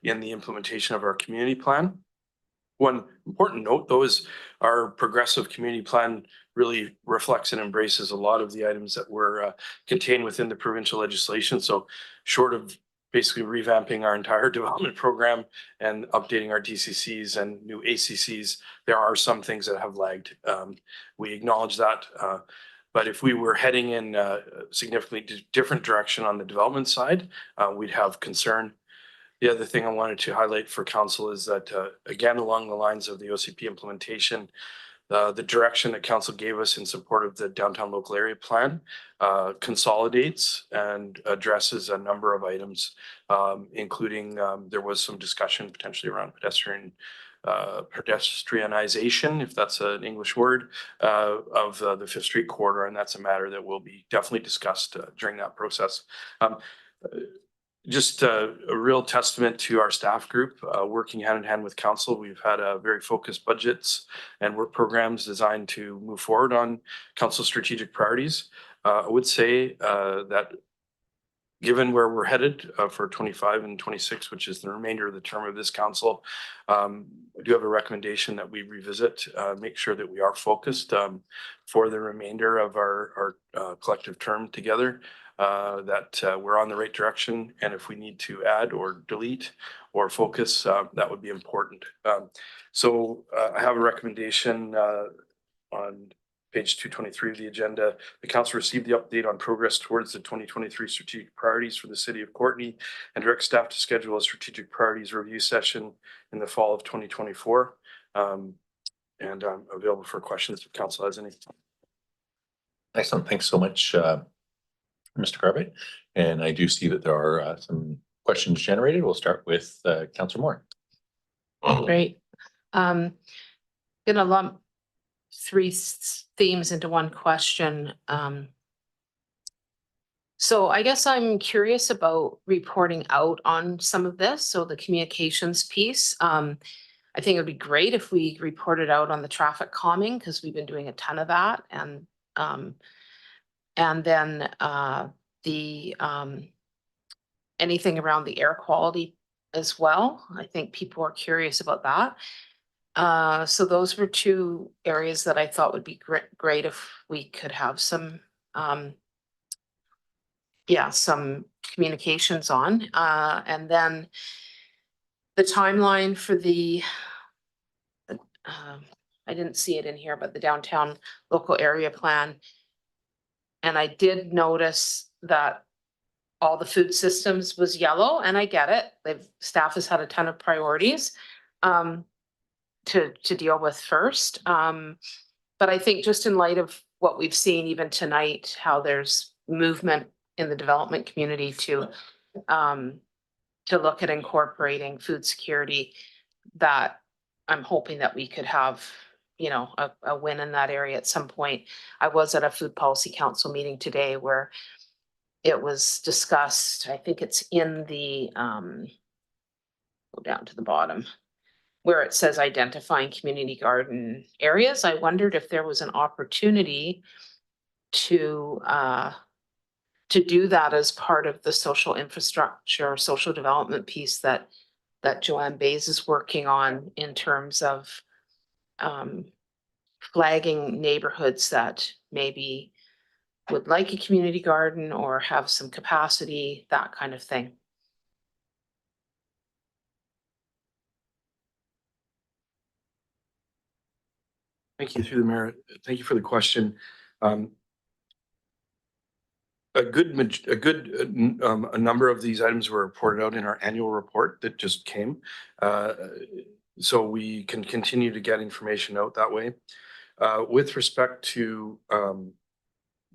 in the implementation of our community plan. One important note, though, is our progressive community plan really reflects and embraces a lot of the items that were contained within the provincial legislation. So short of basically revamping our entire development program and updating our DCCs and new ACCs, there are some things that have lagged. We acknowledge that. But if we were heading in a significantly different direction on the development side, we'd have concern. The other thing I wanted to highlight for council is that, again, along the lines of the OCP implementation, the direction that council gave us in support of the downtown local area plan consolidates and addresses a number of items, including there was some discussion potentially around pedestrianization, if that's an English word, of the Fifth Street corridor, and that's a matter that will be definitely discussed during that process. Just a real testament to our staff group working hand in hand with council. We've had very focused budgets and work programs designed to move forward on council strategic priorities. I would say that given where we're headed for 25 and 26, which is the remainder of the term of this council, I do have a recommendation that we revisit, make sure that we are focused for the remainder of our collective term together. That we're on the right direction, and if we need to add or delete or focus, that would be important. So I have a recommendation on page 223 of the agenda. The council received the update on progress towards the 2023 strategic priorities for the city of Courtenay and direct staff to schedule a strategic priorities review session in the fall of 2024. And I'm available for questions if council has any. Excellent. Thanks so much, Mr. Garvey. And I do see that there are some questions generated. We'll start with Councillor Moore. Great. Gonna lump three themes into one question. So I guess I'm curious about reporting out on some of this. So the communications piece, I think it'd be great if we reported out on the traffic calming, because we've been doing a ton of that. And then anything around the air quality as well. I think people are curious about that. So those were two areas that I thought would be great if we could have some communications on. And then the timeline for I didn't see it in here, but the downtown local area plan. And I did notice that all the food systems was yellow, and I get it. Staff has had a ton of priorities to deal with first. But I think just in light of what we've seen even tonight, how there's movement in the development community to look at incorporating food security, that I'm hoping that we could have you know, a win in that area at some point. I was at a food policy council meeting today where it was discussed. I think it's in the, go down to the bottom, where it says identifying community garden areas. I wondered if there was an opportunity to do that as part of the social infrastructure, social development piece that Joanne Bays is working on in terms of flagging neighborhoods that maybe would like a community garden or have some capacity, that kind of thing. Thank you through the mayor. Thank you for the question. A number of these items were reported out in our annual report that just came. So we can continue to get information out that way. With respect to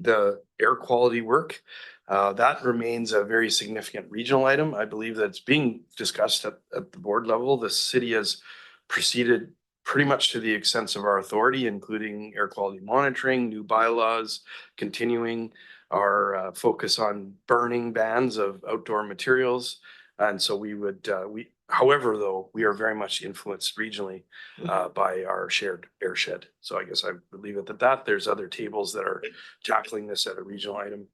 the air quality work, that remains a very significant regional item. I believe that's being discussed at the board level. The city has proceeded pretty much to the extent of our authority, including air quality monitoring, new bylaws, continuing our focus on burning bans of outdoor materials. And so we would, however, though, we are very much influenced regionally by our shared airshed. So I guess I would leave it at that. There's other tables that are tackling this at a regional item.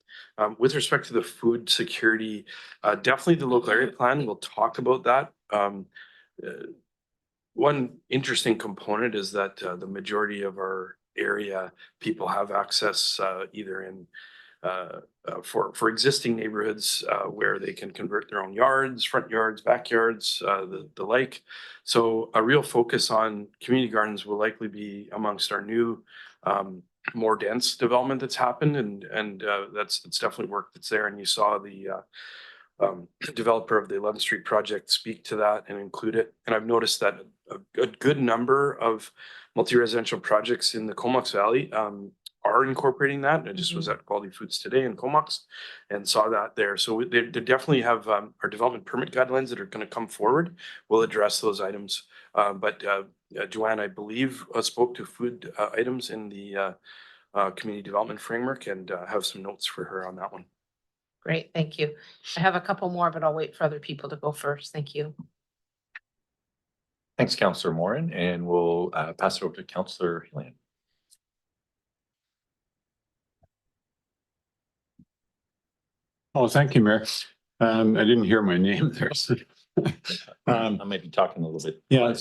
With respect to the food security, definitely the local area plan, we'll talk about that. One interesting component is that the majority of our area people have access either in for existing neighborhoods where they can convert their own yards, front yards, backyards, the like. So a real focus on community gardens will likely be amongst our new more dense development that's happened, and that's definitely work that's there. And you saw the developer of the 11th Street project speak to that and include it. And I've noticed that a good number of multi-residential projects in the Comox Valley are incorporating that. I just was at Quality Foods today in Comox and saw that there. So they definitely have our development permit guidelines that are going to come forward. We'll address those items. But Joanne, I believe, spoke to food items in the community development framework and have some notes for her on that one. Great, thank you. I have a couple more, but I'll wait for other people to go first. Thank you. Thanks, Councillor Morin, and we'll pass it over to Councillor Hillian. Oh, thank you, Mayor. I didn't hear my name there. So. I might be talking a little bit. Yeah,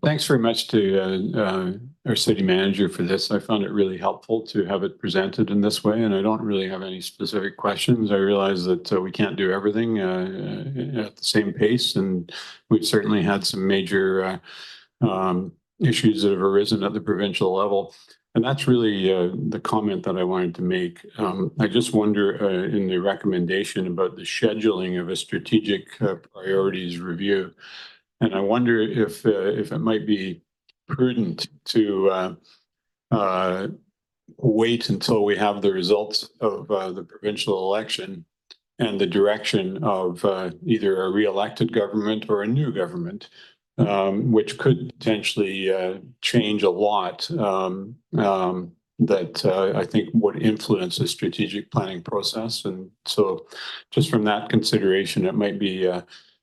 thanks very much to our city manager for this. I found it really helpful to have it presented in this way, and I don't really have any specific questions. I realize that we can't do everything at the same pace, and we've certainly had some major issues that have arisen at the provincial level. And that's really the comment that I wanted to make. I just wonder in the recommendation about the scheduling of a strategic priorities review. And I wonder if it might be prudent to wait until we have the results of the provincial election and the direction of either a re-elected government or a new government, which could potentially change a lot that I think would influence the strategic planning process. And so just from that consideration, it might be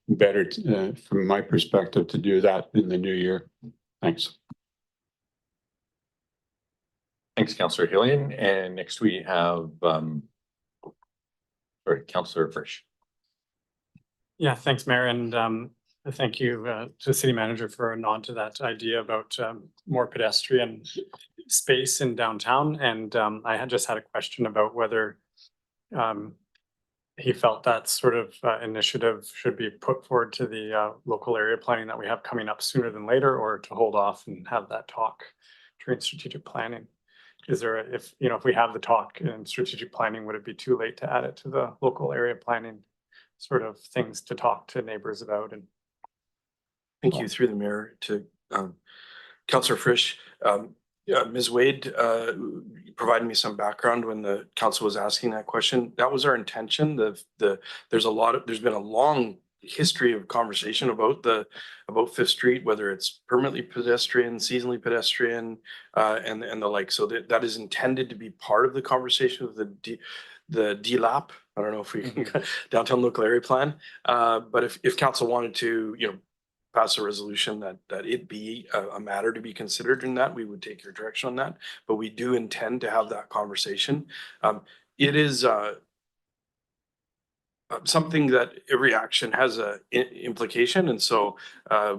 better from my perspective to do that in the new year. Thanks. Thanks, Councillor Hillian. And next we have Councillor Frisch. Yeah, thanks, Mayor. And thank you to the city manager for a nod to that idea about more pedestrian space in downtown. And I had just had a question about whether he felt that sort of initiative should be put forward to the local area planning that we have coming up sooner than later, or to hold off and have that talk during strategic planning. Is there, if we have the talk in strategic planning, would it be too late to add it to the local area planning sort of things to talk to neighbors about? And thank you through the mayor to Councillor Frisch. Ms. Wade provided me some background when the council was asking that question. That was our intention. There's been a long history of conversation about Fifth Street, whether it's permanently pedestrian, seasonally pedestrian, and the like. So that is intended to be part of the conversation with the DLAP. I don't know if we can downtown local area plan. But if council wanted to, pass a resolution that it be a matter to be considered in that, we would take your direction on that. But we do intend to have that conversation. It is something that every action has a implication, and so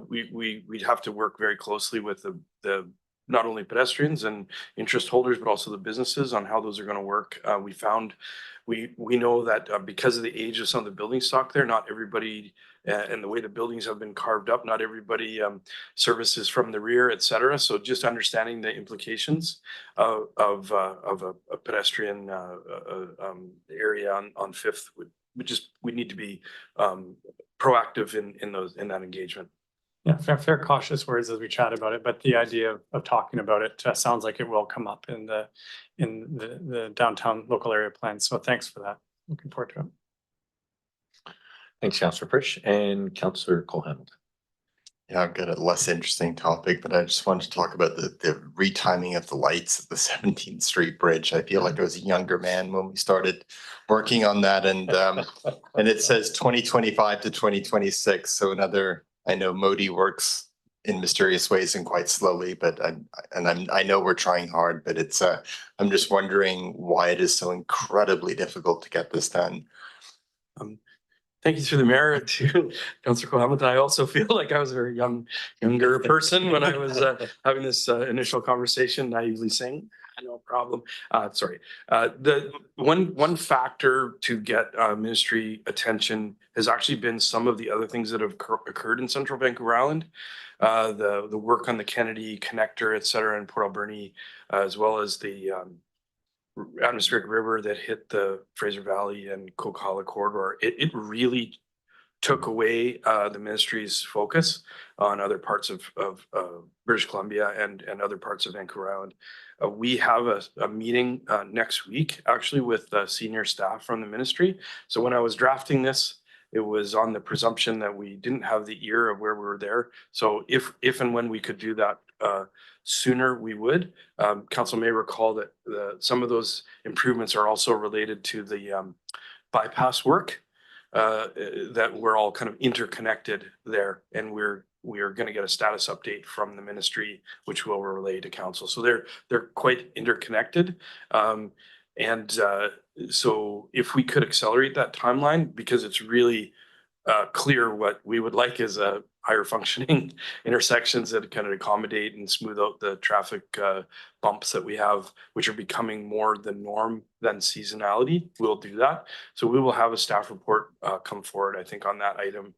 we'd have to work very closely with the not only pedestrians and interest holders, but also the businesses on how those are going to work. We know that because of the age of some of the building stock there, not everybody and the way the buildings have been carved up, not everybody services from the rear, et cetera. So just understanding the implications of a pedestrian area on Fifth we need to be proactive in that engagement. Yeah, fair cautious words as we chat about it, but the idea of talking about it sounds like it will come up in the downtown local area plan. So thanks for that. Looking forward to it. Thanks, Councillor Frisch and Councillor Cole-Hamilton. Yeah, I've got a less interesting topic, but I just wanted to talk about the retiming of the lights at the 17th Street Bridge. I feel like I was a younger man when we started working on that, and it says 2025 to 2026. So I know Modi works in mysterious ways and quite slowly, but I know we're trying hard, but I'm just wondering why it is so incredibly difficult to get this done. Thank you through the mayor to Councillor Cole-Hamilton. I also feel like I was a very younger person when I was having this initial conversation, naively saying, no problem. Sorry. The one factor to get ministry attention has actually been some of the other things that have occurred in Central Vancouver Island. The work on the Kennedy connector, et cetera, in Port Alberni, as well as the atmospheric river that hit the Fraser Valley and Coquihalla corridor. It really took away the ministry's focus on other parts of British Columbia and other parts of Vancouver Island. We have a meeting next week, actually, with senior staff from the ministry. So when I was drafting this, it was on the presumption that we didn't have the ear of where we were there. So if and when we could do that sooner, we would. Council may recall that some of those improvements are also related to the bypass work, that we're all kind of interconnected there, and we are going to get a status update from the ministry, which will relay to council. So they're quite interconnected. So if we could accelerate that timeline, because it's really clear what we would like is a higher functioning intersections that kind of accommodate and smooth out the traffic bumps that we have, which are becoming more the norm than seasonality. We'll do that. So we will have a staff report come forward, I think, on that item,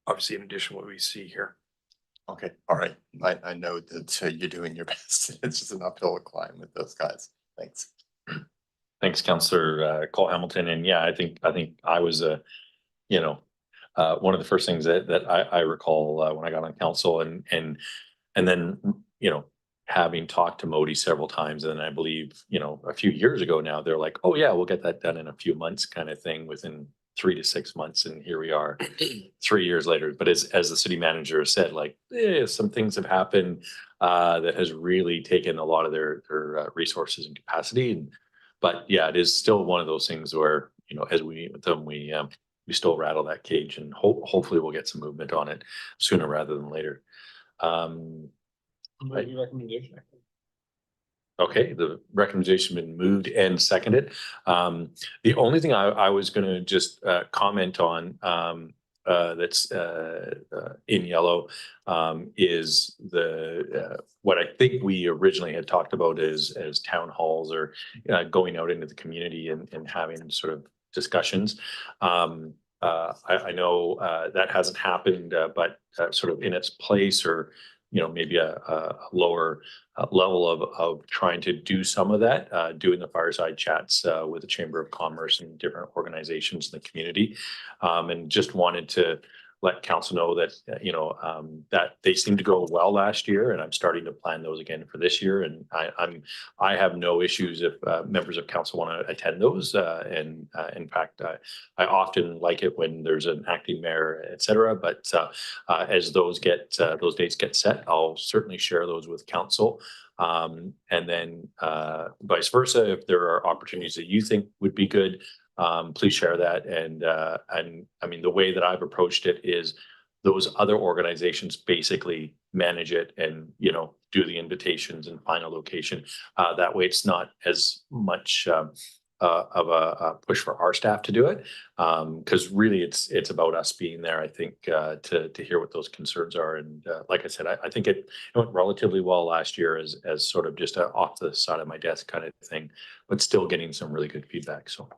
obviously in addition to what we see here. Okay, all right. I know that you're doing your best. It's just an uphill climb with those guys. Thanks. Thanks, Councillor Cole-Hamilton. And yeah, I think I was one of the first things that I recall when I got on council, and then having talked to Modi several times, and I believe a few years ago now, they're like, oh yeah, we'll get that done in a few months, kind of thing, within 3 to 6 months, and here we are 3 years later. But as the city manager said, like some things have happened that has really taken a lot of their resources and capacity. But yeah, it is still one of those things where as we meet with them, we still rattle that cage, and hopefully we'll get some movement on it sooner rather than later. Okay, the recommendation been moved and seconded. The only thing I was going to just comment on that's in yellow is what I think we originally had talked about as town halls, or going out into the community and having sort of discussions. I know that hasn't happened, but sort of in its place, or maybe a lower level of trying to do some of that, doing the fireside chats with the Chamber of Commerce and different organizations in the community, and just wanted to let council know that, that they seem to go well last year, and I'm starting to plan those again for this year. And I have no issues if members of council want to attend those. And in fact, I often like it when there's an acting mayor, et cetera. But as those dates get set, I'll certainly share those with council. And then vice versa, if there are opportunities that you think would be good, please share that. And I mean, the way that I've approached it is those other organizations basically manage it and, do the invitations and find a location. That way it's not as much of a push for our staff to do it. Because really it's about us being there, I think, to hear what those concerns are. And like I said, I think it went relatively well last year as sort of just a off the side of my desk kind of thing, but still getting some really good feedback. So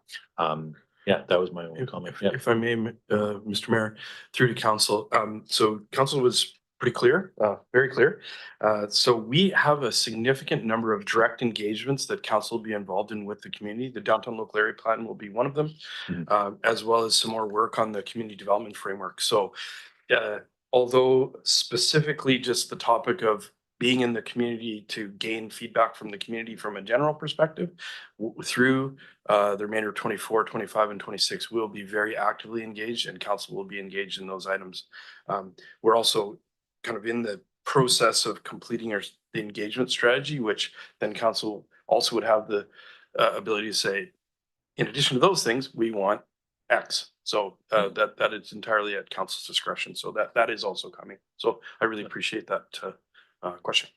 yeah, that was my only comment. Yeah. If I may, Mr. Mayor, through to council. So council was pretty clear, very clear. So we have a significant number of direct engagements that council will be involved in with the community. The downtown local area plan will be one of them, as well as some more work on the community development framework. So although specifically just the topic of being in the community to gain feedback from the community from a general perspective through the remainder of 24, 25, and 26, we'll be very actively engaged, and council will be engaged in those items. We're also kind of in the process of completing the engagement strategy, which then council also would have the ability to say, in addition to those things, we want X. So that is entirely at council's discretion. So that is also coming. So I really appreciate that question.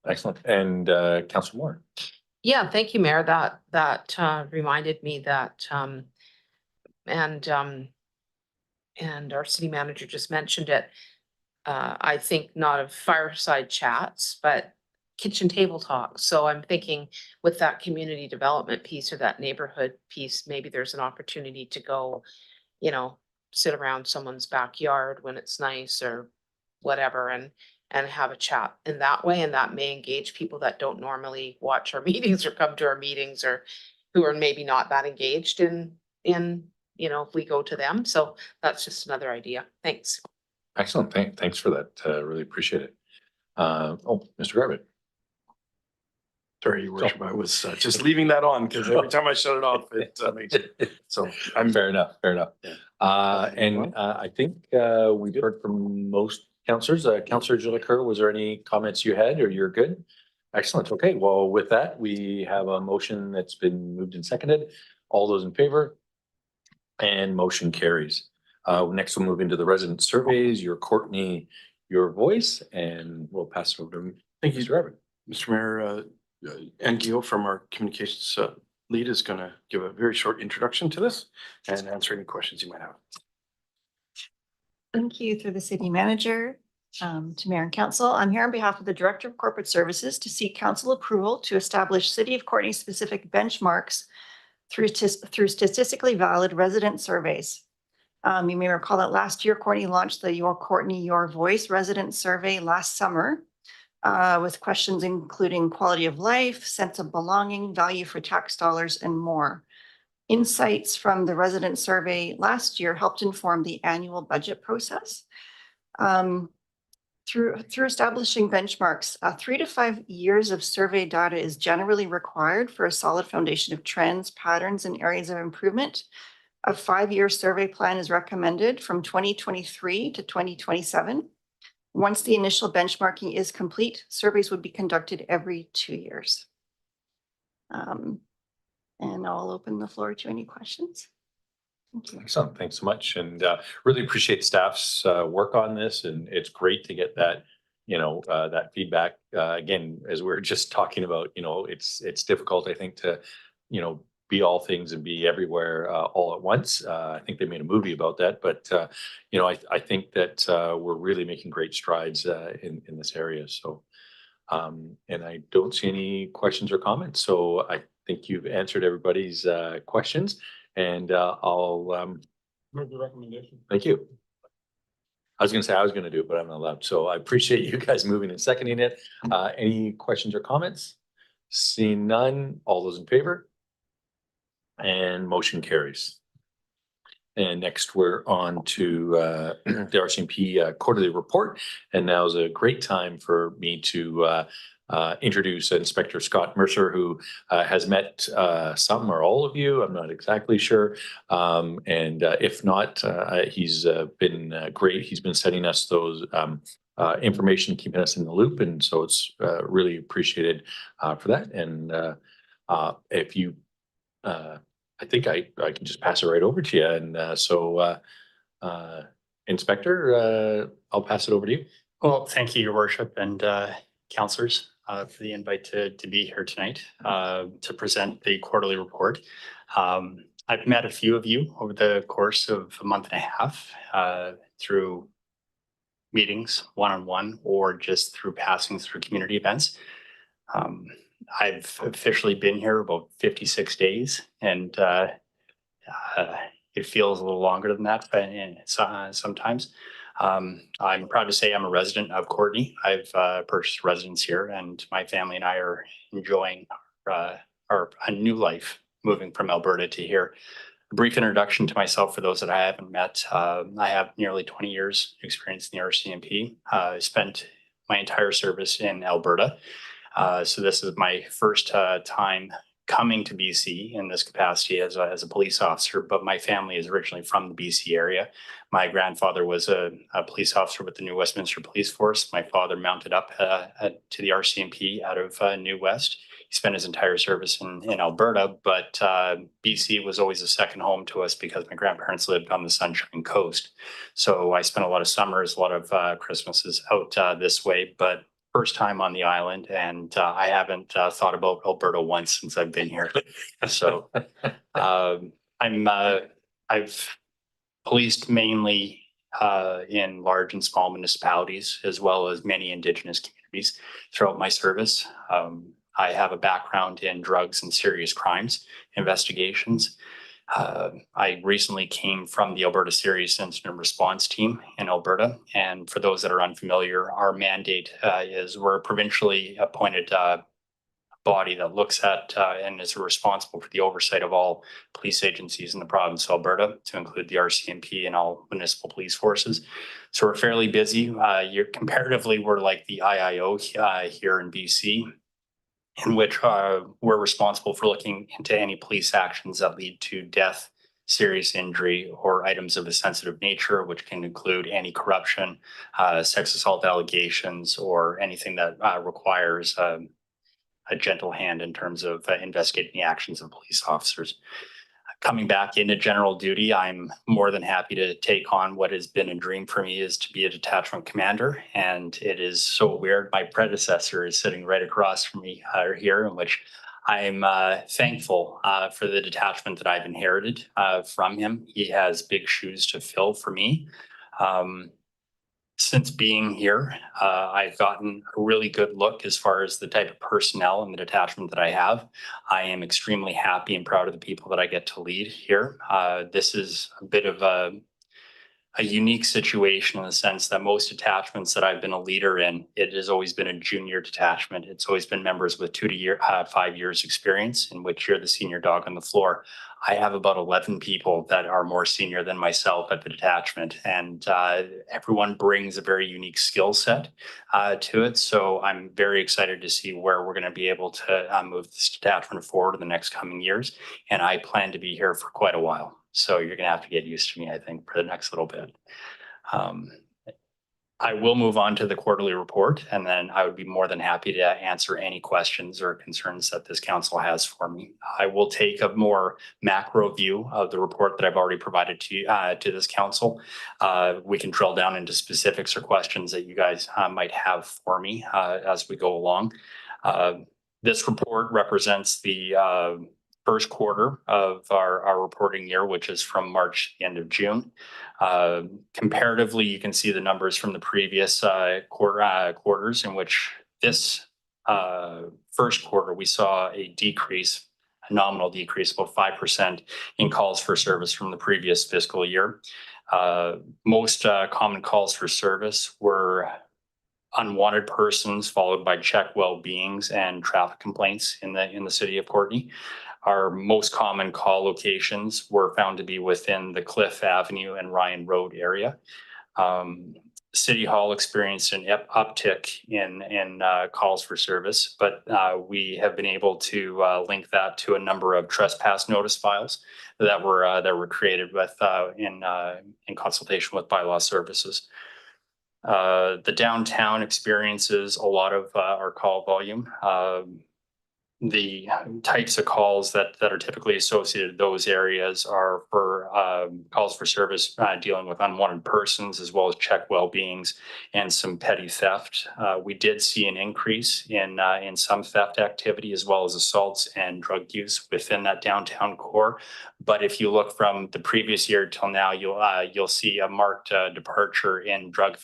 Excellent. And Councillor Moore. Yeah, thank you, Mayor. That reminded me that, and our city manager just mentioned it. I think not of fireside chats, but kitchen table talks. So I'm thinking with that community development piece or that neighborhood piece, maybe there's an opportunity to go, sit around someone's backyard when it's nice or whatever, and have a chat in that way. And that may engage people that don't normally watch our meetings or come to our meetings, or who are maybe not that engaged in, if we go to them. So that's just another idea. Thanks. Excellent. Thanks for that. Really appreciate it. Mr. Garbutt. Sorry, Your Worship, I was just leaving that on because every time I shut it off, it makes it. So I'm fair enough. I think we've heard from most councillors. Councillor Jolicoeur, was there any comments you had, or you're good? Excellent. Okay. Well, with that, we have a motion that's been moved and seconded. All those in favor? And motion carries. Next, we'll move into the resident surveys. Your Courtney, your voice, and we'll pass it over to thank you, Mr. Garbutt. Mr. Mayor. Angio from our communications lead is going to give a very short introduction to this and answer any questions you might have. Thank you through the city manager to Mayor and Council. I'm here on behalf of the Director of Corporate Services to seek council approval to establish City of Courtney specific benchmarks through statistically valid resident surveys. You may recall that last year, Courtney launched the Your Courtney, Your Voice resident survey last summer with questions including quality of life, sense of belonging, value for tax dollars, and more. Insights from the resident survey last year helped inform the annual budget process. Through establishing benchmarks, 3 to 5 years of survey data is generally required for a solid foundation of trends, patterns, and areas of improvement. A 5-year survey plan is recommended from 2023 to 2027. Once the initial benchmarking is complete, surveys would be conducted every 2 years. And I'll open the floor to any questions. Thank you. Excellent. Thanks so much. And really appreciate staff's work on this. And it's great to get that, that feedback. Again, as we we're just talking about, it's difficult, I think, to, be all things and be everywhere all at once. I think they made a movie about that, but I think that we're really making great strides in this area. So, and I don't see any questions or comments. So I think you've answered everybody's questions, and I'll Move the recommendation. thank you. I was going to say I was going to do it, but I'm not allowed. So I appreciate you guys moving and seconding it. Any questions or comments? Seeing none, all those in favor? And motion carries. And next we're on to the RCMP quarterly report. And now is a great time for me to introduce Inspector Scott Mercer, who has met some or all of you. I'm not exactly sure. And if not, he's been great. He's been sending us those information, keeping us in the loop. And so it's really appreciated for that. And if you I think I can just pass it right over to you. And so, Inspector, I'll pass it over to you. Well, thank you, Your Worship, and councillors for the invite to be here tonight to present the quarterly report. I've met a few of you over the course of a month and a half through meetings, one-on-one, or just through passing through community events. I've officially been here about 56 days, and it feels a little longer than that sometimes. I'm proud to say I'm a resident of Courtenay. I've purchased residence here, and my family and I are enjoying a new life moving from Alberta to here. A brief introduction to myself for those that I haven't met. I have nearly 20 years experience in the RCMP. I spent my entire service in Alberta. So this is my first time coming to BC in this capacity as a police officer, but my family is originally from the BC area. My grandfather was a police officer with the New Westminster Police Force. My father mounted up to the RCMP out of New West. He spent his entire service in Alberta, but BC was always a second home to us because my grandparents lived on the Sunshine Coast. So I spent a lot of summers, a lot of Christmases out this way, but first time on the island, and I haven't thought about Alberta once since I've been here. So I've policed mainly in large and small municipalities, as well as many Indigenous communities throughout my service. I have a background in drugs and serious crimes investigations. I recently came from the Alberta Serious Incident Response Team in Alberta. And for those that are unfamiliar, our mandate is we're a provincially appointed body that looks at and is responsible for the oversight of all police agencies in the province of Alberta, to include the RCMP and all municipal police forces. So we're fairly busy. Comparatively, we're like the IIO here in BC, in which we're responsible for looking into any police actions that lead to death, serious injury, or items of a sensitive nature, which can include anti-corruption, sex assault allegations, or anything that requires a gentle hand in terms of investigating the actions of police officers. Coming back into general duty, I'm more than happy to take on what has been a dream for me, is to be a detachment commander. And it is so weird. My predecessor is sitting right across from me here, in which I'm thankful for the detachment that I've inherited from him. He has big shoes to fill for me. Since being here, I've gotten a really good look as far as the type of personnel and the detachment that I have. I am extremely happy and proud of the people that I get to lead here. This is a bit of a unique situation in the sense that most detachments that I've been a leader in, it has always been a junior detachment. It's always been members with 2 to 5 years experience, in which you're the senior dog on the floor. I have about 11 people that are more senior than myself at the detachment, and everyone brings a very unique skill set to it. So I'm very excited to see where we're going to be able to move this detachment forward in the next coming years. And I plan to be here for quite a while. So you're going to have to get used to me, I think, for the next little bit. I will move on to the quarterly report, and then I would be more than happy to answer any questions or concerns that this council has for me. I will take a more macro view of the report that I've already provided to this council. We can drill down into specifics or questions that you guys might have for me as we go along. This report represents the first quarter of our reporting year, which is from March to the end of June. Comparatively, you can see the numbers from the previous quarters, in which this first quarter we saw a nominal decrease, about 5% in calls for service from the previous fiscal year. Most common calls for service were unwanted persons, followed by check well-beings and traffic complaints in the city of Courtenay. Our most common call locations were found to be within the Cliff Avenue and Ryan Road area. City Hall experienced an uptick in calls for service, but we have been able to link that to a number of trespass notice files that were created with in consultation with bylaw services. The downtown experiences a lot of our call volume. The types of calls that are typically associated with those areas are for calls for service dealing with unwanted persons, as well as check well-beings and some petty theft. We did see an increase in some theft activity, as well as assaults and drug use within that downtown core. But if you look from the previous year till now, you'll see a marked departure in drug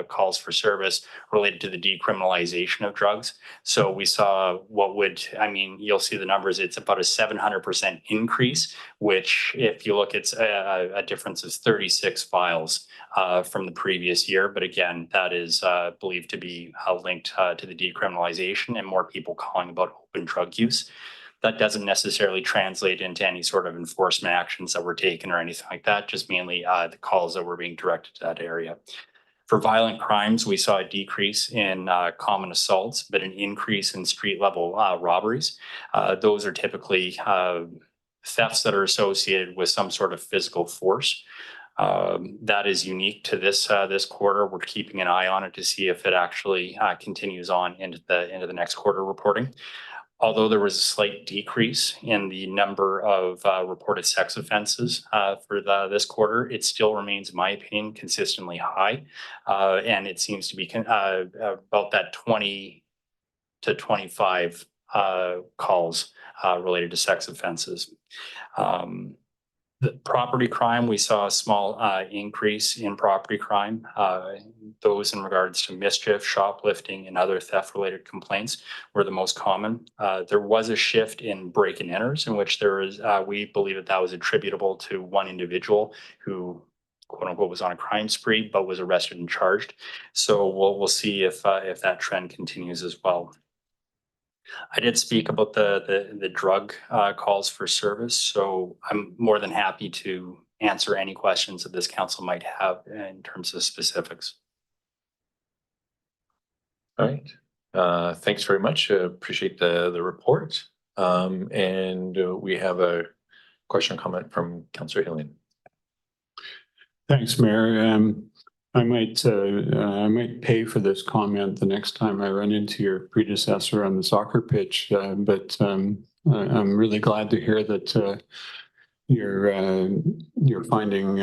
calls for service related to the decriminalization of drugs. So we saw you'll see the numbers, it's about a 700% increase, which if you look, it's a difference of 36 files from the previous year. But again, that is believed to be linked to the decriminalization and more people calling about open drug use. That doesn't necessarily translate into any sort of enforcement actions that were taken or anything like that, just mainly the calls that were being directed to that area. For violent crimes, we saw a decrease in common assaults, but an increase in street level robberies. Those are typically thefts that are associated with some sort of physical force. That is unique to this quarter. We're keeping an eye on it to see if it actually continues on into the next quarter reporting. Although there was a slight decrease in the number of reported sex offenses for this quarter, it still remains, in my opinion, consistently high. And it seems to be about that 20 to 25 calls related to sex offenses. The property crime, we saw a small increase in property crime. Those in regards to mischief, shoplifting, and other theft-related complaints were the most common. There was a shift in break and enters, in which there is, we believe that was attributable to one individual who, quote unquote, was on a crime spree, but was arrested and charged. So we'll see if that trend continues as well. I did speak about the drug calls for service, so I'm more than happy to answer any questions that this council might have in terms of specifics. All right. Thanks very much. Appreciate the report. And we have a question or comment from Councillor Hillian. Thanks, Mayor. I might pay for this comment the next time I run into your predecessor on the soccer pitch, but I'm really glad to hear that you're finding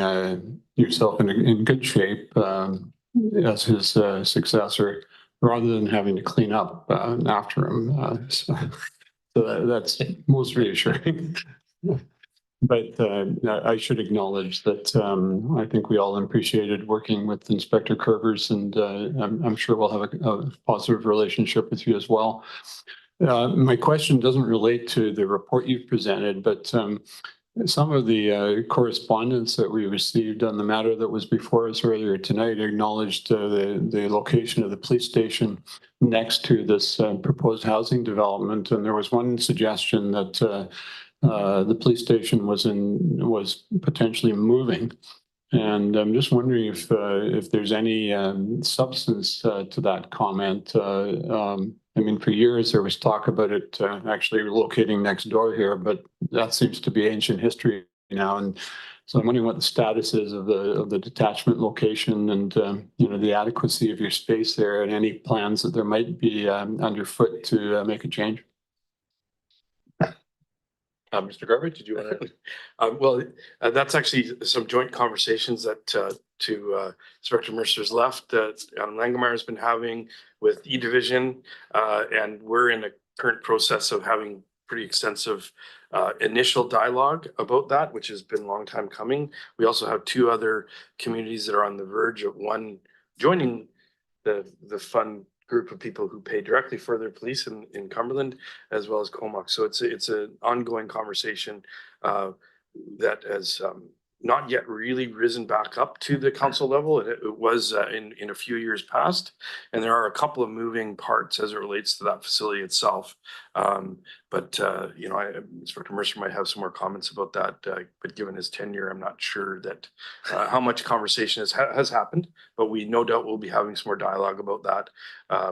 yourself in good shape as his successor, rather than having to clean up after him. So that's most reassuring. But I should acknowledge that I think we all appreciated working with Inspector Curvers, and I'm sure we'll have a positive relationship with you as well. My question doesn't relate to the report you've presented, but some of the correspondence that we received on the matter that was before us earlier tonight acknowledged the location of the police station next to this proposed housing development, and there was one suggestion that the police station was potentially moving, and I'm just wondering if there's any substance to that comment. I mean, for years there was talk about it actually relocating next door here, but that seems to be ancient history now. And so I'm wondering what the status is of the detachment location, and the adequacy of your space there, and any plans that there might be underfoot to make a change. Mr. Garber, did you want to? Well, that's actually some joint conversations that to Inspector Mercer's left Adam Langemeyer has been having with E-Division, and we're in a current process of having pretty extensive initial dialogue about that, which has been a long time coming. We also have two other communities that are on the verge of one joining the fun group of people who pay directly for their police in Cumberland, as well as Comox. So it's an ongoing conversation that, as not yet really risen back up to the council level. It was in a few years past. And there are a couple of moving parts as it relates to that facility itself. But you know, Inspector Mercer might have some more comments about that. But given his tenure, I'm not sure that how much conversation has happened. But we no doubt will be having some more dialogue about that.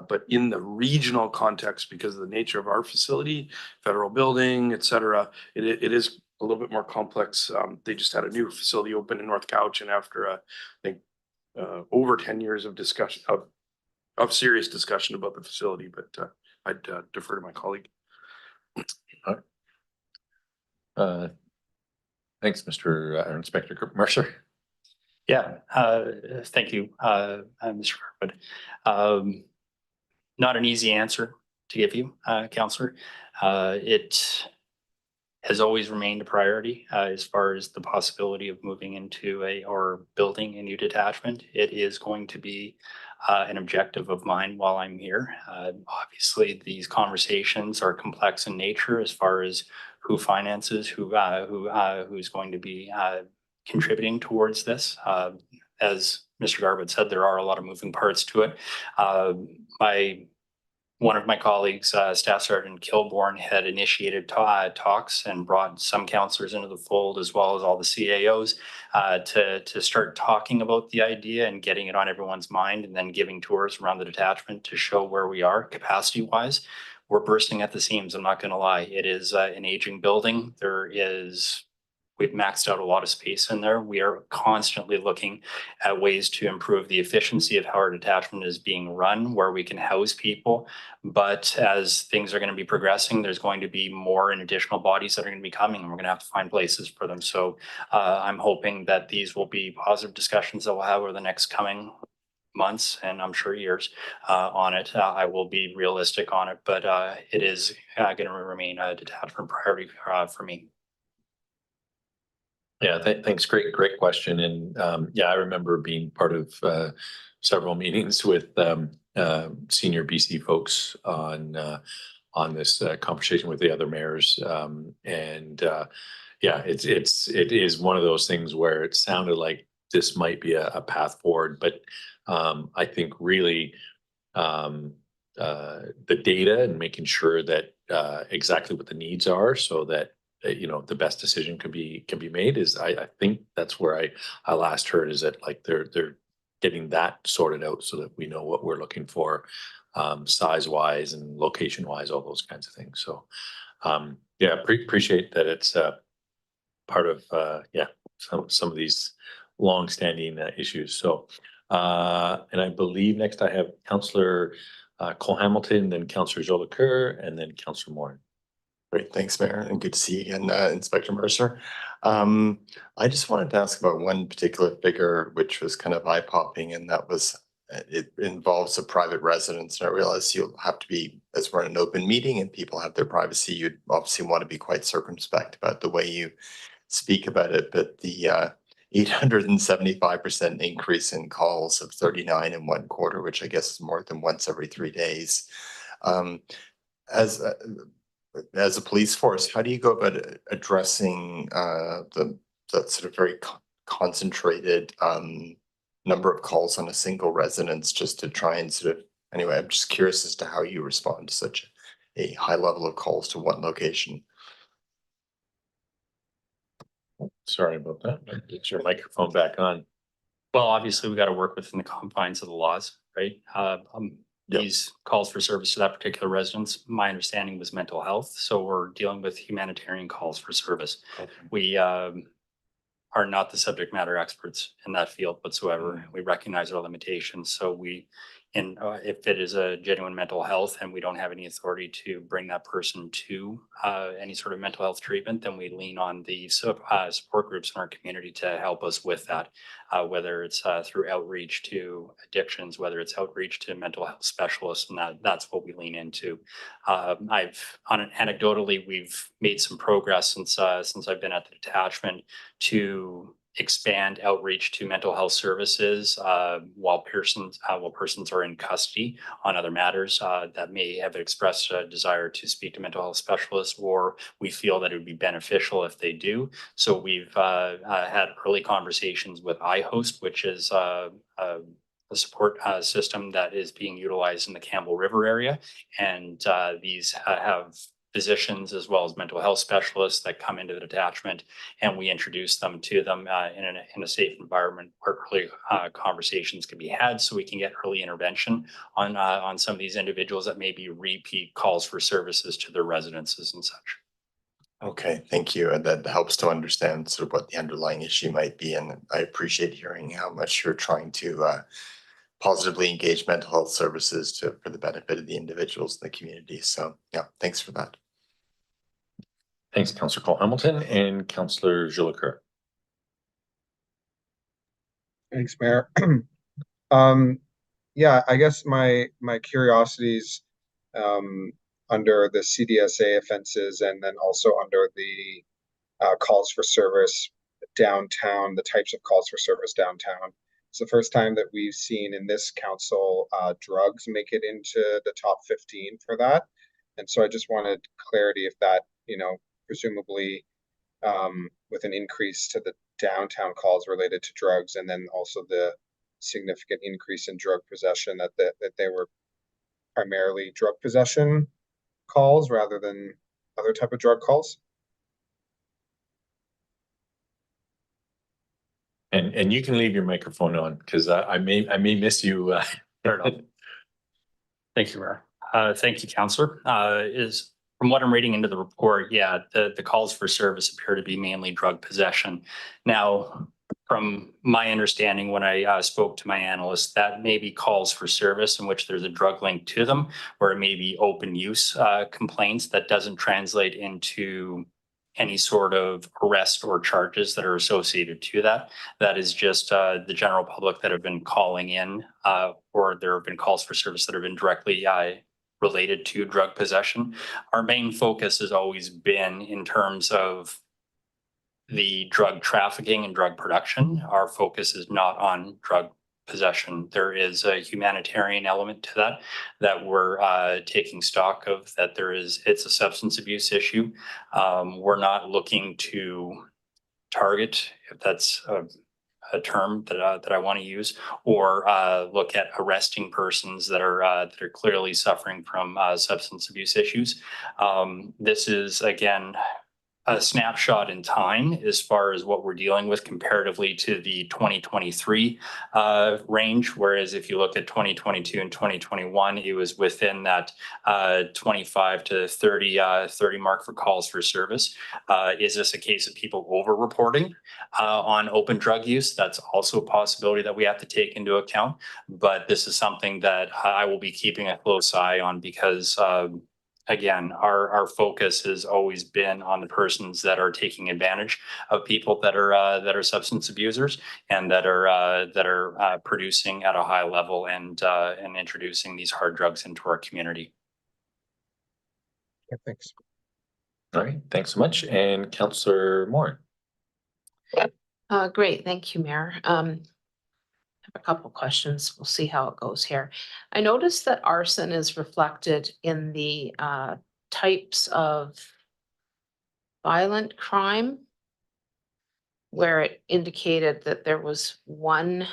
But in the regional context, because of the nature of our facility, federal building, et cetera, it is a little bit more complex. They just had a new facility open in North Couch, and after I think over 10 years of discussion of serious discussion about the facility, but I'd defer to my colleague. Thanks, Mr. Inspector Mercer. Yeah, thank you, Mr. Garwood. Not an easy answer to give you, Councillor. It has always remained a priority as far as the possibility of moving into or building a new detachment. It is going to be an objective of mine while I'm here. Obviously, these conversations are complex in nature as far as who finances, who's going to be contributing towards this. As Mr. Garwood said, there are a lot of moving parts to it. One of my colleagues, Staff Sergeant Kilbourne, had initiated talks and brought some councillors into the fold, as well as all the CAOs, to start talking about the idea and getting it on everyone's mind, and then giving tours around the detachment to show where we are capacity-wise. We're bursting at the seams, I'm not going to lie. It is an aging building. We've maxed out a lot of space in there. We are constantly looking at ways to improve the efficiency of how our detachment is being run, where we can house people. But as things are going to be progressing, there's going to be more and additional bodies that are going to be coming, and we're going to have to find places for them. So I'm hoping that these will be positive discussions that we'll have over the next coming months, and I'm sure years on it. I will be realistic on it, but it is going to remain a detachment priority for me. Yeah, thanks. Great question. And yeah, I remember being part of several meetings with senior BC folks on this conversation with the other mayors. Yeah, it is one of those things where it sounded like this might be a path forward, but I think really the data and making sure that exactly what the needs are, so that you know the best decision can be made, is I think that's where I last heard, is that like they're getting that sorted out so that we know what we're looking for, size wise and location wise, all those kinds of things. So yeah, appreciate that it's part of yeah, some of these long-standing issues. So and I believe next I have Councillor Cole Hamilton, then Councillor Jolicoeur, and then Councillor Moore. Great, thanks, Mayor, and good to see you again, Inspector Mercer. I just wanted to ask about one particular figure, which was kind of eye-popping, and that was it involves a private residence. And I realize you'll have to be, as we're in an open meeting and people have their privacy, you'd obviously want to be quite circumspect about the way you speak about it. But the 875% increase in calls of 39 in 1 quarter, which I guess is more than once every 3 days. As a police force, how do you go about addressing that sort of very concentrated number of calls on a single residence, just to try and sort of, anyway, I'm just curious as to how you respond to such a high level of calls to one location. Sorry about that. Get your microphone back on. Well, obviously, we got to work within the confines of the laws, right? These calls for service to that particular residence, my understanding was mental health. So we're dealing with humanitarian calls for service. Okay. We are not the subject matter experts in that field whatsoever. We recognize our limitations. So if it is a genuine mental health and we don't have any authority to bring that person to any sort of mental health treatment, then we lean on the support groups in our community to help us with that, whether it's through outreach to addictions, whether it's outreach to mental health specialists, and that's what we lean into. Anecdotally, we've made some progress since I've been at the detachment to expand outreach to mental health services while persons are in custody on other matters that may have expressed a desire to speak to mental health specialists, or we feel that it would be beneficial if they do. So we've had early conversations with iHost, which is a support system that is being utilized in the Campbell River area. And these have physicians as well as mental health specialists that come into the detachment, and we introduce them to them in a safe environment where early conversations can be had, so we can get early intervention on some of these individuals that may be repeat calls for services to their residences and such. Okay, thank you. And that helps to understand sort of what the underlying issue might be. And I appreciate hearing how much you're trying to positively engage mental health services for the benefit of the individuals in the community. So yeah, thanks for that. Thanks, Councillor Cole Hamilton and Councillor Jolicoeur. Thanks, Mayor. Yeah, I guess my curiosities under the CDSA offenses and then also under the calls for service downtown, the types of calls for service downtown. It's the first time that we've seen in this council drugs make it into the top 15 for that. And so I just wanted clarity if that, presumably with an increase to the downtown calls related to drugs, and then also the significant increase in drug possession, that they were primarily drug possession calls rather than other type of drug calls. And you can leave your microphone on because I may miss you. Thank you, Mayor. Thank you, Councillor. Is from what I'm reading into the report, yeah, the calls for service appear to be mainly drug possession. Now, from my understanding, when I spoke to my analyst, that may be calls for service in which there's a drug link to them, or it may be open use complaints that doesn't translate into any sort of arrest or charges that are associated to that. That is just the general public that have been calling in, or there have been calls for service that have been directly related to drug possession. Our main focus has always been in terms of the drug trafficking and drug production. Our focus is not on drug possession. There is a humanitarian element to that we're taking stock of, that it's a substance abuse issue. We're not looking to target, if that's a term that I want to use, or look at arresting persons that are clearly suffering from substance abuse issues. This is, again, a snapshot in time as far as what we're dealing with comparatively to the 2023 range. Whereas if you look at 2022 and 2021, it was within that 25 to 30 mark for calls for service. Is this a case of people over-reporting on open drug use? That's also a possibility that we have to take into account. But this is something that I will be keeping a close eye on, because again, our focus has always been on the persons that are taking advantage of people that are substance abusers and that are producing at a high level and introducing these hard drugs into our community. Yeah, thanks. All right, thanks so much. And Councillor Moore. Great, thank you, Mayor. A couple questions. We'll see how it goes here. I noticed that arson is reflected in the types of violent crime, where it indicated that there was one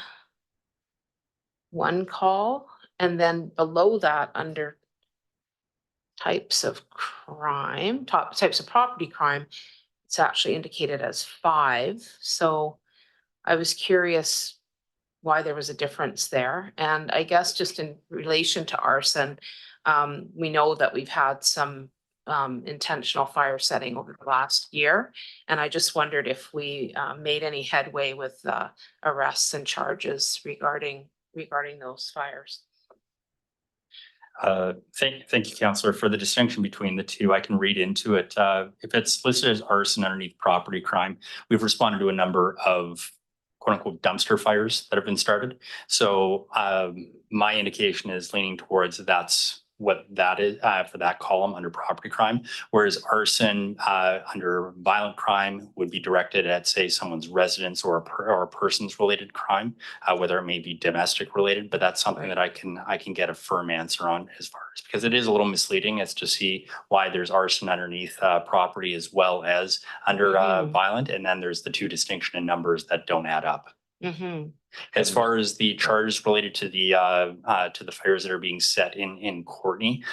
call, and then below that, under types of crime, types of property crime, it's actually indicated as 5. So I was curious why there was a difference there. And I guess just in relation to arson, we know that we've had some intentional fire setting over the last year. And I just wondered if we made any headway with arrests and charges regarding those fires. Thank you, Councillor, for the distinction between the two. I can read into it. If it's listed as arson underneath property crime, we've responded to a number of quote unquote dumpster fires that have been started. So my indication is leaning towards that's what that is for that column under property crime, whereas arson under violent crime would be directed at, say, someone's residence or a person's related crime, whether it may be domestic related. But that's something that I can get a firm answer on as far as, because it is a little misleading as to see why there's arson underneath property as well as under violent, and then there's the two distinction in numbers that don't add up. As far as the charges related to the fires that are being set in Courtney,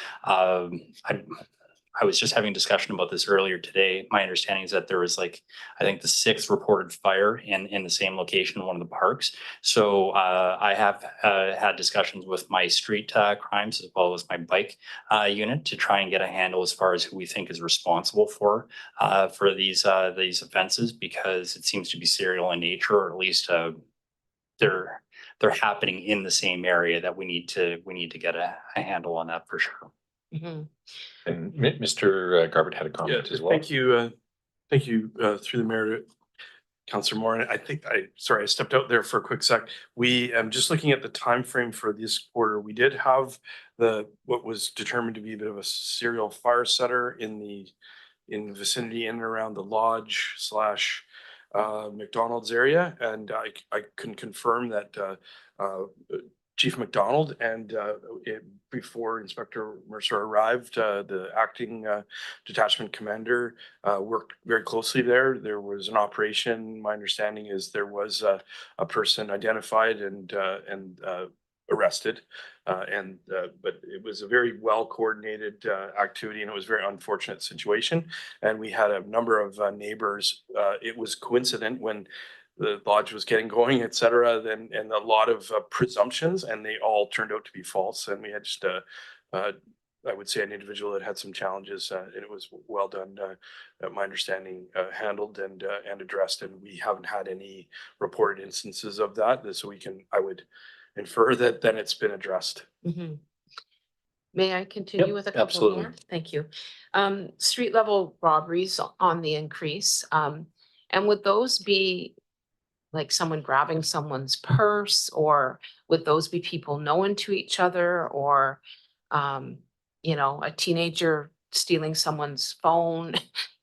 I was just having a discussion about this earlier today. My understanding is that there was I think the 6th reported fire in the same location in one of the parks. So I have had discussions with my street crimes as well as my bike unit to try and get a handle as far as who we think is responsible for these offenses, because it seems to be serial in nature, or at least they're happening in the same area that we need to get a handle on that for sure. And Mr. Garbett had a comment as well. Thank you. Thank you through the mayor to Councillor Moore. And I think I stepped out there for a quick sec. We just looking at the time frame for this quarter. We did have what was determined to be a bit of a serial fire setter in the vicinity in and around the lodge / McDonald's area, and I can confirm that Chief McDonald and before Inspector Mercer arrived, the acting detachment commander worked very closely there. There was an operation. My understanding is there was a person identified and arrested, but it was a very well coordinated activity, and it was a very unfortunate situation. And we had a number of neighbors. It was coincident when the lodge was getting going, et cetera, and a lot of presumptions, and they all turned out to be false. And we had just I would say an individual that had some challenges, and it was well done, my understanding, handled and addressed. And we haven't had any reported instances of that. So I would infer that then it's been addressed. May I continue with a couple absolutely. more? Thank you. Street level robberies on the increase. And would those be like someone grabbing someone's purse, or would those be people known to each other, or, a teenager stealing someone's phone?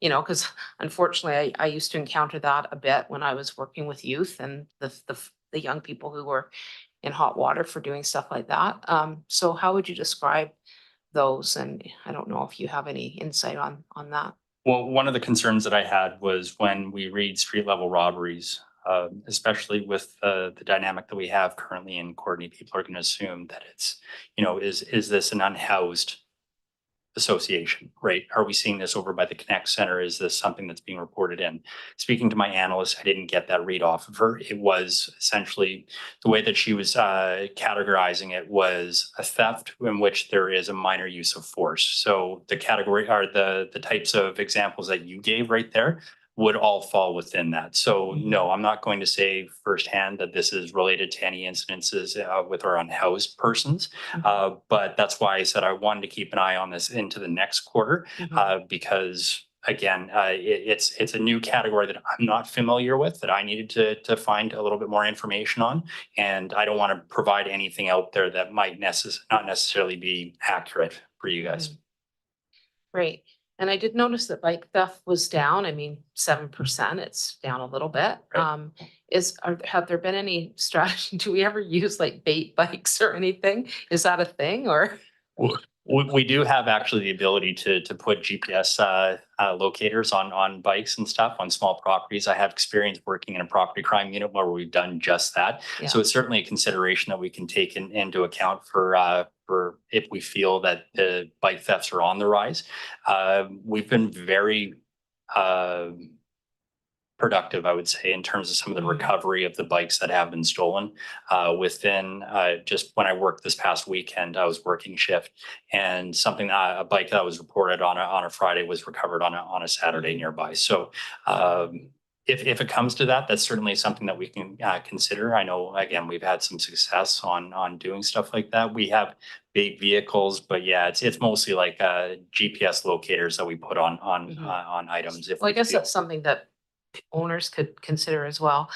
Because unfortunately I used to encounter that a bit when I was working with youth and the young people who were in hot water for doing stuff like that. So how would you describe those? And I don't know if you have any insight on that. Well, one of the concerns that I had was when we read street level robberies, especially with the dynamic that we have currently in Courtney, people are going to assume that it's, is this an unhoused association, right? Are we seeing this over by the Connect Center? Is this something that's being reported in? Speaking to my analyst, I didn't get that read off of her. It was essentially the way that she was categorizing it was a theft in which there is a minor use of force. So the category are the types of examples that you gave right there would all fall within that. So no, I'm not going to say firsthand that this is related to any incidences with our unhoused persons. But that's why I said I wanted to keep an eye on this into the next quarter, because again, it's a new category that I'm not familiar with, that I needed to find a little bit more information on. And I don't want to provide anything out there that might not necessarily be accurate for you guys. Great. And I did notice that bike theft was down. 7%, it's down a little bit. Right. Have there been any strategy? Do we ever use like bait bikes or anything? Is that a thing, or? We do have actually the ability to put GPS locators on bikes and stuff on small properties. I have experience working in a property crime unit where we've done just that. Yeah. So it's certainly a consideration that we can take into account for if we feel that the bike thefts are on the rise. We've been very productive, I would say, in terms of some of the recovery of the bikes that have been stolen. Within just when I worked this past weekend, I was working shift, and a bike that was reported on a Friday was recovered on a Saturday nearby. So if it comes to that, that's certainly something that we can consider. I know, again, we've had some success on doing stuff like that. We have big vehicles, but yeah, it's mostly like GPS locators that we put on items. Well, I guess that's something that owners could consider as well.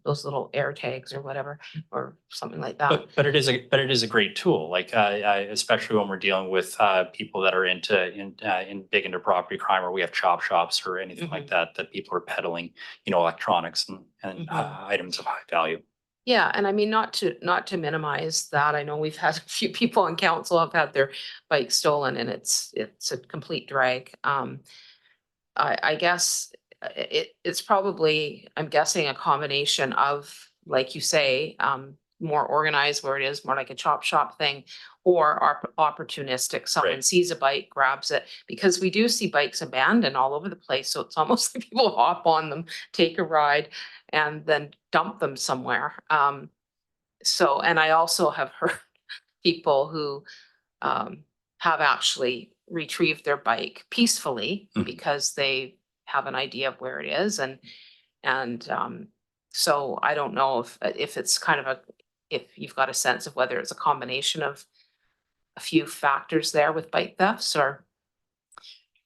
Those little air tags or whatever, or something like that. But it is a great tool, like, especially when we're dealing with, people that are big into property crime, or we have chop shops or anything like that people are peddling, electronics and items of high value. Yeah, and I mean, not to minimize that. I know we've had a few people on council have had their bikes stolen, and it's a complete drag. I guess it's probably, I'm guessing, a combination of, like you say, more organized where it is more like a chop shop thing, or opportunistic. Someone Right. sees a bike, grabs it, because we do see bikes abandoned all over the place. So it's almost like people hop on them, take a ride, and then dump them somewhere. So, and I also have heard people who have actually retrieved their bike peacefully because they have an idea of where it is, and so I don't know if it's kind of if you've got a sense of whether it's a combination of a few factors there with bike thefts, or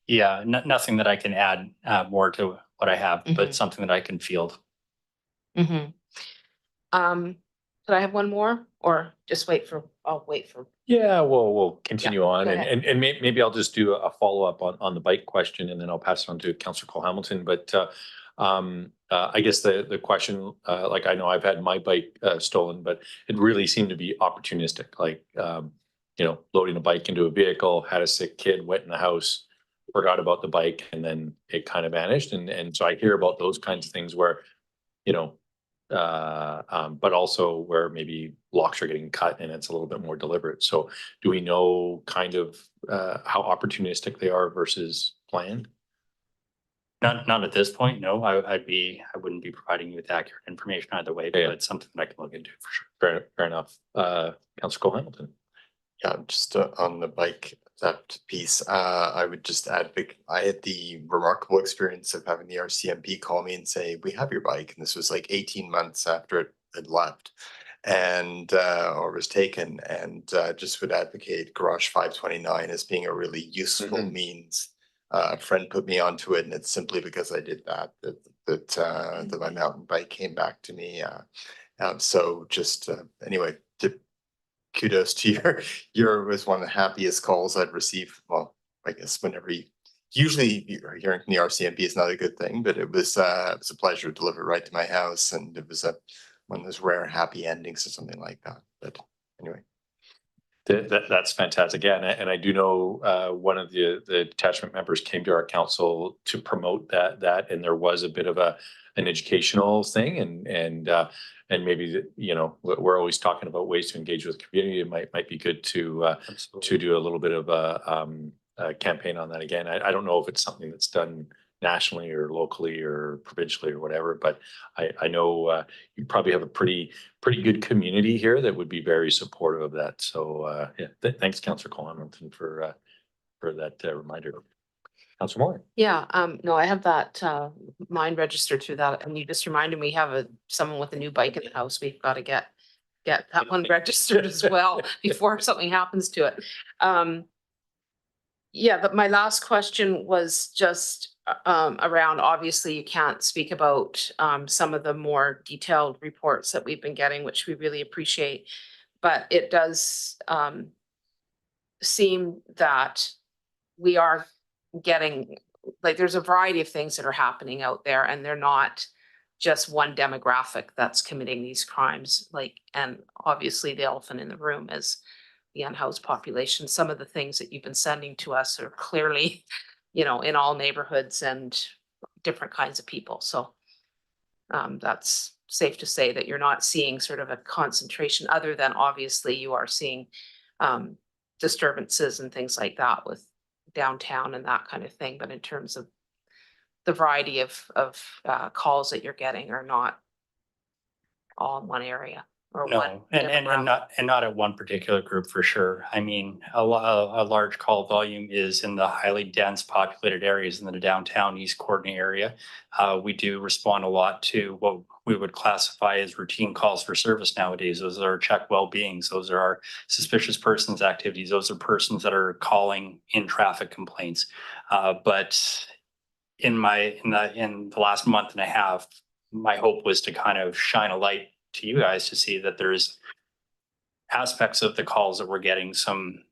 Yeah, nothing that I can add more to what I have, but something that I can field. Could I have one more, or just I'll wait for. Yeah, we'll continue on, go and ahead. maybe I'll just do a follow-up on the bike question, and then I'll pass it on to Councillor Cole Hamilton. But I guess the question, like, I know I've had my bike stolen, but it really seemed to be opportunistic, like, loading a bike into a vehicle, had a sick kid, went in the house, forgot about the bike, and then it kind of vanished. And so I hear about those kinds of things where, but also where maybe locks are getting cut and it's a little bit more deliberate. So do we know kind of how opportunistic they are versus planned? Not at this point, no. I wouldn't be providing you with accurate information either way, but it's something that I can look into for sure. Fair enough. Councillor Cole Hamilton. Yeah, just on the bike theft piece, I would just add, I had the remarkable experience of having the RCMP call me and say, "We have your bike," and this was like 18 months after it had left, and or was taken, and just would advocate Garage 529 as being a really useful means. A friend put me onto it, and it's simply because I did that my mountain bike came back to me. So just anyway, kudos to your was one of the happiest calls I'd received. Well, I guess usually hearing from the RCMP is not a good thing, but it was a pleasure to deliver right to my house, and it was one of those rare happy endings or something like that. But anyway. That's fantastic. Yeah, and I do know one of the detachment members came to our council to promote that, and there was a bit of an educational thing, and maybe we're always talking about ways to engage with the community. It might be good to do a little bit of a campaign on that again. I don't know if it's something that's done nationally or locally or provincially or whatever, but I know you probably have a pretty good community here that would be very supportive of that. So thanks, Councillor Cole Hamilton, for that reminder. Councillor Moore. Yeah, no, I have that mine registered through that, and you just reminded me, have someone with a new bike in the house. We've got to get that one registered as well before something happens to it. Yeah, but my last question was just around, obviously you can't speak about some of the more detailed reports that we've been getting, which we really appreciate, but it does seem that we are getting, like, there's a variety of things that are happening out there, and they're not just one demographic that's committing these crimes. Like, and obviously the elephant in the room is the unhoused population. Some of the things that you've been sending to us are clearly, in all neighborhoods and different kinds of people. So that's safe to say that you're not seeing sort of a concentration, other than obviously you are seeing disturbances and things like that with downtown and that kind of thing. But in terms of the variety of calls that you're getting are not all in one area. No, and not at one particular group for sure. I mean, a large call volume is in the highly dense populated areas in the downtown East Courtney area. We do respond a lot to what we would classify as routine calls for service nowadays. Those are check well-beings. Those are our suspicious persons activities. Those are persons that are calling in traffic complaints. But in the last month and a half, my hope was to kind of shine a light to you guys to see that there's aspects of the calls that we're getting, some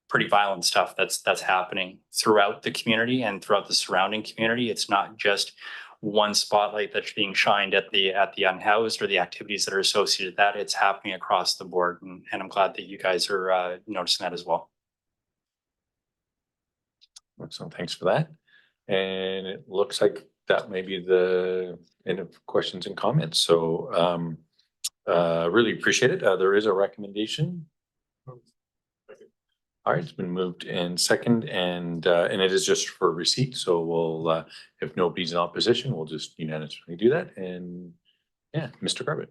pretty violent stuff that's happening throughout the community and throughout the surrounding community. It's not just one spotlight that's being shined at the unhoused or the activities that are associated with that. It's happening across the board, and I'm glad that you guys are noticing that as well. So thanks for that. And it looks like that may be the end of questions and comments. So really appreciate it. There is a recommendation. All right, it's been moved in second, and it is just for receipt. So we'll, if nobody's in opposition, we'll just unanimously do that. And yeah, Mr. Garbutt.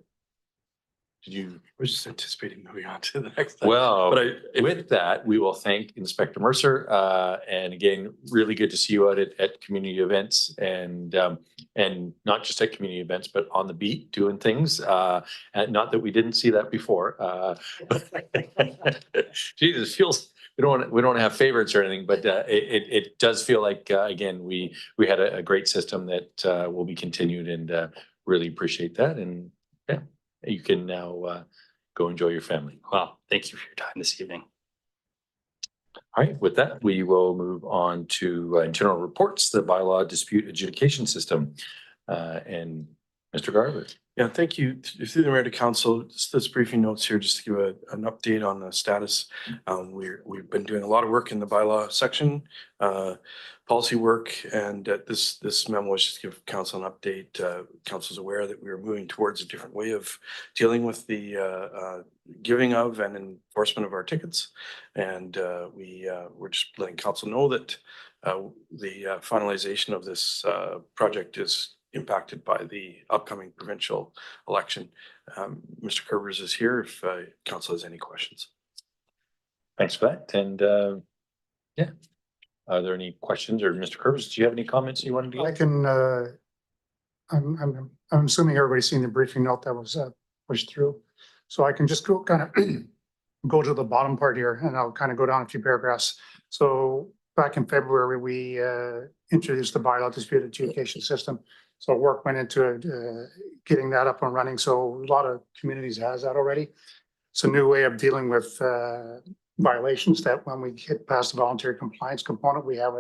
Did you? I was just anticipating moving on to the next. Well, but with that, we will thank Inspector Mercer. And again, really good to see you out at community events and not just at community events, but on the beat doing things. And not that we didn't see that before. Jesus, feels we don't have favorites or anything, but it does feel like again we had a great system that will be continued, and really appreciate that. And yeah. You can now go enjoy your family. Well, thank you for your time this evening. All right, with that, we will move on to internal reports, the bylaw dispute adjudication system. And Mr. Garbutt. Yeah, thank you. Through the mayor to council, just this briefing notes here, just to give an update on the status. We've been doing a lot of work in the bylaw section, policy work, and this memo was just to give council an update. Council's aware that we are moving towards a different way of dealing with the giving of and enforcement of our tickets. And we're just letting council know that the finalization of this project is impacted by the upcoming provincial election. Mr. Kerbers is here if council has any questions. Thanks for that. And yeah, are there any questions, or Mr. Kerbers, do you have any comments you wanted to give? I can, I'm assuming everybody's seen the briefing note that was pushed through. So I can just go kind of go to the bottom part here, and I'll kind of go down a few paragraphs. So back in February, we introduced the bylaw dispute adjudication system. So work went into getting that up and running. So a lot of communities has that already. It's a new way of dealing with violations, that when we get past the voluntary compliance component, we have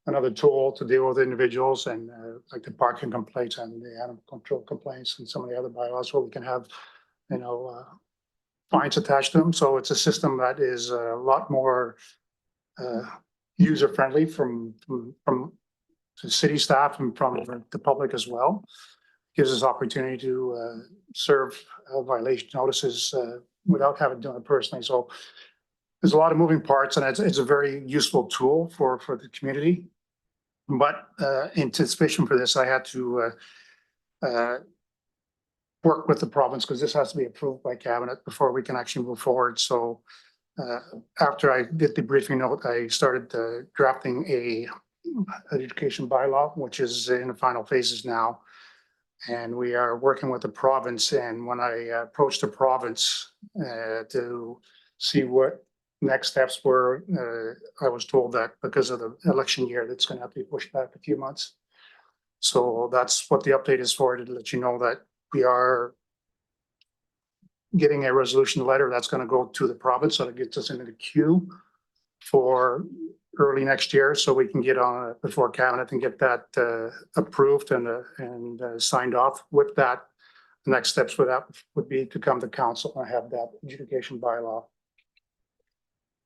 another tool to deal with individuals, and like the parking complaints and the animal control complaints and some of the other bylaws where we can have, fines attached to them. So it's a system that is a lot more user-friendly from to city staff and from the public as well. Gives us opportunity to serve violation notices without having to do it personally. So there's a lot of moving parts, and it's a very useful tool for the community. But in anticipation for this, I had to work with the province, because this has to be approved by cabinet before we can actually move forward. So after I did the briefing note, I started drafting a education bylaw, which is in the final phases now. And we are working with the province. And when I approached the province to see what next steps were, I was told that because of the election year, that's going to have to be pushed back a few months. So that's what the update is for, to let you know that we are getting a resolution letter that's going to go to the province, so that gets us into the queue for early next year, so we can get on it before cabinet and get that approved and signed off. With that, the next steps for that would be to come to council and have that adjudication bylaw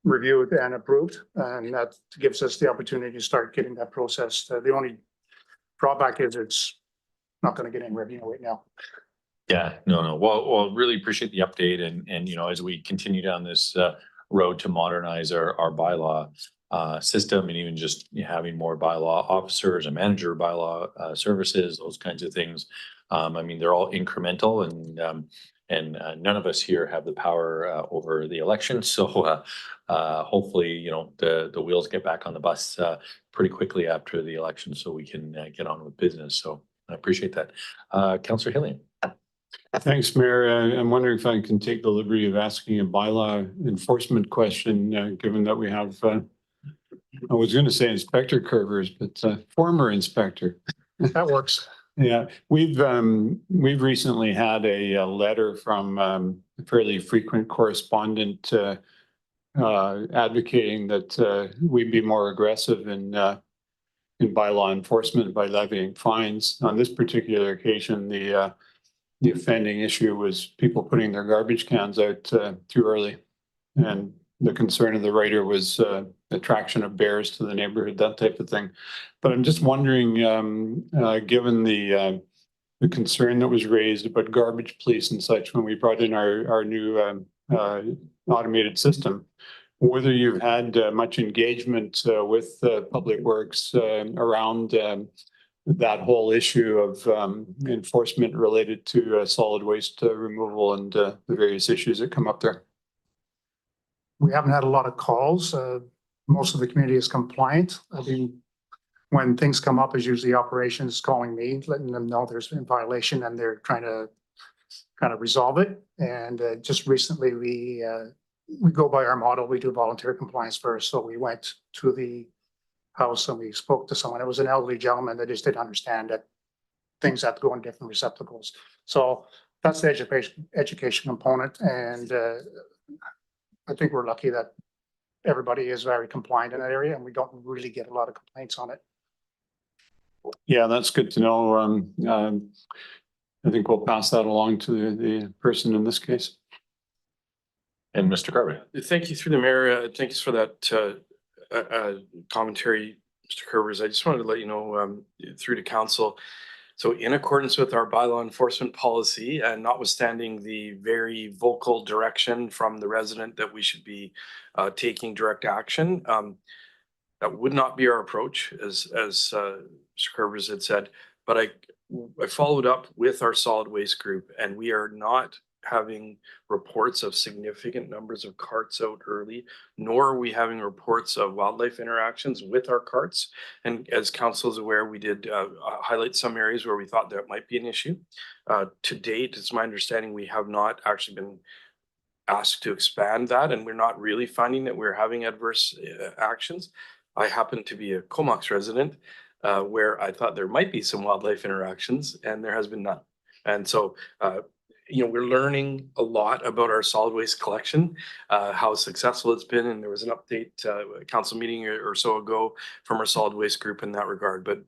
reviewed and approved, and that gives us the opportunity to start getting that process. The only drawback is it's not going to get any revenue right now. Yeah, no. Well, really appreciate the update, and as we continue down this road to modernize our bylaw system, and even just having more bylaw officers, a manager of bylaw services, those kinds of things. I mean, they're all incremental, and none of us here have the power over the election. So hopefully, the wheels get back on the bus pretty quickly after the election, so we can get on with business. So I appreciate that. Councillor Hillian. Thanks, Mayor. I'm wondering if I can take the liberty of asking a bylaw enforcement question, given that we have I was going to say Inspector Curvers, but former inspector. That works. Yeah, we've recently had a letter from a fairly frequent correspondent advocating that we be more aggressive in bylaw enforcement by levying fines. On this particular occasion, the offending issue was people putting their garbage cans out too early. And the concern of the writer was attraction of bears to the neighborhood, that type of thing. But I'm just wondering, given the concern that was raised about garbage police and such when we brought in our new automated system, whether you've had much engagement with Public Works around that whole issue of enforcement related to solid waste removal and the various issues that come up there. We haven't had a lot of calls. Most of the community is compliant. I mean, when things come up, is usually operations calling me, letting them know there's been violation and they're trying to kind of resolve it. And just recently, we go by our model. We do volunteer compliance first. So we went to the house and we spoke to someone. It was an elderly gentleman that just didn't understand that things have to go in different receptacles. So that's the education component. And I think we're lucky that everybody is very compliant in that area and we don't really get a lot of complaints on it. Yeah, that's good to know. I think we'll pass that along to the person in this case. And Mr. Carver. Thank you through the mayor. Thank you for that commentary, Mr. Curvers. I just wanted to let you know through to council. So in accordance with our bylaw enforcement policy and notwithstanding the very vocal direction from the resident that we should be taking direct action, that would not be our approach, as Mr. Curvers had said. But I followed up with our solid waste group, and we are not having reports of significant numbers of carts out early, nor are we having reports of wildlife interactions with our carts. And as council is aware, we did highlight some areas where we thought that might be an issue. To date, it's my understanding we have not actually been asked to expand that, and we're not really finding that we're having adverse actions. I happen to be a Comox resident where I thought there might be some wildlife interactions, and there has been none. And so we're learning a lot about our solid waste collection, how successful it's been. And there was an update, a council meeting or so ago from our solid waste group in that regard. But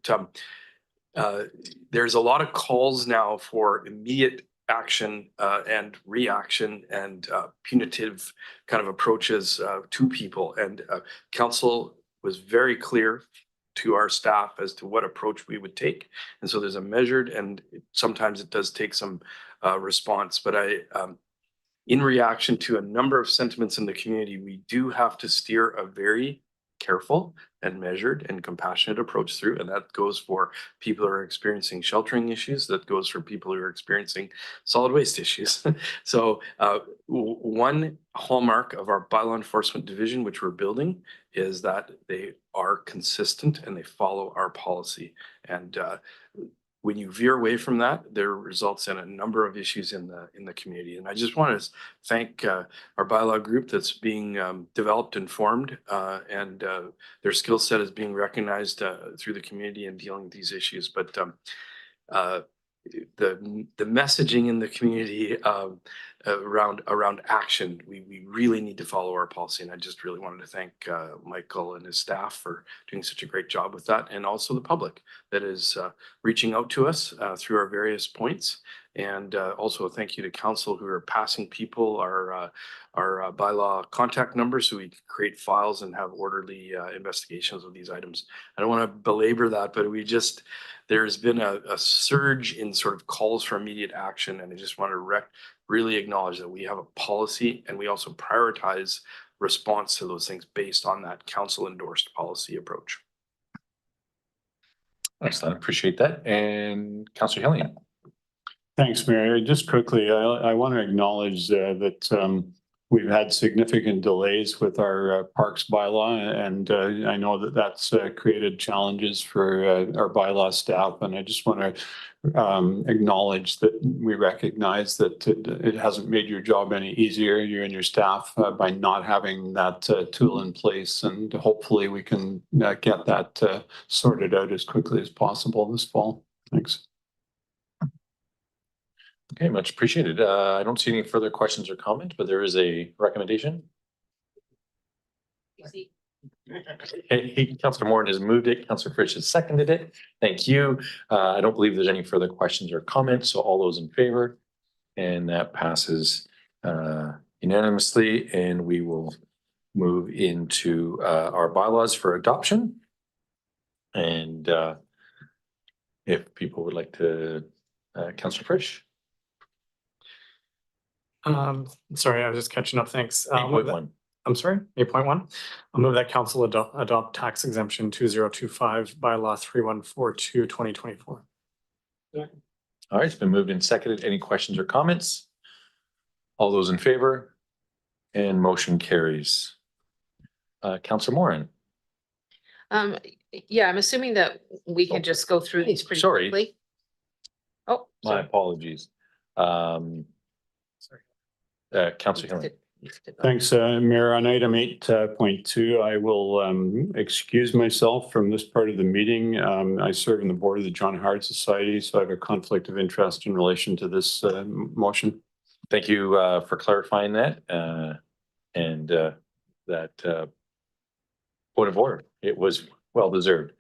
there's a lot of calls now for immediate action and reaction and punitive kind of approaches to people. And council was very clear to our staff as to what approach we would take. And so there's a measured, and sometimes it does take some response, but in reaction to a number of sentiments in the community, we do have to steer a very careful and measured and compassionate approach through. And that goes for people who are experiencing sheltering issues. That goes for people who are experiencing solid waste issues. So one hallmark of our bylaw enforcement division, which we're building, is that they are consistent and they follow our policy. And when you veer away from that, there results in a number of issues in the community. And I just want to thank our bylaw group that's being developed and formed, and their skill set is being recognized through the community in dealing with these issues. But the messaging in the community around action, we really need to follow our policy. And I just really wanted to thank Michael and his staff for doing such a great job with that, and also the public that is reaching out to us through our various points. And also a thank you to council who are passing people our bylaw contact numbers so we can create files and have orderly investigations of these items. I don't want to belabor that, but there's been a surge in sort of calls for immediate action. And I just want to really acknowledge that we have a policy, and we also prioritize response to those things based on that council endorsed policy approach. Excellent. Appreciate that. And Councillor Hellion. Thanks, Mayor. Just quickly, I want to acknowledge that we've had significant delays with our parks bylaw, and I know that that's created challenges for our bylaw staff. And I just want to acknowledge that we recognize that it hasn't made your job any easier, you and your staff, by not having that tool in place. And hopefully we can get that sorted out as quickly as possible this fall. Thanks. Okay, much appreciated. I don't see any further questions or comments, but there is a recommendation. Hey, Councillor Moran has moved it. Councillor Frisch has seconded it. Thank you. I don't believe there's any further questions or comments. So all those in favor, and that passes unanimously, and we will move into our bylaws for adoption. And if people would like to, Councillor Frisch. Sorry, I was just catching up. Thanks. 8.1. I'm sorry, 8.1. I'll move that council adopt tax exemption 2025 bylaw 3142 2024. All right, it's been moved and seconded. Any questions or comments? All those in favor? And motion carries. Councillor Moran. Yeah, I'm assuming that we can just go through these pretty Sorry. quickly. Oh, My sorry. apologies. Councillor Hillen. Thanks, Mayor. On item 8.2, I will excuse myself from this part of the meeting. I serve on the board of the John Hart Society, so I have a conflict of interest in relation to this motion. Thank you for clarifying that. And that point of order. It was well deserved.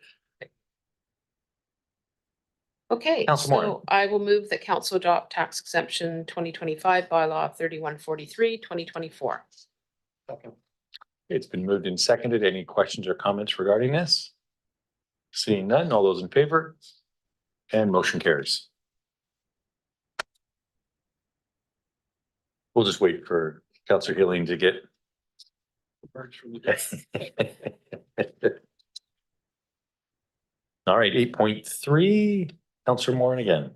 Okay, Councillor Moran. so I will move that council adopt tax exemption 2025 bylaw 3143 2024. It's been moved and seconded. Any questions or comments regarding this? Seeing none, all those in favor? And motion carries. We'll just wait for Councillor Hilling to get. All right, 8.3, Councillor Moran again.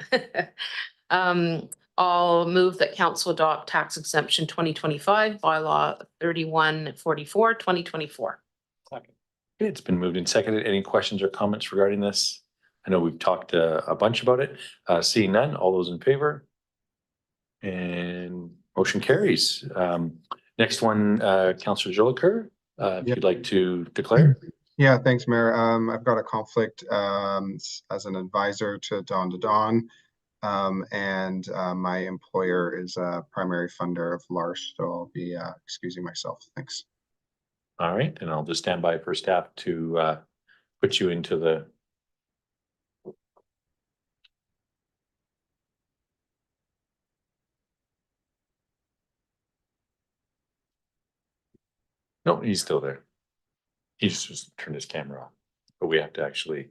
I'll move that council adopt tax exemption 2025 bylaw 3144 2024. It's been moved and seconded. Any questions or comments regarding this? I know we've talked a bunch about it. Seeing none, all those in favor? And motion carries. Next one, Councillor Jolicoeur, if you'd like to declare. Yeah, thanks, Mayor. I've got a conflict as an advisor to Dawn. And my employer is a primary funder of LARS, so I'll be excusing myself. Thanks. All right, and I'll just stand by for staff to put you into the. No, he's still there. He's just turned his camera off, but we have to actually.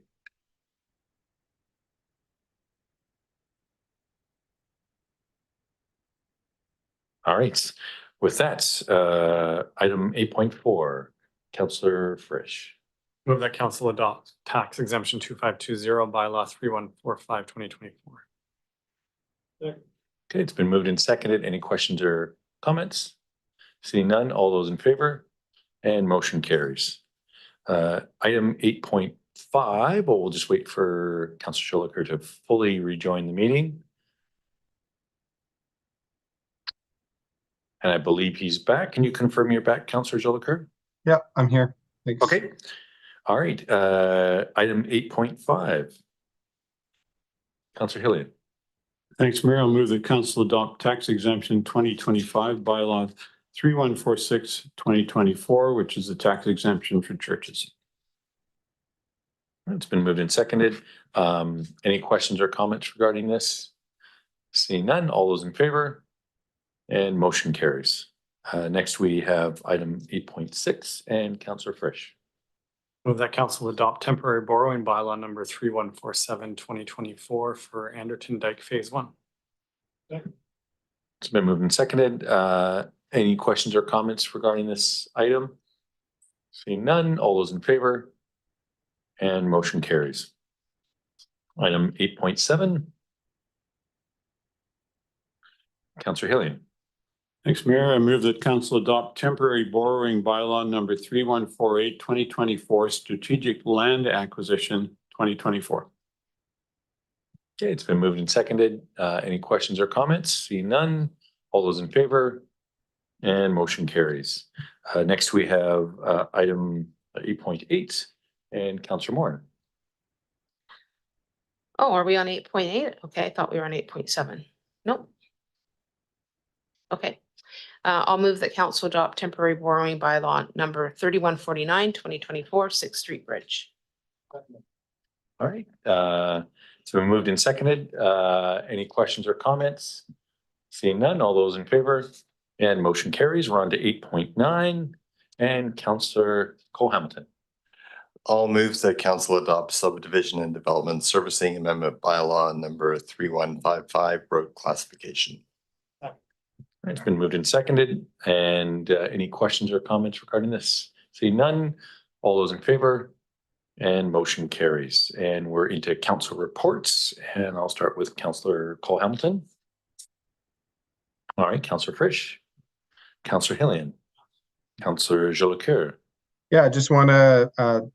All right, with that, item 8.4, Councillor Frisch. Move that council adopt tax exemption 2520 bylaw 3145 2024. Okay, it's been moved and seconded. Any questions or comments? Seeing none, all those in favor? And motion carries. Item 8.5, we'll just wait for Councillor Jolicoeur to fully rejoin the meeting. And I believe he's back. Can you confirm you're back, Councillor Jolicoeur? Yeah, I'm here. Thanks. Okay. All right. Item 8.5. Councillor Hilliard. Thanks, Mayor. I'll move that council adopt tax exemption 2025 bylaw 3146 2024, which is a tax exemption for churches. It's been moved and seconded. Any questions or comments regarding this? Seeing none, all those in favor? And motion carries. Next, we have item 8.6 and Councillor Frisch. Move that council adopt temporary borrowing bylaw number 3147 2024 for Anderton Dyke Phase 1. It's been moved and seconded. Any questions or comments regarding this item? Seeing none, all those in favor? And motion carries. Item 8.7. Councillor Hillian. Thanks, Mayor. I move that council adopt temporary borrowing bylaw number 3148, 2024, strategic land acquisition 2024. Okay, it's been moved and seconded. Any questions or comments? Seeing none. All those in favor? And motion carries. Next, we have item 8.8 and Councillor Moore. Oh, are we on 8.8? Okay, I thought we were on 8.7. Nope. Okay. I'll move that council adopt temporary borrowing bylaw number 3149, 2024, 6th Street Bridge. All right. So we moved and seconded. Any questions or comments? Seeing none. All those in favor? And motion carries. We're on to 8.9 and Councillor Cole-Hamilton. I'll move that council adopt subdivision and development servicing amendment bylaw number 3155 road classification. It's been moved and seconded. And any questions or comments regarding this? Seeing none. All those in favor? And motion carries. And we're into council reports. And I'll start with Councillor Cole-Hamilton. All right, Councillor Frisch, Councillor Hillian, Councillor Jolicoeur. Yeah, I just want to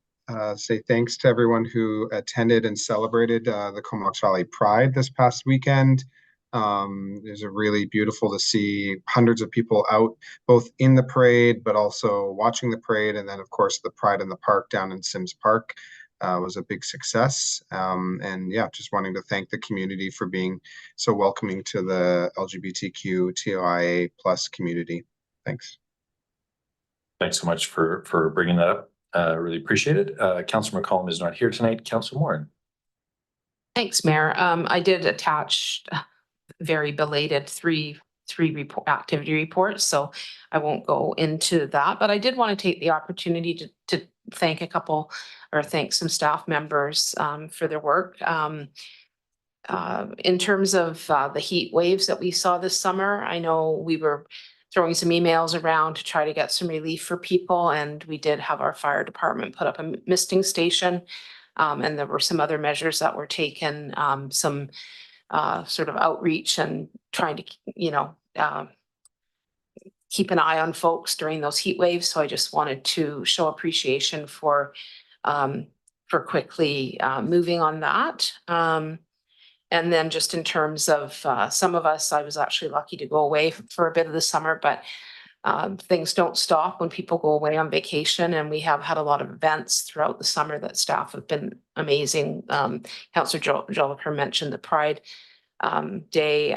say thanks to everyone who attended and celebrated the Comox Valley Pride this past weekend. It was really beautiful to see hundreds of people out, both in the parade, but also watching the parade. And then, of course, the Pride in the Park down in Sims Park was a big success. And yeah, just wanting to thank the community for being so welcoming to the LGBTQ TOIA plus community. Thanks. Thanks so much for bringing that up. Really appreciate it. Councillor McCollum is not here tonight. Councillor Moore. Thanks, Mayor. I did attach very belated three activity reports, so I won't go into that, but I did want to take the opportunity to thank thank some staff members for their work. In terms of the heat waves that we saw this summer, I know we were throwing some emails around to try to get some relief for people, and we did have our fire department put up a misting station, and there were some other measures that were taken, some sort of outreach and trying to, keep an eye on folks during those heat waves. So I just wanted to show appreciation for quickly moving on that. And then just in terms of some of us, I was actually lucky to go away for a bit of the summer, but things don't stop when people go away on vacation. And we have had a lot of events throughout the summer that staff have been amazing. Councillor Jolicoeur mentioned the Pride Day,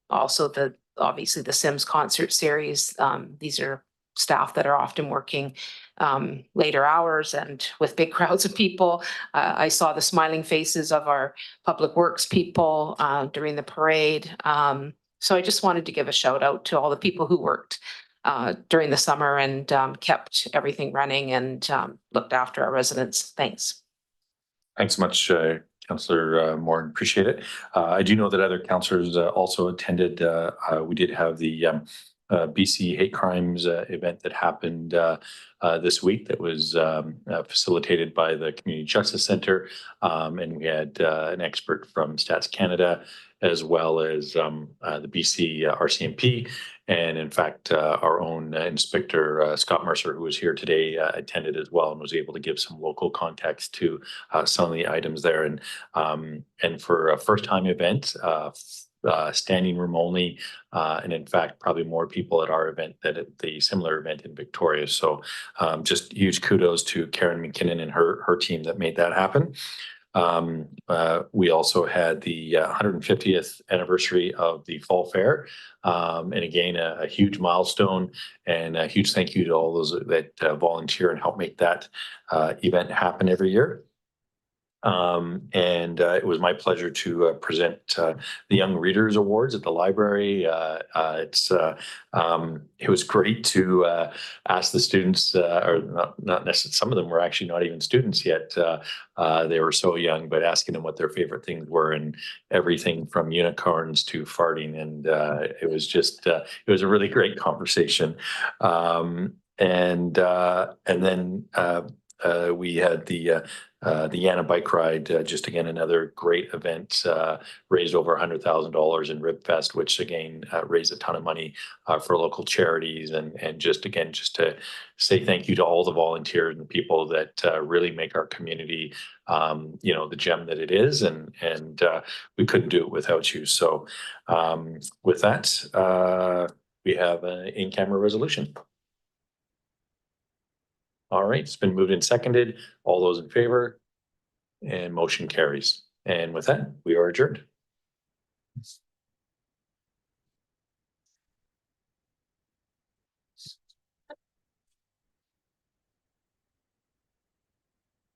also obviously the Sims concert series. These are staff that are often working later hours and with big crowds of people. I saw the smiling faces of our public works people during the parade. So I just wanted to give a shout out to all the people who worked during the summer and kept everything running and looked after our residents. Thanks. Thanks so much, Councillor Moore. Appreciate it. I do know that other councillors also attended. We did have the BC hate crimes event that happened this week that was facilitated by the Community Justice Centre. And we had an expert from Stats Canada, as well as the BC RCMP. And in fact, our own inspector, Scott Mercer, who was here today, attended as well and was able to give some local context to some of the items there. And for a first-time event, standing room only, and in fact, probably more people at our event than at the similar event in Victoria. So just huge kudos to Karen McKinnon and her team that made that happen. We also had the 150th anniversary of the Fall Fair. And again, a huge milestone, and a huge thank you to all those that volunteer and help make that event happen every year. And it was my pleasure to present the Young Readers Awards at the library. It was great to ask the students, or not necessarily, some of them were actually not even students yet. They were so young, but asking them what their favorite things were, and everything from unicorns to farting. And it was just, it was a really great conversation. And then we had the The Yana Bike Ride, just again, another great event, raised over $100,000 in Rib Fest, which again, raised a ton of money for local charities and just again, just to say thank you to all the volunteers and people that really make our community, you know, the gem that it is, and we couldn't do it without you. So with that, we have an in-camera resolution. All right, it's been moved and seconded. All those in favor? And motion carries. And with that, we are adjourned.